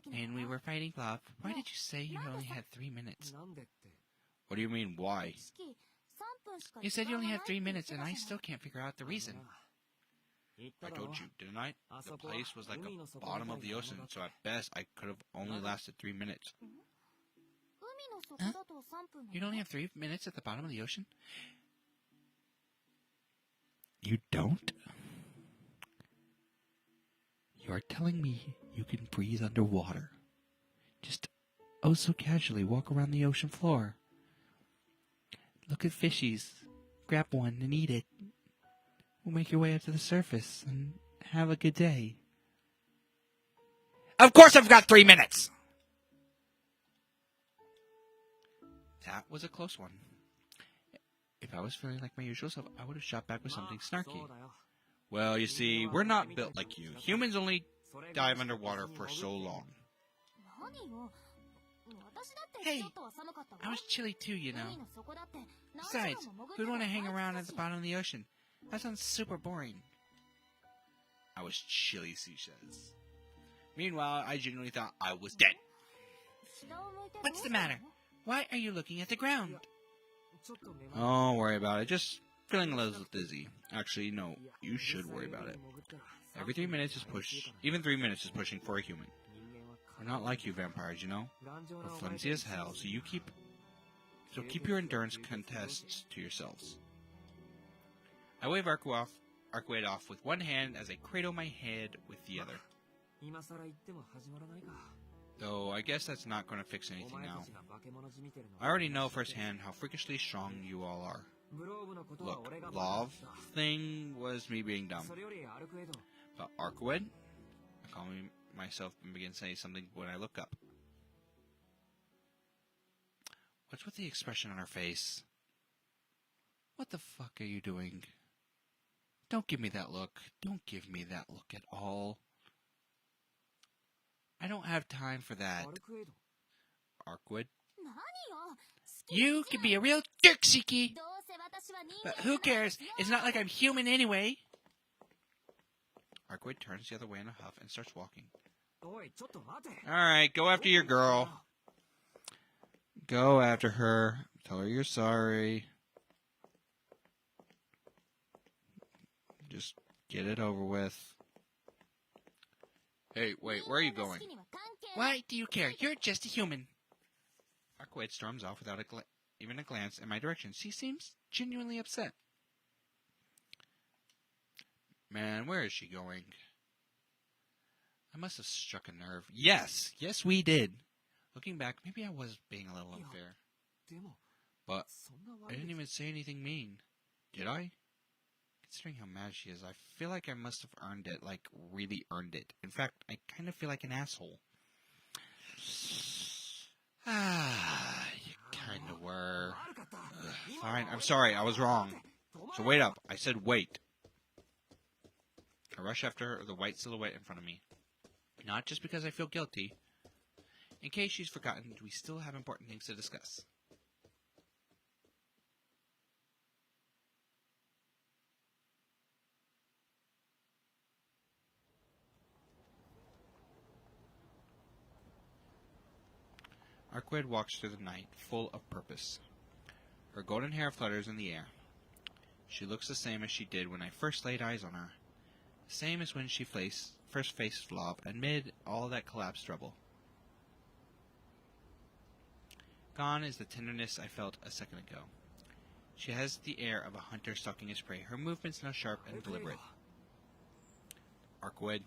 When we were fighting Love, why did you say you only had 3 minutes? What do you mean, why? You said you only had 3 minutes, and I still can't figure out the reason. I told you, didn't I? The place was like the bottom of the ocean, so at best I could have only lasted 3 minutes. Huh? You'd only have 3 minutes at the bottom of the ocean? You don't? You are telling me you can breathe underwater. Just oh so casually walk around the ocean floor. Look at fishies, grab one and eat it. We'll make your way up to the surface and have a good day. Of course I've got 3 minutes! That was a close one. If I was feeling like my usual self, I would have shot back with something snarky. Well, you see, we're not built like you. Humans only dive underwater for so long. Hey, I was chilly too, you know. Besides, who'd want to hang around at the bottom of the ocean? That sounds super boring. I was chilly, she says. Meanwhile, I genuinely thought I was dead. What's the matter? Why are you looking at the ground? Don't worry about it. Just feeling a little dizzy. Actually, no. You should worry about it. Every 3 minutes is even 3 minutes is pushing for a human. We're not like you vampires, you know? We're flimsy as hell, so keep your endurance contests to yourselves. I wave Arkwood off with one hand as I cradle my head with the other. Though I guess that's not going to fix anything now. I already know firsthand how freakishly strong you all are. Look, Love thing was me being dumb. But Arkwood? I call myself and begin saying something when I look up. What's with the expression on her face? What the fuck are you doing? Don't give me that look. Don't give me that look at all. I don't have time for that. Arkwood? You could be a real jerk, Shiki! But who cares? It's not like I'm human anyway. Arkwood turns the other way in a huff and starts walking. Alright, go after your girl. Go after her. Tell her you're sorry. Just get it over with. Hey, wait, where are you going? Why do you care? You're just a human. Arkwood storms off without even a glance in my direction. She seems genuinely upset. Man, where is she going? I must have struck a nerve. Yes, we did. Looking back, maybe I was being a little unfair. But I didn't even say anything mean. Did I? Considering how mad she is, I feel like I must have earned it, like really earned it. In fact, I kind of feel like an asshole. You kind of were. Fine, I'm sorry, I was wrong. So wait up. I said wait. I rush after the white silhouette in front of me. Not just because I feel guilty. In case she's forgotten, we still have important things to discuss. Arquid walks through the night, full of purpose. Her golden hair flutters in the air. She looks the same as she did when I first laid eyes on her. The same as when she first faced Flob amid all that collapsed rubble. Gone is the tenderness I felt a second ago. She has the air of a hunter stalking his prey, her movements now sharp and deliberate. Arquid.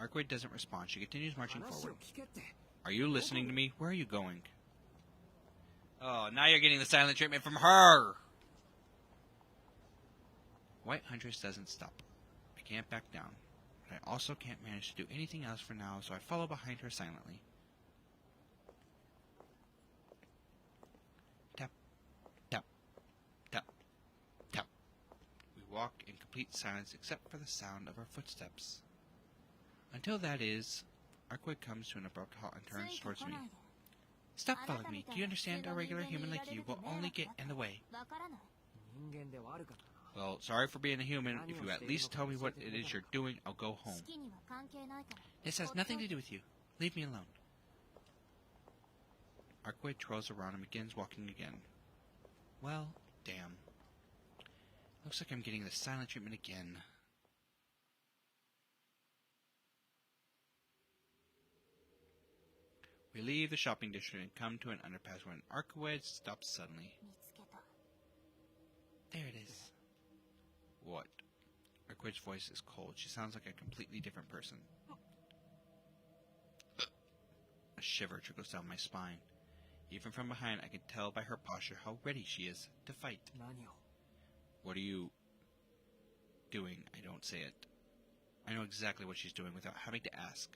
Arquid doesn't respond. She continues marching forward. Are you listening to me? Where are you going? Oh, now you're getting the silent treatment from her! White Huntress doesn't stop. I can't back down. But I also can't manage to do anything else for now, so I follow behind her silently. Tap, tap, tap, tap. We walk in complete silence except for the sound of our footsteps. Until that is, Arquid comes to an abrupt halt and turns towards me. Stop following me. Do you understand? A regular human like you will only get in the way. Well, sorry for being a human. If you at least tell me what it is you're doing, I'll go home. This has nothing to do with you. Leave me alone. Arquid twirls around and begins walking again. Well, damn. Looks like I'm getting the silent treatment again. We leave the shopping district and come to an underpass when Arquid stops suddenly. There it is. What? Arquid's voice is cold. She sounds like a completely different person. A shiver trickles down my spine. Even from behind, I can tell by her posture how ready she is to fight. What are you doing? I don't say it. I know exactly what she's doing without having to ask.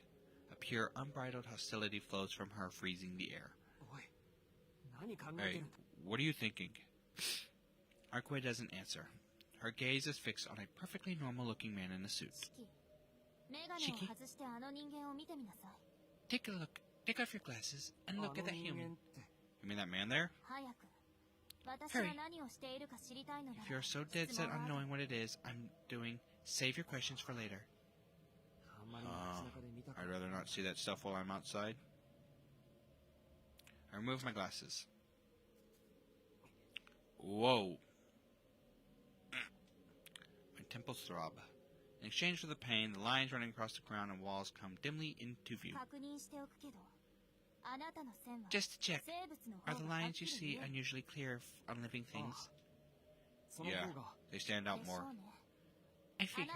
A pure, unbridled hostility flows from her, freezing the air. Hey, what are you thinking? Arquid doesn't answer. Her gaze is fixed on a perfectly normal-looking man in a suit. Shiki, take a look. Take off your glasses and look at that human. You mean that man there? Hurry. If you're so dead set on knowing what it is I'm doing, save your questions for later. I'd rather not see that stuff while I'm outside. I remove my glasses. Whoa. My temples throb. In exchange for the pain, the lines running across the ground and walls come dimly into view. Just to check, are the lines you see unusually clear on living things? Yeah, they stand out more. I figured.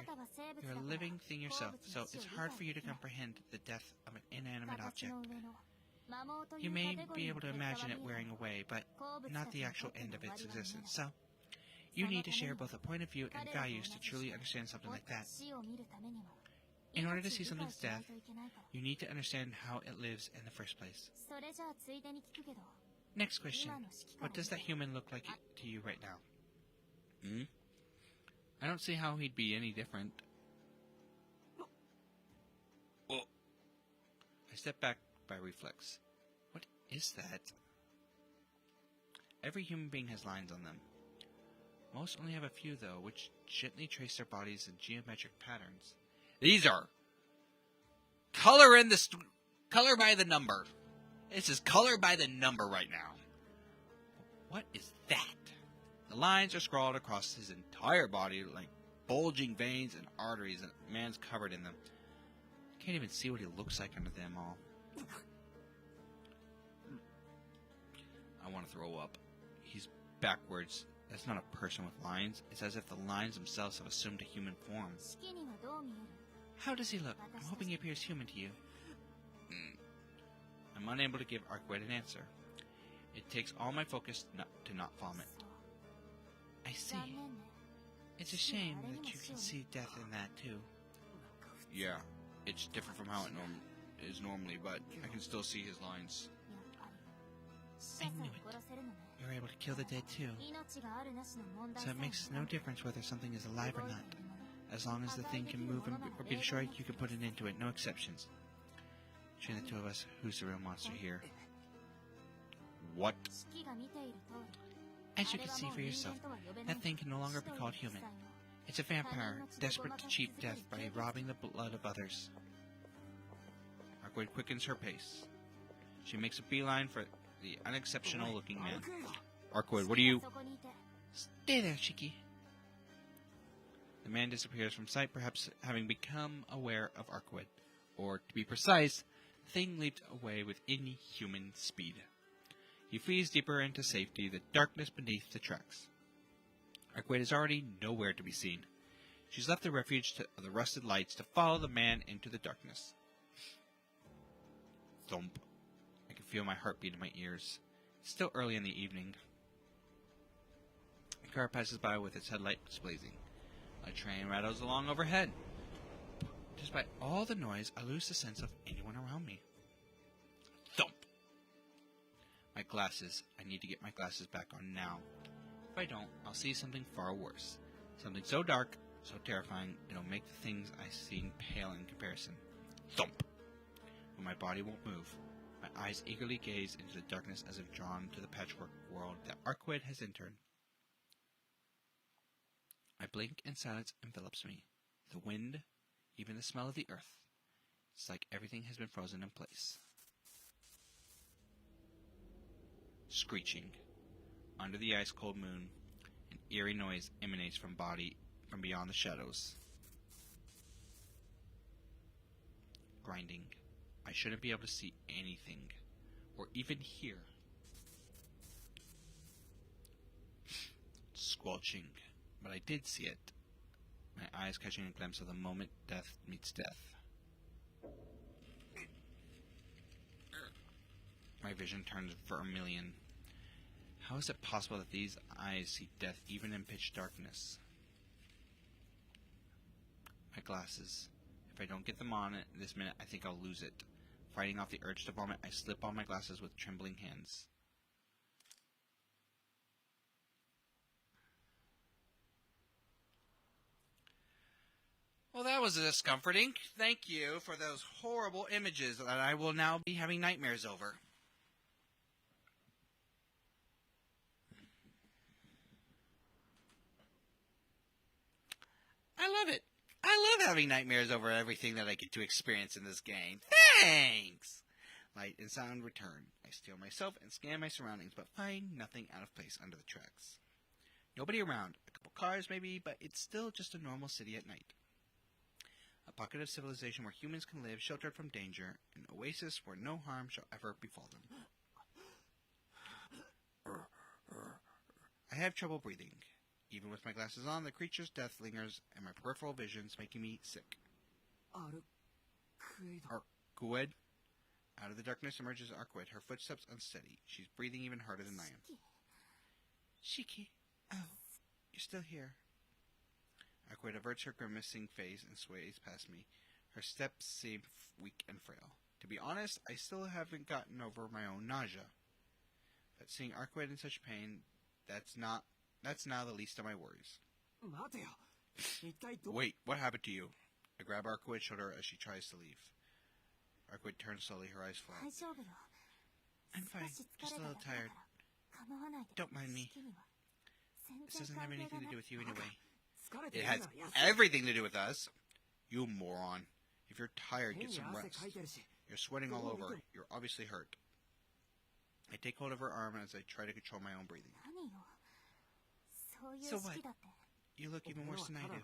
You're a living thing yourself, so it's hard for you to comprehend the death of an inanimate object. You may be able to imagine it wearing away, but not the actual end of its existence. So, you need to share both a point of view and values to truly understand something like that. In order to see something's death, you need to understand how it lives in the first place. Next question. What does that human look like to you right now? I don't see how he'd be any different. Oh. I step back by reflex. What is that? Every human being has lines on them. Most only have a few, though, which gently trace their bodies in geometric patterns. These are color by the number. This is color by the number right now. What is that? The lines are scrawled across his entire body like bulging veins and arteries, and the man's covered in them. I can't even see what he looks like under them all. I want to throw up. He's backwards. That's not a person with lines. It's as if the lines themselves have assumed a human form. How does he look? I'm hoping he appears human to you. I'm unable to give Arquid an answer. It takes all my focus to not vomit. I see. It's a shame that you can see death in that, too. Yeah, it's different from how it is normally, but I can still see his lines. I knew it. able to kill the dead too. 命があるなしの問題 So it makes no difference whether something is alive or not. As long as the thing can move or be destroyed, you can put it into it, no exceptions. Between the two of us, who's the real monster here? What? 式が見ている通り As you can see for yourself, that thing can no longer be called human. It's a vampire, desperate to cheat death by robbing the blood of others. Arcwood quickens her pace. She makes a beeline for the unexceptional-looking man. Arcwood, what are you... そこにいて Stay there, Shiki. The man disappears from sight, perhaps having become aware of Arcwood. Or, to be precise, the thing leaped away with inhuman speed. He flees deeper into safety, the darkness beneath the tracks. Arcwood is already nowhere to be seen. She's left the refuge of the rusted lights to follow the man into the darkness. Thump. I can feel my heartbeat in my ears. It's still early in the evening. A car passes by with its headlights blazing. A train rattles along overhead. Despite all the noise, I lose the sense of anyone around me. Thump! My glasses. I need to get my glasses back on now. If I don't, I'll see something far worse. Something so dark, so terrifying, it'll make the things I see pale in comparison. Thump! But my body won't move. My eyes eagerly gaze into the darkness as if drawn to the patchwork world that Arcwood has entered. I blink and silence envelops me. The wind, even the smell of the earth. It's like everything has been frozen in place. Screeching. Under the ice-cold moon, an eerie noise emanates from beyond the shadows. Grinding. I shouldn't be able to see anything, or even hear. Squelching. But I did see it. My eyes catching a glimpse of the moment death meets death. My vision turns vermilion. How is it possible that these eyes see death even in pitch darkness? My glasses. If I don't get them on this minute, I think I'll lose it. Fighting off the urge to vomit, I slip on my glasses with trembling hands. Well, that was discomforting. Thank you for those horrible images that I will now be having nightmares over. I love it. I love having nightmares over everything that I get to experience in this game. Thanks! Light and sound return. I steel myself and scan my surroundings, but find nothing out of place under the tracks. Nobody around. A couple cars maybe, but it's still just a normal city at night. A pocket of civilization where humans can live sheltered from danger, an oasis where no harm shall ever befall them. I have trouble breathing. Even with my glasses on, the creature's death lingers, and my peripheral vision's making me sick. Arcwood. Out of the darkness emerges Arcwood, her footsteps unsteady. She's breathing even harder than I am. Shiki. Oh, you're still here. Arcwood averts her grimacing face and sways past me. Her steps seem weak and frail. To be honest, I still haven't gotten over my own nausea. But seeing Arcwood in such pain, that's now the least of my worries. Wait, what happened to you? I grab Arcwood's shoulder as she tries to leave. Arcwood turns slowly, her eyes flat. I'm fine, just a little tired. Don't mind me. This doesn't have anything to do with you anyway. It has everything to do with us. You moron. If you're tired, get some rest. You're sweating all over. You're obviously hurt. I take hold of her arm as I try to control my own breathing. So what? You look even worse than I do.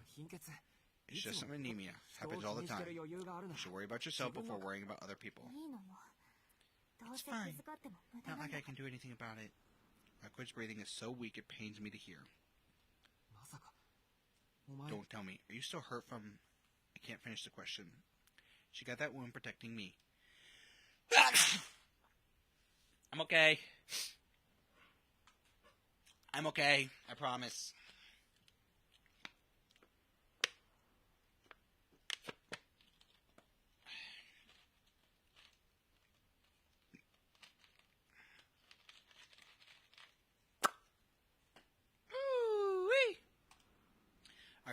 It's just some anemia. Happens all the time. You should worry about yourself before worrying about other people. It's fine. Not like I can do anything about it. Arcwood's breathing is so weak it pains me to hear. Don't tell me. Are you still hurt from... I can't finish the question. She got that wound protecting me. I'm okay. I'm okay. I promise.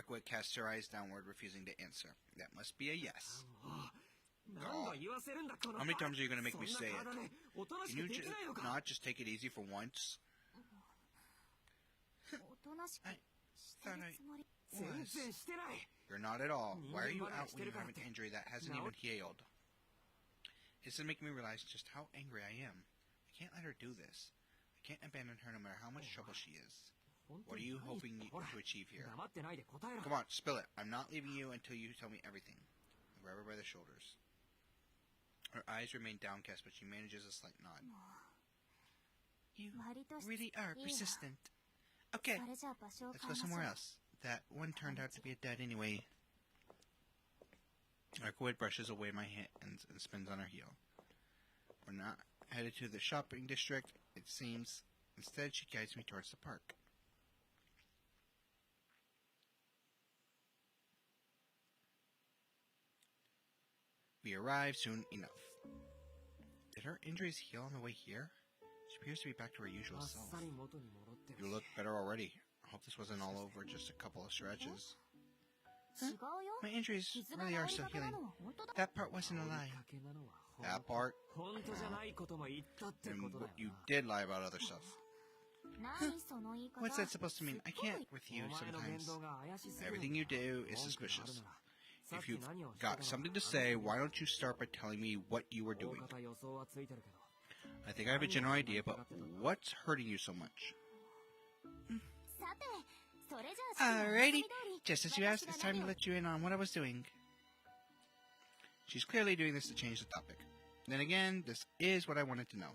Aqua casts her eyes downward, refusing to answer. That must be a yes. 何度言わせるんだこの How many times are you going to make me そん say な it? 体でおとなし Can く you できないのか not just take it easy for once? おとなしく I してる thought I つもり。全然してない You're not at all. Why are you out when you have an injury that hasn't even healed? This is making me realize just how angry I am. I can't let her do this. I can't abandon her no matter how much trouble she is. 本当 What are に you 何 hoping ほら to achieve here? 黙ってないで答えろ Come on, spill it. I'm not leaving you until you tell me everything. I grab her by the shoulders. Her eyes remain downcast, but she manages a slight nod. You 割と really are いいわ persistent. Okay, それじゃあ場所を let's 変 go えましょ somewhere う。 else. That one turned out to be a dud anyway. Arcoid brushes away my hands and spins on her heel. We're not headed to the shopping district, it seems. Instead, she guides me towards the park. We arrive soon enough. Did her injuries heal on the way here? She appears to be back to her usual あっ self. さり元に戻ってる You look better already. I hope this wasn't all over just a couple of scratches. 違うよ。 My injuries 傷が really 治 are り still かけな healing. のは本当だ。 That part wasn't a 追い lie. かけなのは That part, 本当じゃないことも言ったって and ことだ what よ you な did lie about other stuff. 何その言い方。 What's that supposed to mean? I すっごい can't with you お前の言 sometimes. 動が怪しすぎる Everything you do is 文句があ suspicious. るならさっ If き you've 何をしてた got の something to か say, 話 why don't you start by telling me what you were してみ doing? 大方予想はついてるけど I think I have a general idea, but what's hurting you so much? さて、それじゃあ Alrighty, 式の望み通り just as you asked, it's time to let you in on what I was doing. She's clearly doing this to change the topic. Then again, this is what I wanted to know.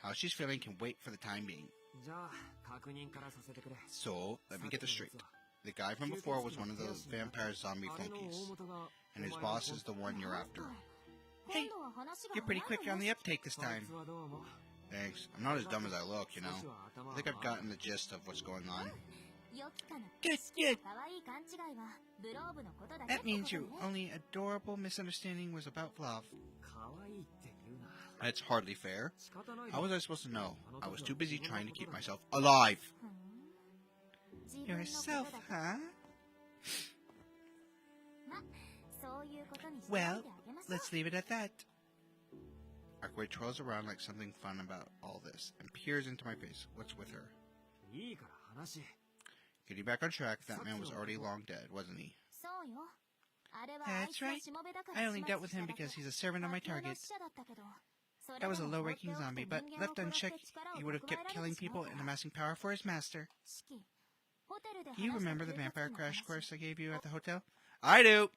How she's feeling can wait for the time being. じゃあ確認からさせてくれ So, let me get this straight. The guy from before was one of those vampire zombie あれの flunkies, 大元が and his boss is the one you're after. 今度は話が You're pretty 早い quick の on ね the uptake this そい time. つはどうも Thanks. I'm not as dumb as I look, you know. 少しは頭 I think は I've gotten the gist of what's going on. 良きかな Good, 式 good. の可愛い勘違いはグローブのことだけ That って means こと your ね only adorable misunderstanding was about love. 可愛いって言うな That's hardly fair. 仕方ない How was I supposed to know? あの I was 時 too は busy 自分 trying の to こと keep だ myself alive. ふん自分のこと Yourself, だけ huh? ま、そういうことにしておいて Well, あげましょう let's leave it at that. Arkway twirls around like something fun about all this and peers into my face. What's with her? いいから話 Getting back on track, that man was already long dead, wasn't he? そうよあれはあい That's つの right. しもべだから I only 始 dealt 末 with した him だけ because he's a servant of my 架空の target. 使者だったけどそれ That was で a も low-ranking 放っておく zombie, と but 人間を left 殺して unchecked, 力を he would have 蓄え kept られ killing てしま people うか and ら amassing power for his master. 式ホテルで Do you 話した remember the 警察 vampire の crash 話 course I gave you at the hotel? I do!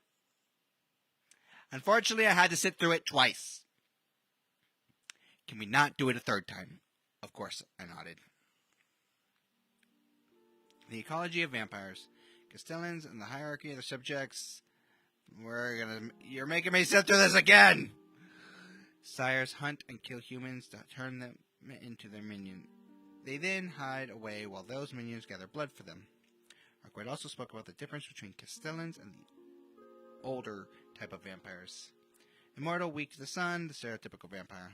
Unfortunately, I had to sit through it twice. Can we not do it a third time? Of course, I nodded. The ecology of vampires, Castellans, and the hierarchy of their subjects. You're making me sit through this again! Sires hunt and kill humans to turn them into their minion. They then hide away while those minions gather blood for them. Arkwright also spoke about the difference between Castellans and the older type of vampires. Immortal, weak to the sun, the stereotypical vampire.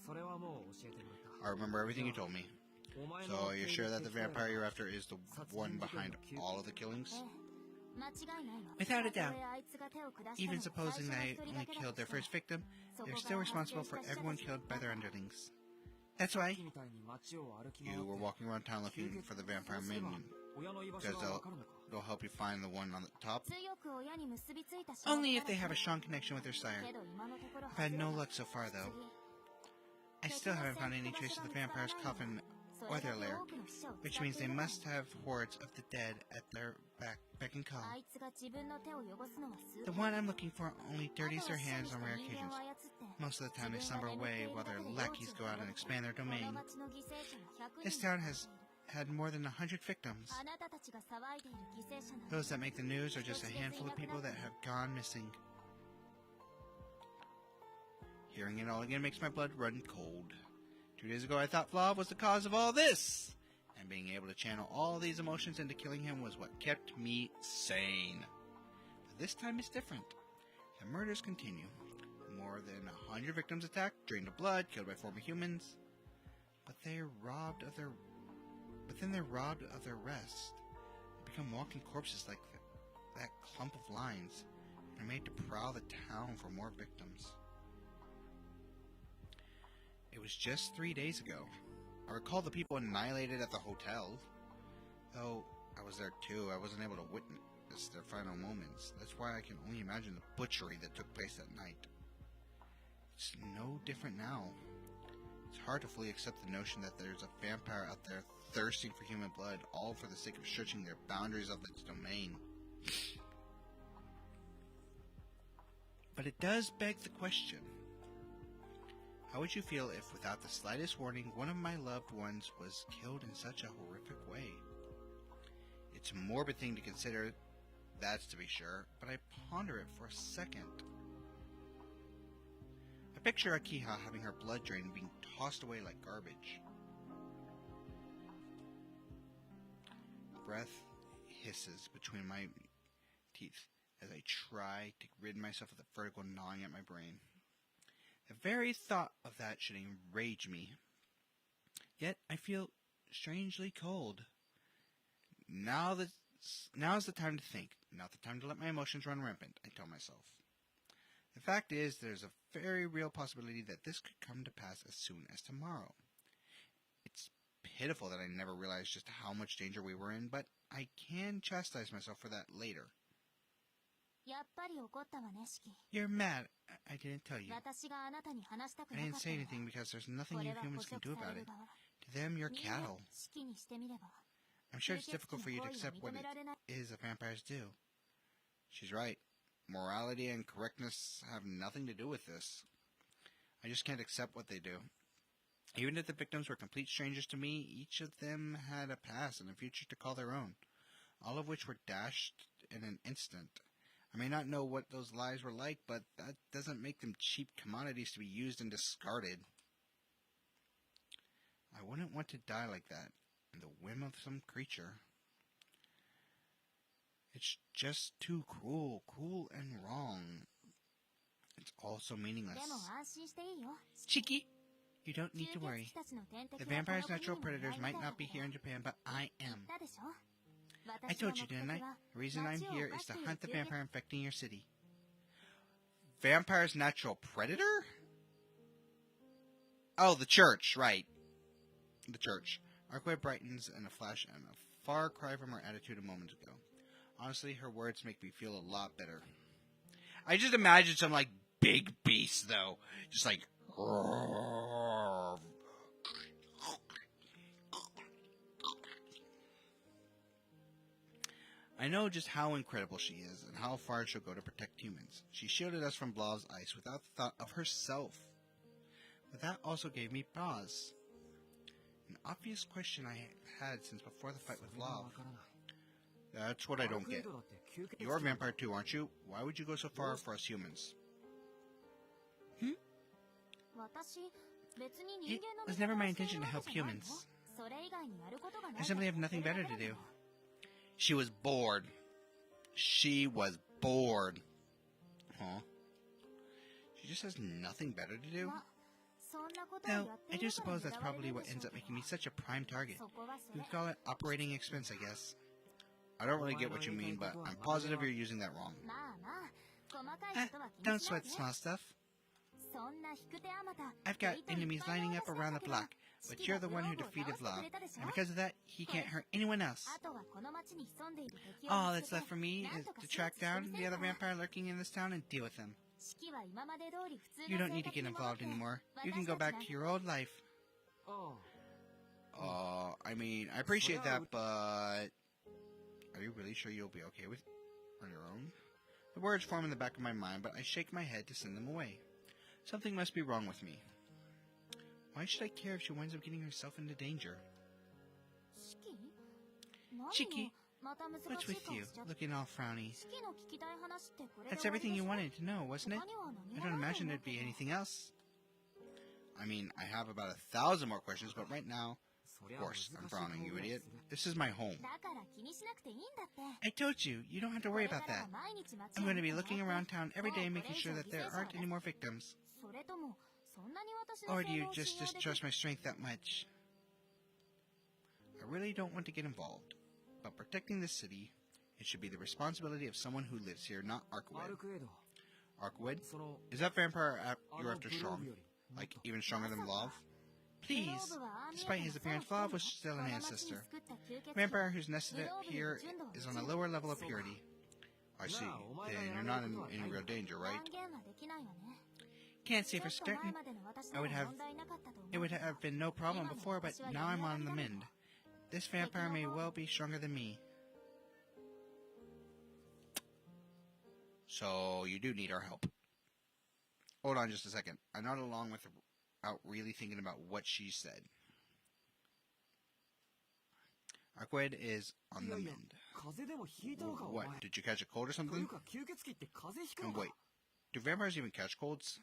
それはもう教えてもらった I remember everything you told me. お前 So の are you sure that the vampire you're after is the one behind all of the killings? ええ間違いないわ Without a doubt. たとえあいつが手を下したの Even も supposing 最 they 初の一人 only だけだ killed と their したら first victim, そこ they're か still ら発 responsible 生し for た死者 everyone たち killed by だ their から underlings. That's why みたいに街を歩き回 you って were walking around town looking for the vampire minion. 親の居場所 Because がわかるのか they'll help you find the one on the top. 強く親に結びついたしも Only べ if だ they ら have a strong connection with their sire. けど今のところ I've had no 外れ luck so far, た though. 次 I still haven't found any trace of the vampire's coffin そ or れだ their け lair, 多くの死者を which 使っ means てい they るから must have hordes of the dead at their beck and call. あいつが自分の手を汚すのは数 The 回 one I'm looking for only あと dirties は their 死者 hands にし on た rare 人間 occasions. を操って Most of the time they 自分 slumber が眠って away いる while だ their けで lackeys 領地 go を out and 滅ぼ expand their この domain. 町の犠牲者が100 This 人 town has had more than 100 victims. あなたたちが騒いでいる犠牲者なんて Those that make the news are just a handful of people that have gone missing. Hearing it all again makes my blood run cold. 2 days ago I thought Flav was the cause of all this, and being able to channel all these emotions into killing him was what kept me sane. But this time it's different. The murders continue. More than 100 victims attacked, drained of blood, killed by former humans. But then they're robbed of their rest. become walking corpses like that clump of lines, and are made to prowl the town for more victims. It was just 3 days ago. I recall the people annihilated at the hotel. Though I was there too, I wasn't able to witness their final moments. That's why I can only imagine the butchery that took place that night. It's no different now. It's hard to fully accept the notion that there's a vampire out there thirsting for human blood, all for the sake of stretching their boundaries of its domain. But it does beg the question. How would you feel if, without the slightest warning, one of my loved ones was killed in such a horrific way? It's a morbid thing to consider, that's to be sure, but I ponder it for a second. I picture Akiha having her blood drained and being tossed away like garbage. Breath hisses between my teeth as I try to rid myself of the vertigo gnawing at my brain. The very thought of that should enrage me. Yet I feel strangely cold. Now's the time to think, not the time to let my emotions run rampant, I tell myself. The fact is, there's a very real possibility that this could come to pass as soon as tomorrow. It's pitiful that I never realized just how much danger we were in, but I can chastise myself for that later. You're mad. I didn't tell you. I didn't say anything because there's nothing you humans can do about it. To them, you're cattle. I'm sure it's difficult for you to accept what it is that vampires do. She's right. Morality and correctness have nothing to do with this. I just can't accept what they do. Even if the victims were complete strangers to me, each of them had a past and a future to call their own, all of which were dashed in an instant. I may not know what those lives were like, but that doesn't make them cheap commodities to be used and discarded. I wouldn't want to die like that, in the whim of some creature. It's just too cruel and wrong. It's all so meaningless. Chiki, you don't need to worry. The vampire's natural predators might not be here in Japan, but I am. I told you, didn't I? The reason I'm here is to hunt the vampire infecting your city. Vampire's natural predator? Oh, the church, right. The church. Arkway brightens in a flash and a far cry from her attitude a moment ago. Honestly, her words make me feel a lot better. I just imagine some, like, big beast, though. Just like... I know just how incredible she is and how far she'll go to protect humans. She shielded us from Blav's ice without the thought of herself. But that also gave me pause. An obvious question I had since before the fight with Blav. That's what I don't get. You're a vampire too, aren't you? Why would you go so far for us humans? It was never my intention to help humans. I simply have nothing better to do. She was bored. She was bored. Huh? She just has nothing better to do? No, I do suppose that's probably what ends up making me such a prime target. You could call it operating expense, I guess. I don't really get what you mean, but I'm positive you're using that wrong. Don't sweat the small stuff. I've got enemies lining up around the block, but you're the one who defeated Vlad, and because of that, he can't hurt anyone else. All that's left for me is to track down the other vampire lurking in this town and deal with him. You don't need to get involved anymore. You can go back to your old life. I mean, I appreciate that, but... Are you really sure you'll be okay with on your own? The words form in the back of my mind, but I shake my head to send them away. Something must be wrong with me. Why should I care if she winds up getting herself into danger? Chiki, what's with you, looking all frowny? That's everything you wanted to know, wasn't it? I don't imagine there'd be anything else. I mean, I have about 1,000 more questions, but right now, of course, I'm frowning, you idiot. This is my home. I told you, you don't have to worry about that. I'm going to be looking around town every day making sure that there aren't any more victims. Or do you just distrust my strength that much? I really don't want to get involved, about protecting the city, it should be the responsibility of someone who lives here, not ア Arkwood. ルクエイド Arkwood? その Is that vampire you're あの after グロー strong? ブよりもっ Like, と even stronger than Love? Please! Despite his appearance, Love was still an ancestor. The vampire who's nested here is on a lower level of purity. I see. Then you're not in any real danger, right? Can't say for certain. It would have been no problem before, but now I'm on the mend. This vampire may well be stronger than me. So, you do need our help. Hold on just a second. I'm not along without really thinking about what she said. Arkwood is on い the やいや mend. 風邪でもひいたのかお前 What? Did you catch a cold or とい something? うか吸血鬼って風邪ひくの And か wait, do vampires even catch colds?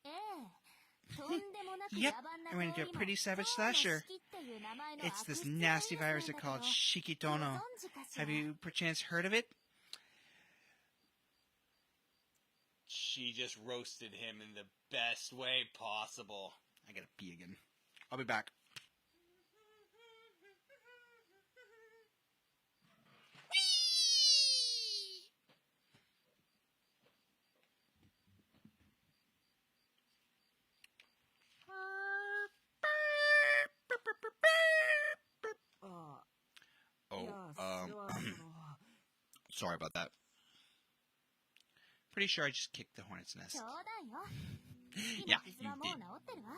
ええ、とんでもなく Yep, 野蛮な I ran into a 通りも pretty savage 蝶の slasher. 式っていう名前の It's 悪 this 質 nasty なや virus つ they なんだ call けど、 Shikitono. ご存知かしら？ Have you perchance heard of it? She just roasted him in the best way possible. I gotta pee again. I'll be back. Oh, いやそれはその sorry about that. Pretty sure I just kicked the hornet's nest. 冗談よ。 Yeah, 傷 you はもう did. 治ってるわ。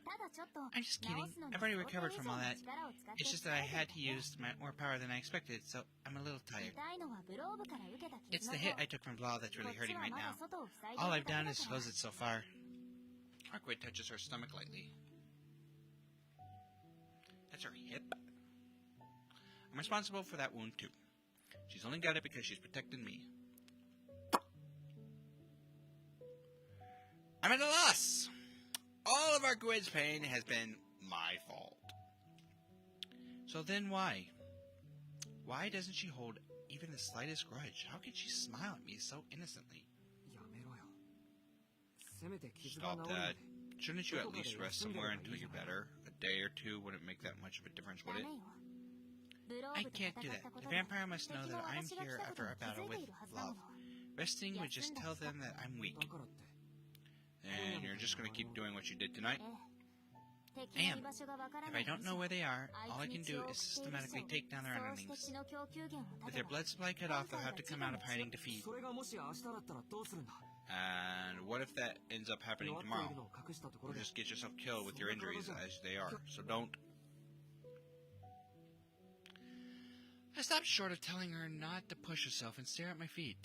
ただちょっと I'm just 治 kidding. すのに I've already 想定 recovered 以 from 上 all の that. 力を使って It's just that I 鍛え had て to るね。 use more power than I expected, so I'm a little tired. 痛いのはグローブから受けた It's 傷 the の hit 方。 I took from Blah that's こ really っち hurting は right まだ now. 外を塞いで All る I've だ done けだ is から。 expose it so far. Arkwood touches her stomach lightly. That's her hip. I'm responsible for that wound too. She's only got it because she's protected me. I'm at a loss! All of Arkwood's pain has been my fault. So then why? Why doesn't she hold even the slightest grudge? How can she smile at me so innocently? やめろよせめて傷が Stop 治るま that. で Shouldn't you at least rest somewhere until you're better? A day or two wouldn't make that much of a difference, ダ would メ it? よ。ブロー I ブと can't 戦 do っ that. たこと The で vampire must 敵 know も that I'm 私が来 here たこと after に our 気づ battle いて with いるはずなの love. よ。 Resting would just tell them that I'm weak. だからって And you're just gonna keep doing what you did tonight? ええ。敵の居場所がわから If な I い don't know where they are, あ all い I つ can に do 血を is 送っている systematically take down their そうして enemies. 血の供給源を With 断て their ば blood supply cut off, they'll have to come out of hiding to feed. それがもし明日だったらどうするんだ And what if that ends up happening 弱ってい tomorrow? るのを隠したとこ You'll ろで just get yourself killed with your injuries as they are, so don't. I stopped short of telling her not to push herself and stare at my feet.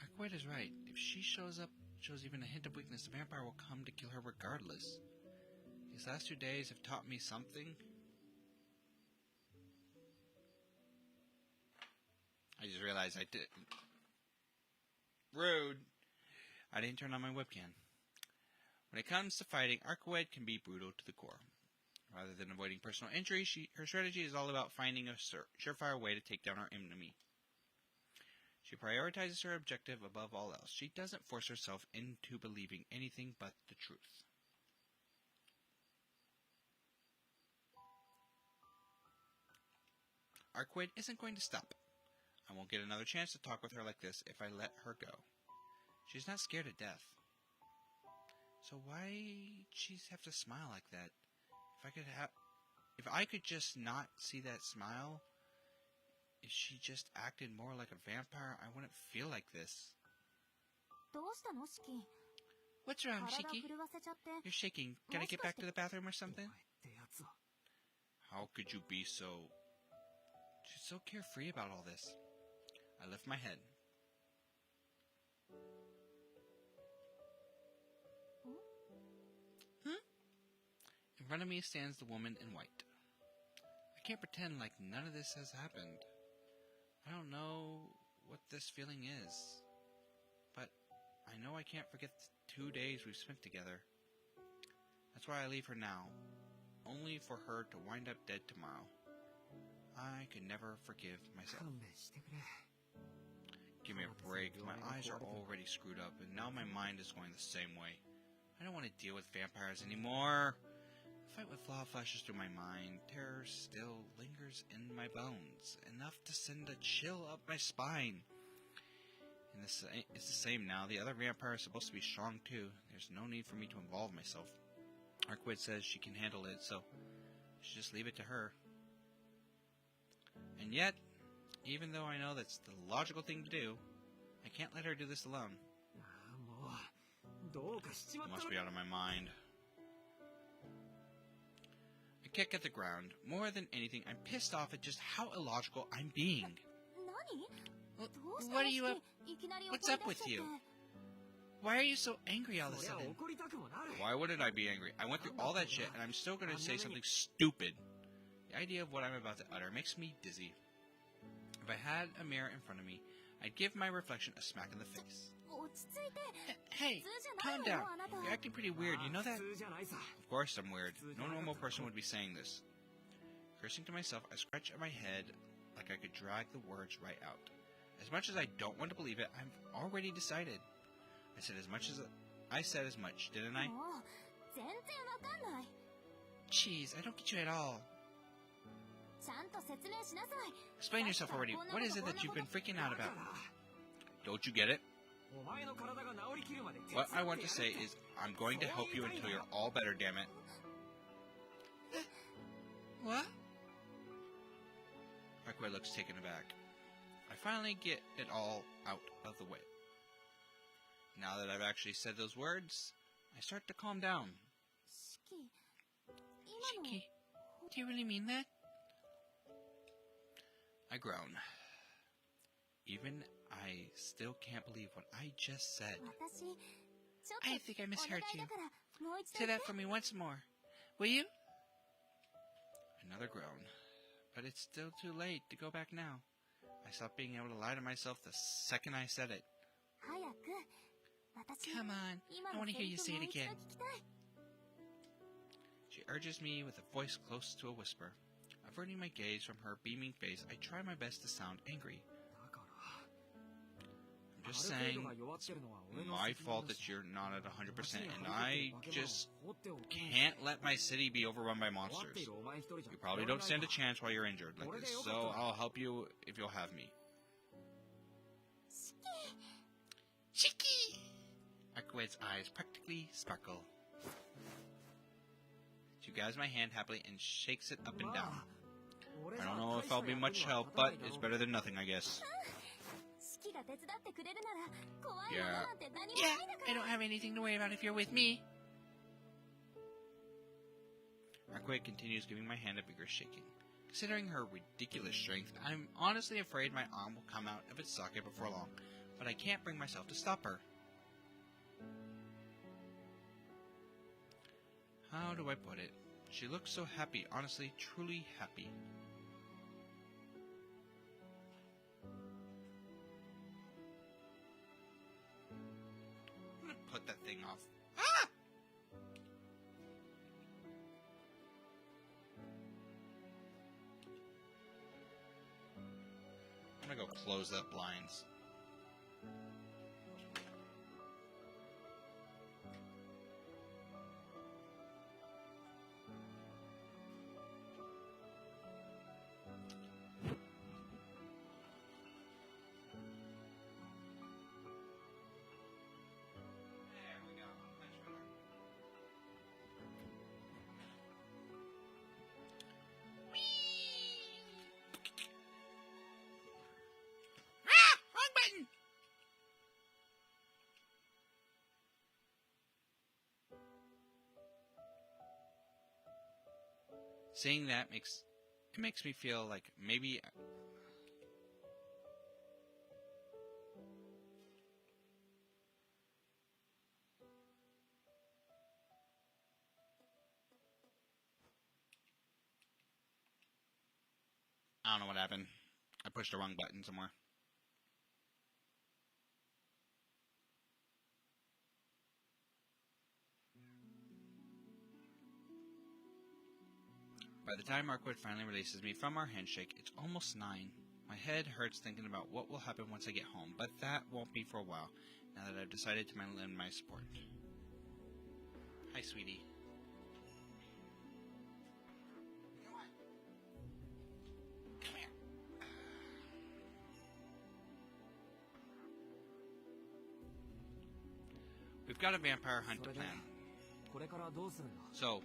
Arkwood is right. If she shows even a hint of weakness, the vampire will come to kill her regardless. These last 2 days have taught me something. I just realized I did. Rude. I didn't turn on my webcam. When it comes to fighting, Arkwood can be brutal to the core. Rather than avoiding personal injury, her strategy is all about finding a surefire way to take down our enemy. She prioritizes her objective above all else. She doesn't force herself into believing anything but the truth. Arkwood isn't going to stop. I won't get another chance to talk with her like this if I let her go. She's not scared of death. So why she have to smile like that? If I could just not see that smile, if she just acted more like a vampire, I wouldn't feel like this. どうしたのシキ？ What's wrong, 体 Shiki? 震わせちゃって。 You're shaking. Gotta get back to the bathroom or お something? 前ってやつは How could you be so... She's so carefree about all this. I lift my head. In front of me stands the woman in white. I can't pretend like none of this has happened. I don't know what this feeling is. But I know I can't forget the 2 days we've spent together. That's why I leave her now. Only for her to wind up dead tomorrow. I could never forgive myself. 勘弁してくれ Give me a break. My eyes are already screwed up, and now my mind is going the same way. I don't want to deal with vampires anymore. Despite what flaw flashes through my mind, terror still lingers in my bones, enough to send a chill up my spine. And it's the same now. The other vampire is supposed to be strong too. There's no need for me to involve myself. Arquid says she can handle it, so I should just leave it to her. And yet, even though I know that's the logical thing to do, I can't let her do this alone. It must be out of my mind. I kick at the ground. More than anything, I'm pissed off at just how illogical I'm being. What are you up? What's up with you? Why are you so angry all of a sudden? Why wouldn't I be angry? I went through all that shit and I'm still gonna say something stupid. The idea of what I'm about to utter makes me dizzy. If I had a mirror in front of me, I'd give my reflection a smack in the face. Hey, calm down. You're acting pretty weird, you know that? Of course I'm weird. No normal person would be saying this. Cursing to myself, I scratch at my head like I could drag the words right out. As much as I don't want to believe it, I've already decided. I said as much, didn't I? Jeez, I don't get you at all. Explain yourself already. What is it that you've been freaking out about? Don't you get it? What I want to say is, I'm going to help you until you're all better, damn it. What? Arquid looks taken aback. I finally get it all out of the way. Now that I've actually said those words, I start to calm down. Shiki, do you really mean that? I groan. Even I still can't believe what I just said. I think I misheard you. Say that for me once more. Will you? Another groan. But it's still too late to go back now. I stopped being able to lie to myself the second I said it. Come on, I want to hear you say it again. She urges me with a voice close to a whisper. Averting my gaze from her beaming face, I try my best to sound angry. I'm just saying, it's my fault that you're not at 100%, and I just can't let my city be overrun by monsters. You probably don't stand a chance while you're injured like this, so I'll help you if you'll have me. Shiki! Arquid's eyes practically sparkle. She grabs my hand happily and shakes it up and down. I don't know if I'll be much help, but it's better than nothing, I guess. Yeah, I don't have anything to worry about if you're with me. Arquid continues giving my hand a bigger shaking. Considering her ridiculous strength, I'm honestly afraid my arm will come out of its socket before long, but I can't bring myself to stop her. How do I put it? She looks so happy, honestly, truly happy. I'm gonna put that thing off. Ah! I'm gonna go close that blinds. Saying that makes me feel like maybe I don't know what happened. I pushed the wrong button somewhere. By the time Arquid finally releases me from our handshake, it's almost 9. My head hurts thinking about what will happen once I get home, but that won't be for a while, now that I've decided to lend my support. Hi, sweetie. we've got a vampire hunt to plan. これからどうするんだ So,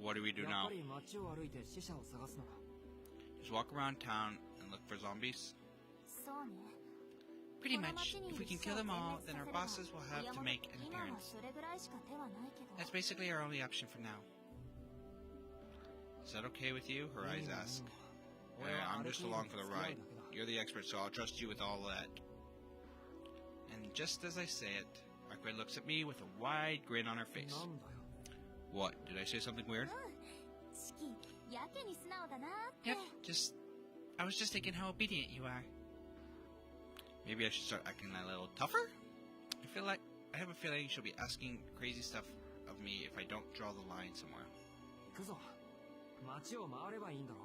what do we do やっ now? ぱり街を歩いて死者を探すのか Just walk around town and look for zombies? そうね Pretty much. If we can kill them all, then our bosses will have to make an 今は appearance. それぐらいしか手はないけど That's basically our only option for now. Is that okay with you? Her eyes ask. I'm just along for the ride. You're the expert, so I'll trust you with all that. And just as I say it, Arkway looks at me with a wide grin on her face. なんだよ What? Did I say something weird? 四季やけに素直だなって Yep, I was just thinking how obedient you are. Maybe I should start acting a little tougher? I have a feeling she'll be asking crazy stuff of me if I don't draw the line somewhere. 行くぞ街を回ればいいんだろ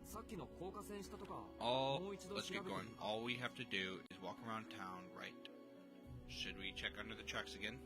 さっきの高架線下とか Let's get going. All we have to do is walk around town, right? Should we check under the tracks again?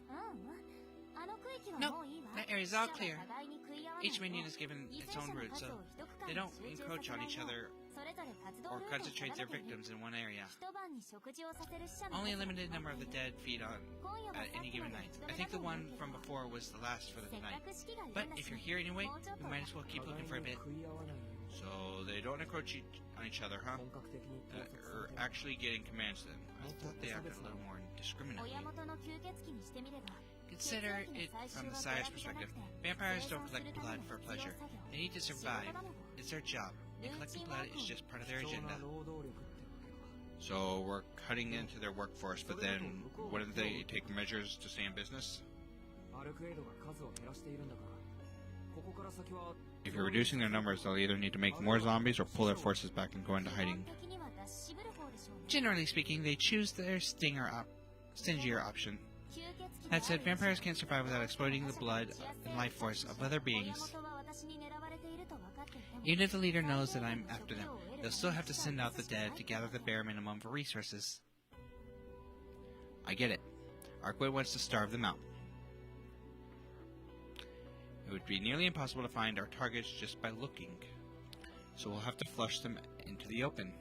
あの区域は No, もういいわ that area's all 死者 clear. が互いに食い合わない Each minion is given 犠 its 牲 own 者の route, 数 so を一区間 they に don't 集中 encroach させ on ない each よう other それぞれ活動 or ルートを定 concentrate め their ている victims in one area. 一晩に食事をさせる死者の Only a 数が limited number of the 決まってい dead る feed on 今夜は at さっ any きま given で night. 人 I 目 think the がない one けど from before was the last for せ the っか night. く四季がいる But んだし if you're here anyway, もうちょっ we と might as well keep looking for a bit. 食い合わないように So they don't encroach on each other, huh? 本格的に盗撮さ Or れて actually getting commands then. I thought they acted a little more 親 indiscriminately. 元の吸血鬼にしてみれば Consider it from the sire's perspective. Vampires don't collect blood for pleasure. They need to survive. It's their job. And collecting blood is just part of their 貴重 agenda. な労働力ってわけか So we're cutting into their workforce, but then wouldn't they take measures to stay in business? アルクエイドが数を減らしているんだからここから先は If you're reducing their numbers, they'll either need to make more zombies or pull their forces back and go into 基 hiding. 本的には出し渋る方でしょうね Generally speaking, they choose their stingier option. 吸血鬼 That said, である vampires can't survive without exploiting the blood and life force of other 親 beings. 元は私に狙われていると分かっていても Even if the leader knows that I'm after them, they'll still have to send out the dead to gather the bare minimum of resources. I get it. Arkway wants to starve them out. It would be nearly impossible to find our targets just by looking, so we'll have to flush them into the open.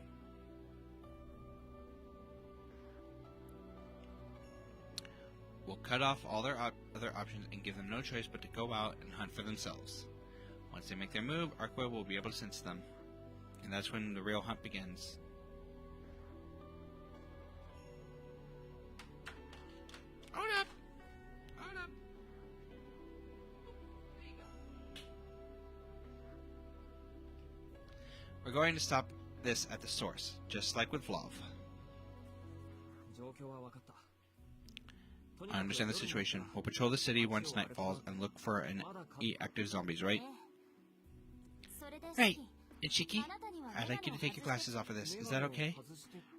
We'll cut off all their other options and give them no choice but to go out and hunt for themselves. Once they make their move, Arkway will be able to sense them, and that's when the real hunt begins. Hold up! Hold up! There you go. We're going to stop this at the source, just like with Vlov. 状況は分かった I understand the situation. We'll patrol the city once night falls and look for and eat active zombies, right? それで Right. 四季 And Shiki, I'd like you to take your glasses off of this. Is that okay?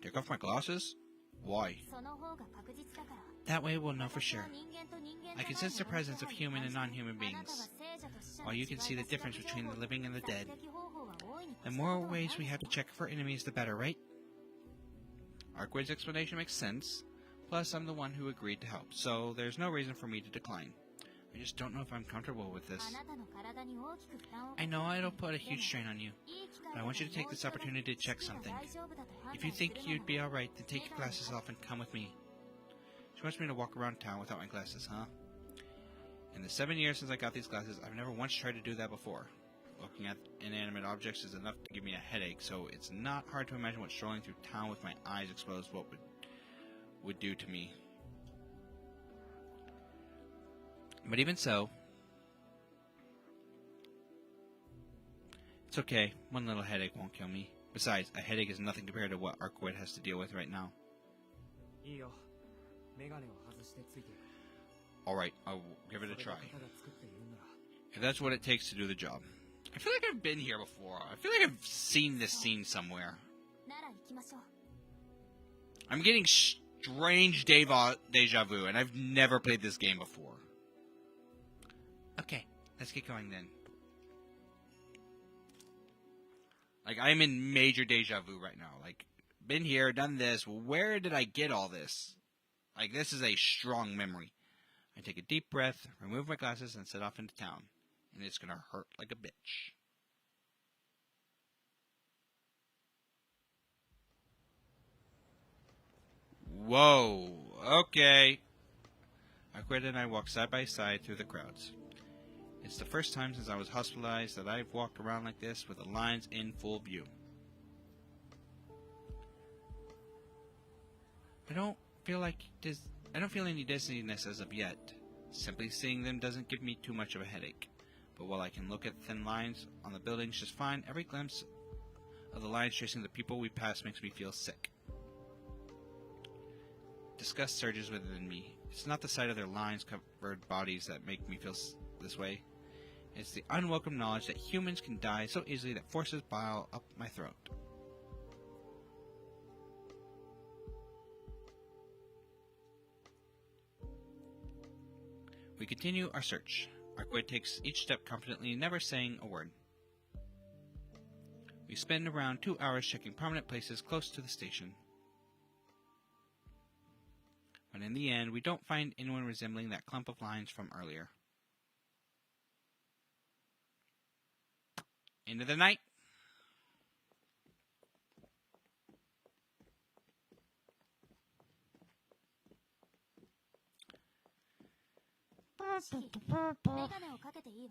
Take off my glasses? Why? その方が確実だから That way we'll know for sure. 私は人間と人間 I can じゃない sense the presence of human and non-human あなた beings, が聖者と死者の while you can see the 違いを difference between the living and the 索 dead. 敵方法は大いに The more ways we have to check for enemies, the better, right? Arkway's explanation makes sense. Plus, I'm the one who agreed to help, so there's no reason for me to decline. I just don't know if I'm comfortable with this. あなたの体に大きく負担を I know it'll put a huge strain on you, いい機 but I want you to take this opportunity to check something. If you think you'd be alright, then take your glasses off and come with me. She wants me to walk around town without my glasses, huh? In the 7 years since I got these glasses, I've never once tried to do that before. Looking at inanimate objects is enough to give me a headache, so it's not hard to imagine what strolling through town with my eyes exposed would do to me. But even so, it's okay. One little headache won't kill me. Besides, a headache is nothing compared to what Arkway has to deal with right now. いいよメガネを外してついていく Alright, I'll give it a それ try. が方が作っているんなら If that's what it takes to do the job. I feel like I've been here before. I feel like I've seen this scene somewhere. なら行きましょう I'm getting strange deja vu, and I've never played this game before. Okay, let's get going then. Like, I'm in major deja vu right now. Like, been here, done this. Where did I get all this? Like, this is a strong memory. I take a deep breath, remove my glasses, and set off into town. And it's gonna hurt like a bitch. Whoa. Okay. Arquette and I walk side by side through the crowds. It's the first time since I was hospitalized that I've walked around like this with the lines in full view. I don't feel any dizziness as of yet. Simply seeing them doesn't give me too much of a headache. But while I can look at thin lines on the buildings just fine, every glimpse of the lines tracing the people we pass makes me feel sick. Disgust surges within me. It's not the sight of their lines-covered bodies that make me feel this way. It's the unwelcome knowledge that humans can die so easily that forces bile up my throat. We continue our search. Arquette takes each step confidently, never saying a word. We spend around 2 hours checking prominent places close to the station. But in the end, we don't find anyone resembling that clump of lines from earlier. Into the night.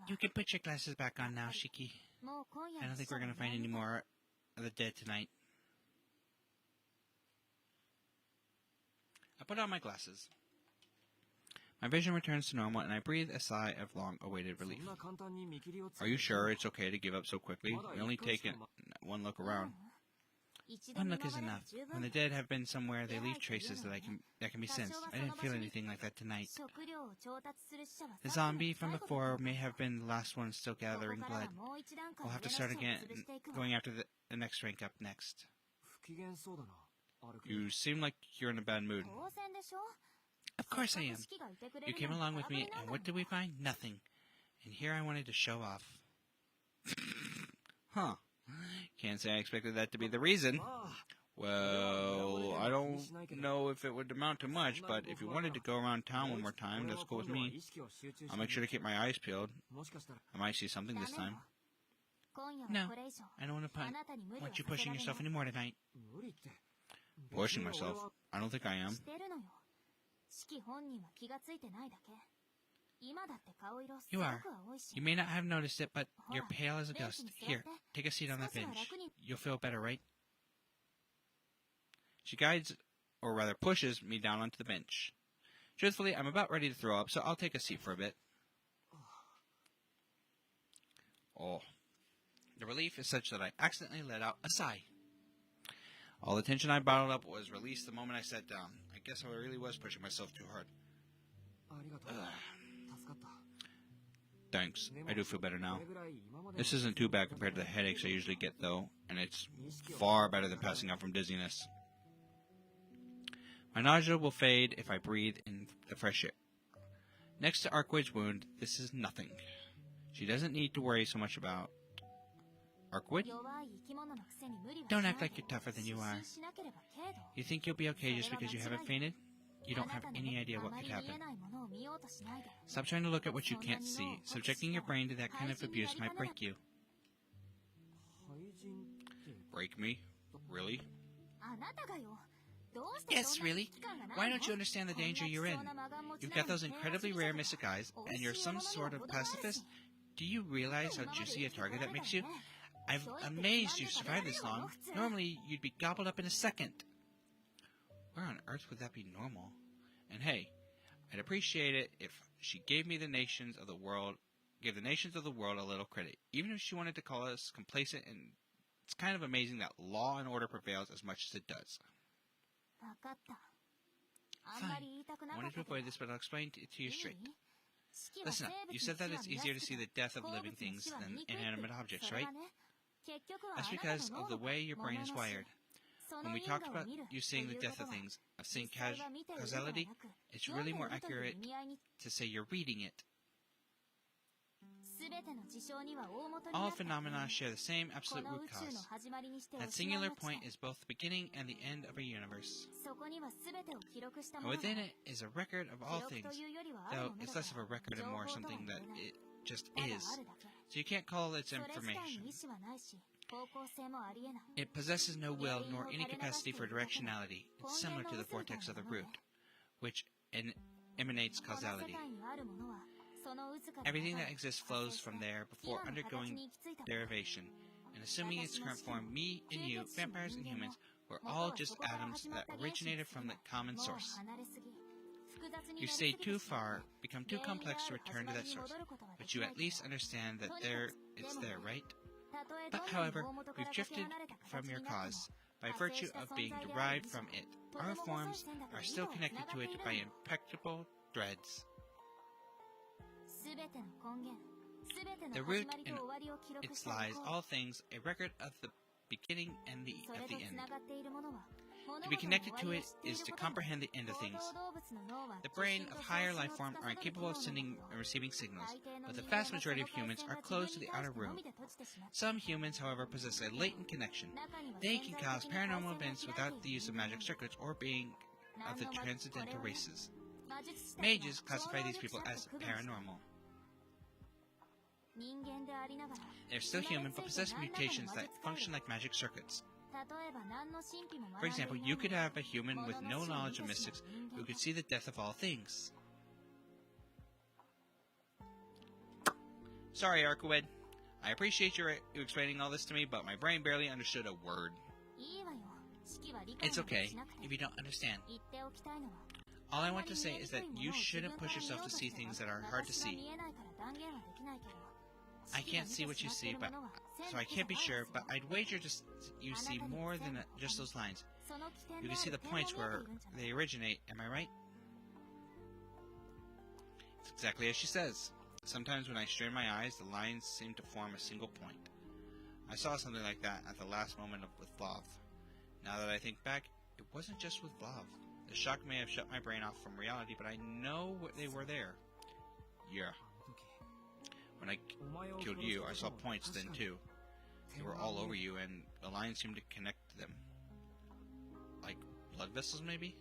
You can put your glasses back on now, Shiki. I don't think we're going to find any more of the dead tonight. I put on my glasses. My vision returns to normal, and I breathe a sigh of long-awaited relief. Are you sure it's okay to give up so quickly? We only take one look around. One look is enough. When the dead have been somewhere, they leave traces that can be sensed. I didn't feel anything like that tonight. The zombie from before may have been the last one still gathering blood. We'll have to start again, going after the next rank up next. You seem like you're in a bad mood. Of course I am. You came along with me, and what did we find? Nothing. And here I wanted to show off. Huh. Can't say I expected that to be the reason. Well, I don't know if it would amount to much, but if you wanted to go around town one more time, that's cool with me. I'll make sure to keep my eyes peeled. I might see something this time. No, I don't want you pushing yourself anymore tonight. Pushing myself? I don't think I am. You are. You may not have noticed it, but you're pale as a ghost. Here, take a seat on that bench. You'll feel better, right? She guides, or rather pushes, me down onto the bench. Truthfully, I'm about ready to throw up, so I'll take a seat for a bit. Oh. The relief is such that I accidentally let out a sigh. All the tension I bottled up was released the moment I sat down. I guess I really was pushing myself too hard. Thanks. I do feel better now. This isn't too bad compared to the headaches I usually get, though, and it's far better than passing out from dizziness. My nausea will fade if I breathe in the fresh air. Next to Arquette's wound, this is nothing. She doesn't need to worry so much about... Arquette? Don't act like you're tougher than you are. You think you'll be okay just because you haven't fainted? You don't have any idea what could happen. Stop trying to look at what you can't see. Subjecting your brain to that kind of abuse might break you. Break me? Really? Yes, really. Why don't you understand the danger you're in? You've got those incredibly rare mystic eyes, and you're some sort of pacifist? Do you realize how juicy a target that makes you? I'm amazed you survived this long. Normally, you'd be gobbled up in a second. Where on earth would that be normal? And hey, I'd appreciate it if she gave the nations of the world a little credit, even if she wanted to call us complacent. And it's kind of amazing that law and order prevails as much as it does. Fine. I wanted to avoid this, but I'll explain it to you straight. Listen up. You said that it's easier to see the death of living things than inanimate objects, right? That's because of the way your brain is wired. When we talked about you seeing the death of things, of seeing causality, it's really more accurate to say you're reading it. All phenomena share the same absolute root cause. That singular point is both the beginning and the end of a universe. And within it is a record of all things, though it's less of a record and more something that it just is. So you can't call it information. It possesses no will nor any capacity for directionality. It's similar to the vortex of the root, which emanates causality. Everything that exists flows from there before undergoing derivation. And assuming its current form, me and you, vampires and humans, we're all just atoms that originated from the common source. You stayed too far, become too complex to return to that source, but you at least understand that it's there, right? But, however, we've drifted from your cause. By virtue of being derived from it, our forms are still connected to it by impeccable threads. The root in its lies all things, a record of the beginning and of the end. To be connected to it is to comprehend the end of things. The brain of higher life form are incapable of sending and receiving signals, but the vast majority of humans are closed to the outer room. Some humans, however, possess a latent connection. They can cause paranormal events without the use of magic circuits or being of the transcendental races. Mages classify these people as paranormal. They're still human, but possess mutations that function like magic circuits. For example, you could have a human with no knowledge of mystics who could see the death of all things. Sorry, Arcued. I appreciate you explaining all this to me, but my brain barely understood a word. It's okay if you don't understand. All I want to say is that you shouldn't push yourself to see things that are hard to see. I can't see what you see, so I can't be sure, but I'd wager you see more than just those lines. You can see the points where they originate, am I right? It's exactly as she says. Sometimes when I strain my eyes, the lines seem to form a single point. I saw something like that at the last moment with Vav. Now that I think back, it wasn't just with Vav. The shock may have shut my brain off from reality, but I know they were there. Yeah. When I killed you, I saw points then too. They were all over you, and the lines seemed to connect to them. Like blood vessels, maybe?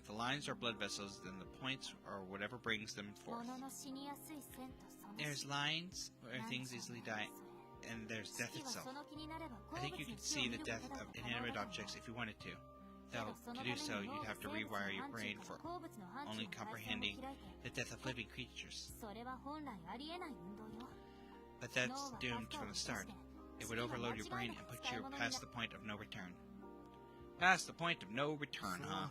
If the lines are blood vessels, then the points are whatever brings them forth. There's lines where things easily die, and there's death itself. I think you could see the death of inanimate objects if you wanted to. Though, to do so, you'd have to rewire your brain for only comprehending the death of living creatures. But that's doomed from the start. It would overload your brain and put you past the point of no return. Past the point of no return, huh?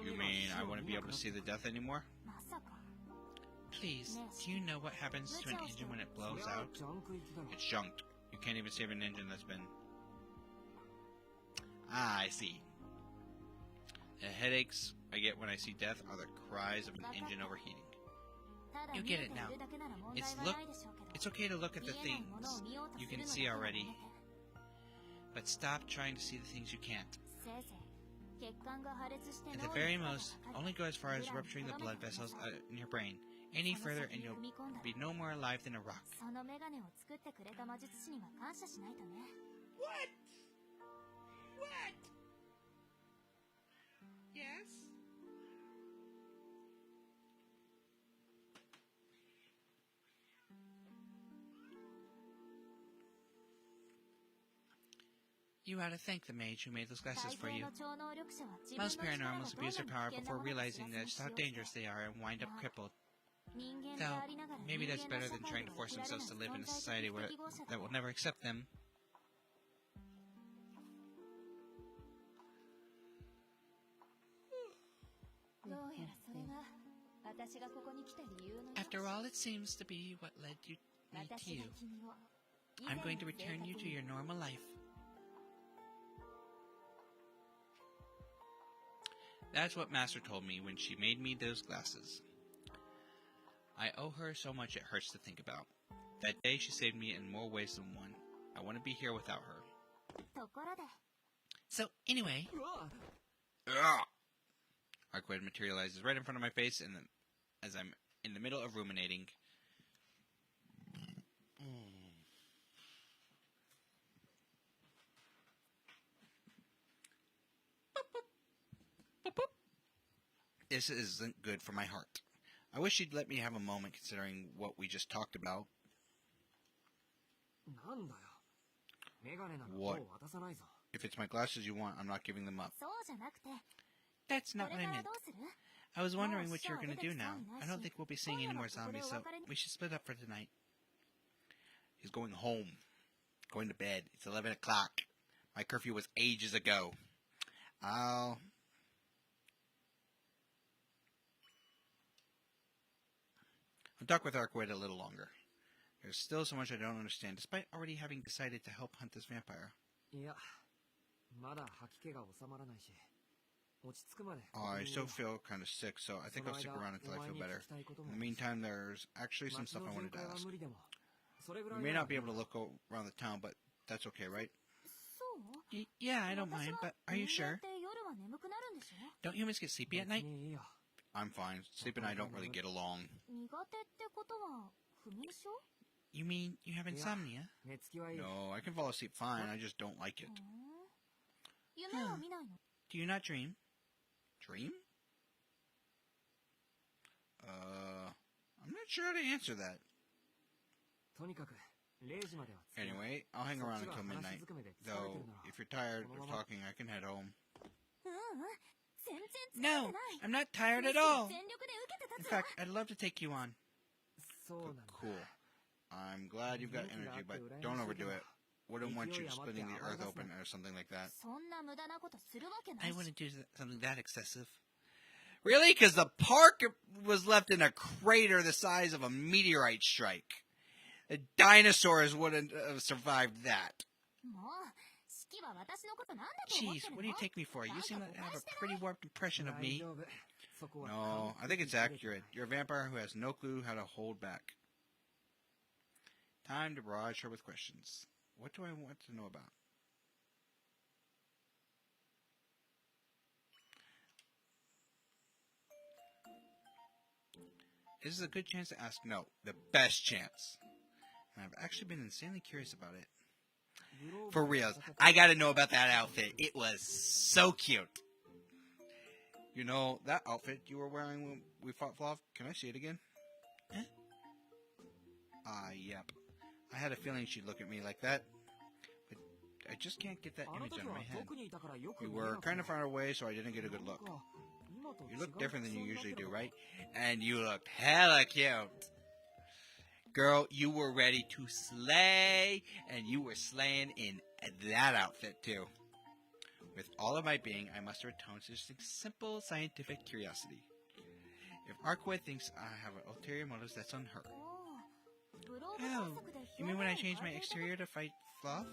You mean I wouldn't be able to see the death anymore? Please, do you know what happens to an engine when it blows out? It's junked. You can't even save an engine that's been... Ah, I see. The headaches I get when I see death are the cries of an engine overheating. You get it now. It's okay to look at the things you can see already. But stop trying to see the things you can't. At the very most, only go as far as rupturing the blood vessels in your brain. Any further and you'll be no more alive than a rock. What? What? Yes? You ought to thank the mage who made those glasses for you. Most paranormals abuse their power before realizing just how dangerous they are and wind up crippled. Though, maybe that's better than trying to force themselves to live in a society that will never accept them. After all, it seems to be what led me to you. I'm going to return you to your normal life. That's what Master told me when she made me those glasses. I owe her so much it hurts to think about. That day she saved me in more ways than one. I wouldn't be here without her. So, anyway... Arcued materializes right in front of my face, and as I'm in the middle of ruminating. This isn't good for my heart. I wish she'd let me have a moment considering what we just talked about. What? If it's my glasses you want, I'm not giving them up. That's not what I meant. I was wondering what you're going to do now. I don't think we'll be seeing any more zombies, so we should split up for tonight. He's going home. Going to bed. It's 11 o'clock. My curfew was ages ago. I'll talk with Arkwright a little longer. There's still so much I don't understand, despite already having decided to help hunt this vampire. Oh, I still feel kind of sick, so I think I'll stick around until I feel better. In the meantime, there's actually some stuff I wanted to ask. We may not be able to look around the town, but that's okay, right? Yeah, I don't mind, but are you sure? Don't humans get sleepy at night? I'm fine. Sleep and I don't really get along. You mean you have insomnia? No, I can fall asleep fine. I just don't like it. Do you not dream? Dream? I'm not sure how to answer that. Anyway, I'll hang around until midnight. Though, if you're tired of talking, I can head home. No, I'm not tired at all. In fact, I'd love to take you on. Cool. I'm glad you've got energy, but don't overdo it. Wouldn't want you splitting the earth open or something like that. I wouldn't do something that excessive. Really? Because the park was left in a crater the size of a meteorite strike. The dinosaurs wouldn't have survived that. Jeez, what do you take me for? You seem to have a pretty warped impression of me. No, I think it's accurate. You're a vampire who has no clue how to hold back. Time to barrage her with questions. What do I want to know about? This is a good chance to ask no. The best chance. And I've actually been insanely curious about it. For reals, I gotta know about that outfit. It was so cute. You know, that outfit you were wearing when we fought Flav? Can I see it again? Yep. I had a feeling she'd look at me like that. But I just can't get that image out of my head. You were kind of far away, so I didn't get a good look. You look different than you usually do, right? And you looked hella cute. Girl, you were ready to slay, and you were slaying in that outfit, too. With all of my being, I must return to just simple scientific curiosity. If Arkwright thinks I have ulterior motives, that's on her. Oh, you mean when I change my exterior to fight Fluff?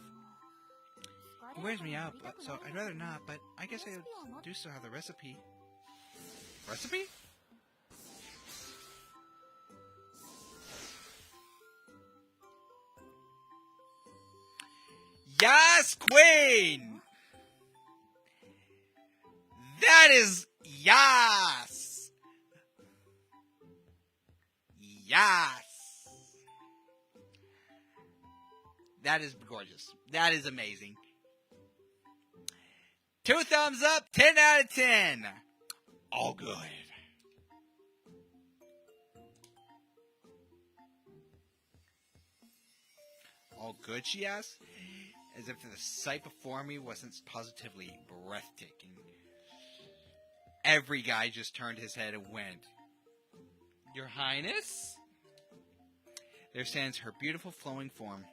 It wears me out, so I'd rather not, but I guess I do still have the recipe. Recipe? Yes, Queen! That is yes! Yes! That is gorgeous. That is amazing. 2 thumbs up, 10 out of 10. All good. All good, she asks, as if the sight before me wasn't positively breathtaking. Every guy just turned his head and went, Your Highness? There stands her beautiful flowing form.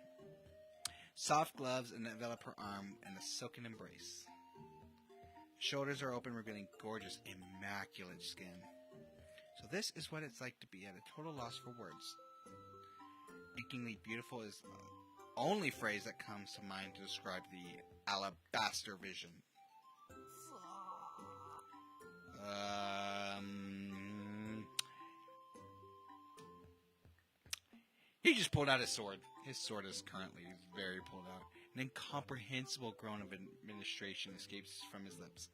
Soft gloves envelop her arm in a silken embrace. Shoulders are open, revealing gorgeous, immaculate skin. So this is what it's like to be at a total loss for words. Achingly beautiful is the only phrase that comes to mind to describe the alabaster vision. He just pulled out his sword. His sword is currently very pulled out. An incomprehensible groan of administration escapes from his lips.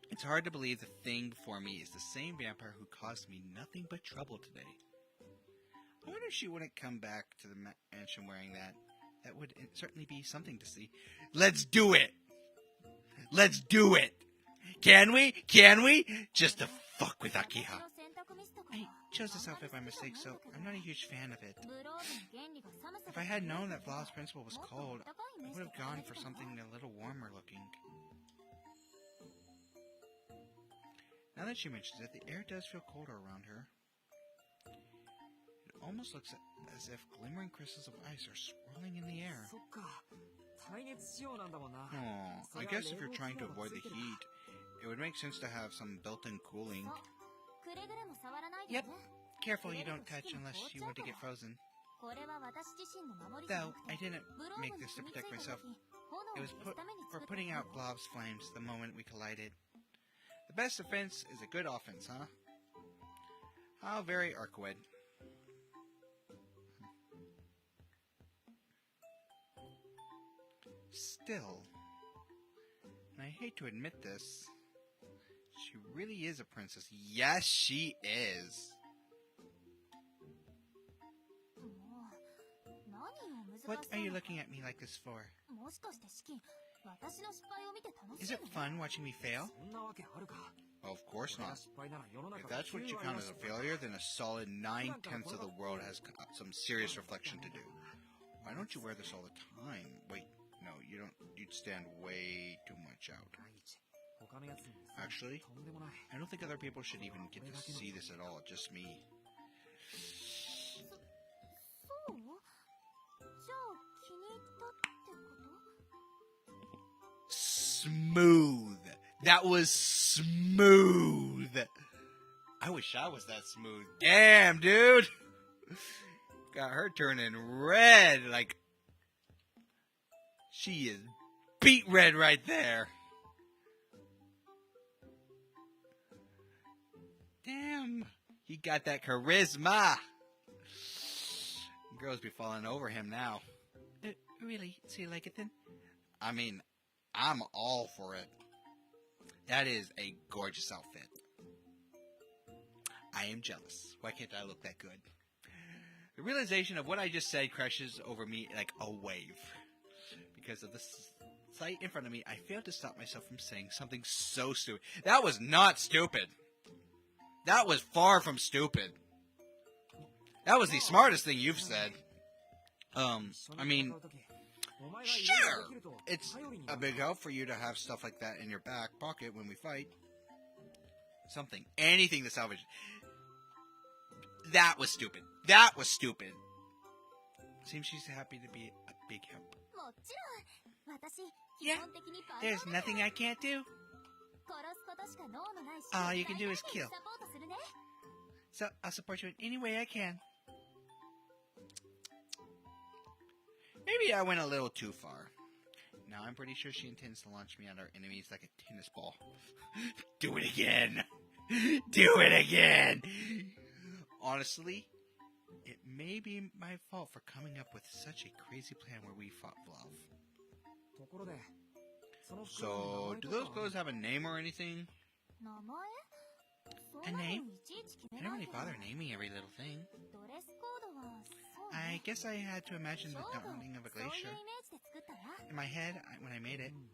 It's hard to believe the thing before me is the same vampire who caused me nothing but trouble today. I wonder if she wouldn't come back to the mansion wearing that. That would certainly be something to see. Let's do it! Let's do it! Can we? Can we? Just to fuck with Akiha. I chose this outfit by mistake, so I'm not a huge fan of it. If I had known that Flav's principal was cold, I would have gone for something a little warmer looking. Now that she mentions it, the air does feel colder around her. It almost looks as if glimmering crystals of ice are swirling in the air. そっか。耐熱仕様なんだもんな。 Oh, I guess if you're trying to avoid the heat, it would make sense to have some built-in cooling. くれぐれも触らないで Yep. ね。 Careful you don't touch unless you want to get frozen. これは私自身の守りじゃ Though, なく I て、 didn't ブロー make ドに this to 住み着い protect た myself. 時、炎 It を was 消すために for 作った putting もの out Blob's flames the moment we collided. The best defense is a good offense, huh? How very Arcwood. Still, and I hate to admit this, she really is a princess. Yes, she is. もう何を難しそう What are you looking at me like this for? もしかして資金、私の失敗を見て楽し Is い it の？ fun watching me fail? そんなわけあるか。 Of course 俺が not. 失敗なら世の If 中が that's what you 9割 count の as a 失敗 failure, then a solid 9/10 of the world has got some serious reflection to do. Why don't you wear this all the time? Wait, no, you don't. You'd stand way too much out. 第一他のやつにも Actually, とんでもない。 I don't think other people should even get to see this at all. Just me. そう？じゃあ気に入ったってこと？ Smooth. That was smooth. I wish I was that smooth. Damn, dude. Got her turning red. Like, she is beet red right there. Damn. He got that charisma. Girls be falling over him now. Really? So you like it then? I mean, I'm all for it. That is a gorgeous outfit. I am jealous. Why can't I look that good? The realization of what I just said crashes over me like a wave. Because of the sight in front of me, I failed to stop myself from saying something so stupid. That was not stupid. That was far from stupid. That was the smartest thing you've said. I mean, sure, it's a big help for you to have stuff like that in your back pocket when we fight. Something, anything to salvage. That was stupid. That was stupid. Seems she's happy to be a big help. もちろん。私、基 Yeah, 本的にバカ there's だから nothing I can't do. 殺すことしか能のないし、 All you can do is 最大限 kill. サポートするね。 So I'll support you in any way I can. Maybe I went a little too far. Now I'm pretty sure she intends to launch me at our enemies like a tennis ball. Do it again! Do it again! Honestly, it may be my fault for coming up with such a crazy plan where we fought Bluff. ところで、その服の So, 名前 do とか those clothes have a name or anything? 名前？そん A なの name? いちいち決め I な don't い really けど bother naming every little thing. ドレスコードはそう I ね。 guess I had to imagine ちょ the うど dawning of a そういうイ glacier. メージで作ったわ。 In my head, when I made it, うん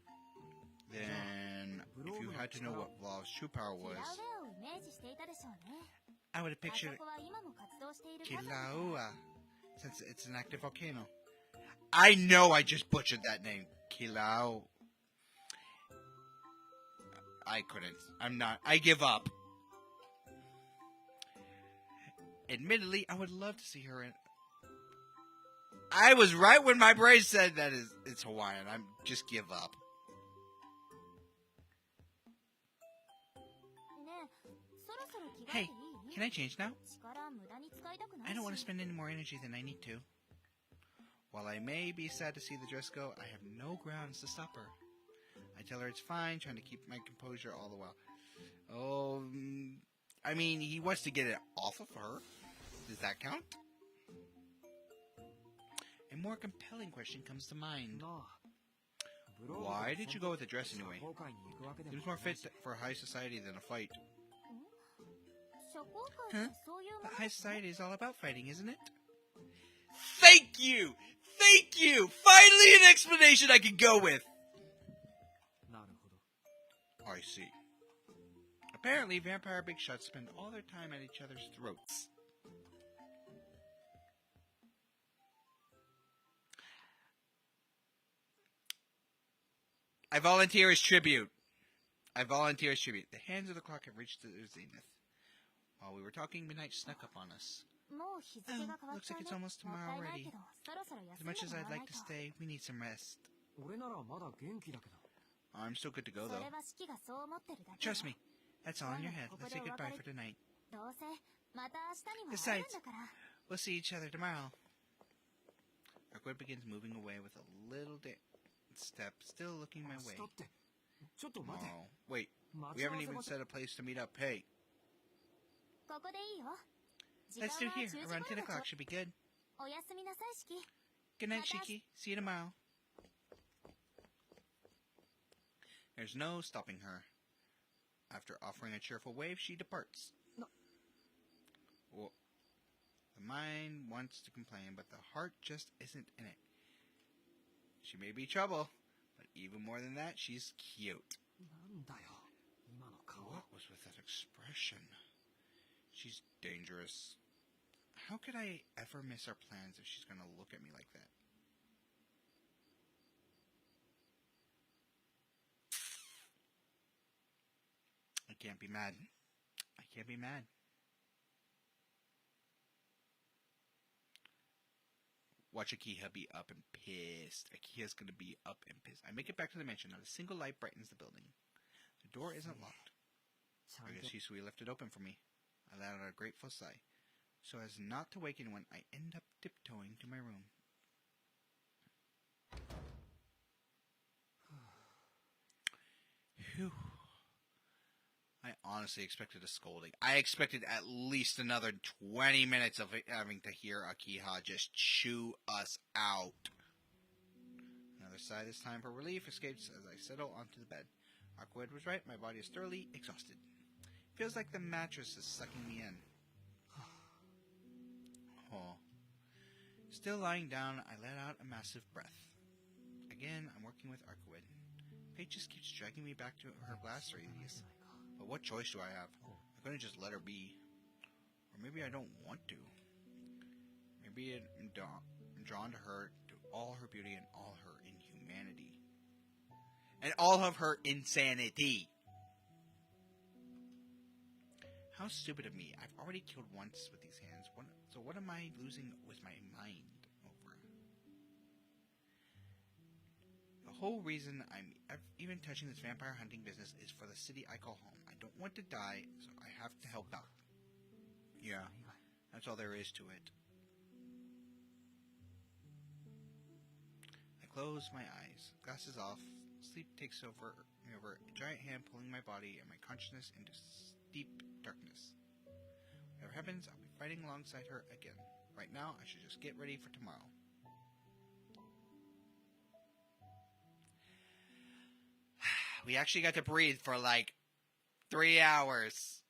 then if you had to know what Blav's true power キ was, ラウェアをイメージしていたでしょうね。 I would have あ pictured そこは今も活動している火山だから Kilauea, since it's an active volcano. I know I just butchered that name. Kilau. I couldn't. I'm not. I give up. Admittedly, I would love to see her in. I was right when my brain said that it's Hawaiian. I'm just give up. ねえ、そろそろ着替え Hey, ていい？ can I change now? 力無駄に使いたくない I し。 don't want to spend any more energy than I need to. While I may be sad to see the dress go, I have no grounds to stop her. I tell her it's fine, trying to keep my composure all the while. Oh, I mean, he wants to get it off of her. Does that count? A more compelling question comes to mind. なあ、ブロード Why で did you go with the dress anyway? 社交界に行くわけでも Seems more ない fit し for high society than a fight. 社交界ってそういうも But の high なの？ society is all about fighting, isn't it? Thank you! Thank you! Finally an explanation I can go with! なるほど。 I see. Apparently, vampire big shots spend all their time at each other's throats. I volunteer as tribute. I volunteer as tribute. The hands of the clock have reached their zenith. While we were talking, midnight snuck up on us. もう日付が変わっ Looks ちゃう like ね。 it's almost もっ tomorrow たいない already. けど、そろそろ As 休んで much as もら I'd わない like to と。 stay, we need some rest. 俺ならまだ元気だけど。 I'm still good to go そ though. れは四季がそう思ってるだけよ。 Trust me, that's all in your head. Let's say goodbye for tonight. どうせ、また明日にも会えるんだから。 We'll see each other tomorrow. Arquette begins moving away with a little step, still looking my 明 way. 日って。ちょっと待て。 Oh, wait. 待 We ち合わ haven't せ even 場所 set a place to meet up. Hey, ここでいいよ。時間 let's は do 10 here. 時 Around 頃 10 だ o'clock ぞ。 should be good. おやすみなさい、四季。 Good night, Shiki. See you tomorrow. There's no stopping her. After offering a cheerful wave, she departs. No. Well, the mind wants to complain, but the heart just isn't in it. She may be trouble, but even more than that, she's cute. なんだよ。今の顔。 What was with that expression? She's dangerous. How could I ever miss our plans if she's gonna look at me like that? I can't be mad. I can't be mad. Watch Akiha be up and pissed. Akiha's gonna be up and pissed. I make it back to the mansion. Not a single light brightens the building. The door isn't locked. ちゃ I んと guess Hisui left it open for me. I let out a grateful sigh, so as not to wake anyone. I end up tiptoeing to my room. Phew. I honestly expected a scolding. I expected at least another 20 minutes of having to hear Akiha just chew us out. Another sigh, this time for relief, escapes as I settle onto the bed. Arquette was right, my body is thoroughly exhausted. Feels like the mattress is sucking me in. Oh. Still lying down, I let out a massive breath. Again, I'm working with Arquette. Fate just keeps dragging me back to her blast radius. But what choice do I have? I couldn't just let her be. Or maybe I don't want to. Maybe I'm drawn to her, to all her beauty and all her inhumanity. And all of her insanity. How stupid of me. I've already killed once with these hands. So what am I losing with my mind over? The whole reason I'm even touching this vampire hunting business is for the city I call home. I don't want to die, so I have to help out. Yeah, that's all there is to it. I close my eyes, glasses off, sleep takes over me, over a giant hand pulling my body and my consciousness into deep darkness. Whatever happens, I'll be fighting alongside her again. Right now, I should just get ready for tomorrow. We actually got to breathe for like 3 hours.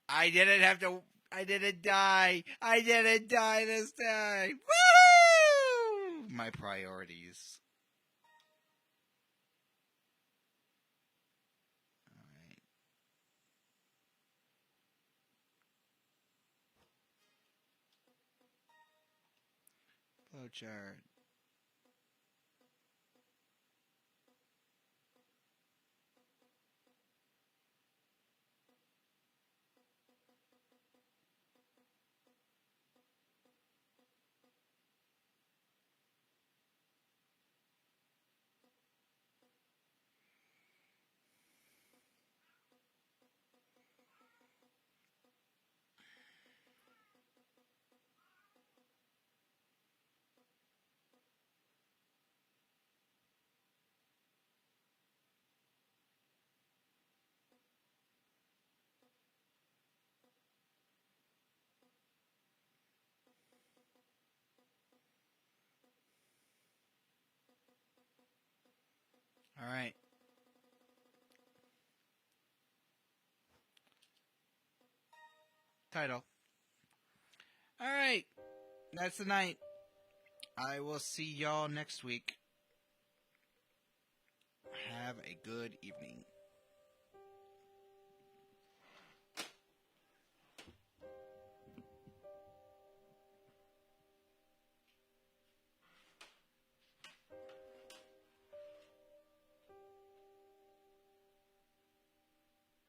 I didn't have to. I didn't die. I didn't die this time. Woo! My priorities. Alright. Flowchart. All right. Title. All right. That's the night. I will see y'all next week. Have a good evening.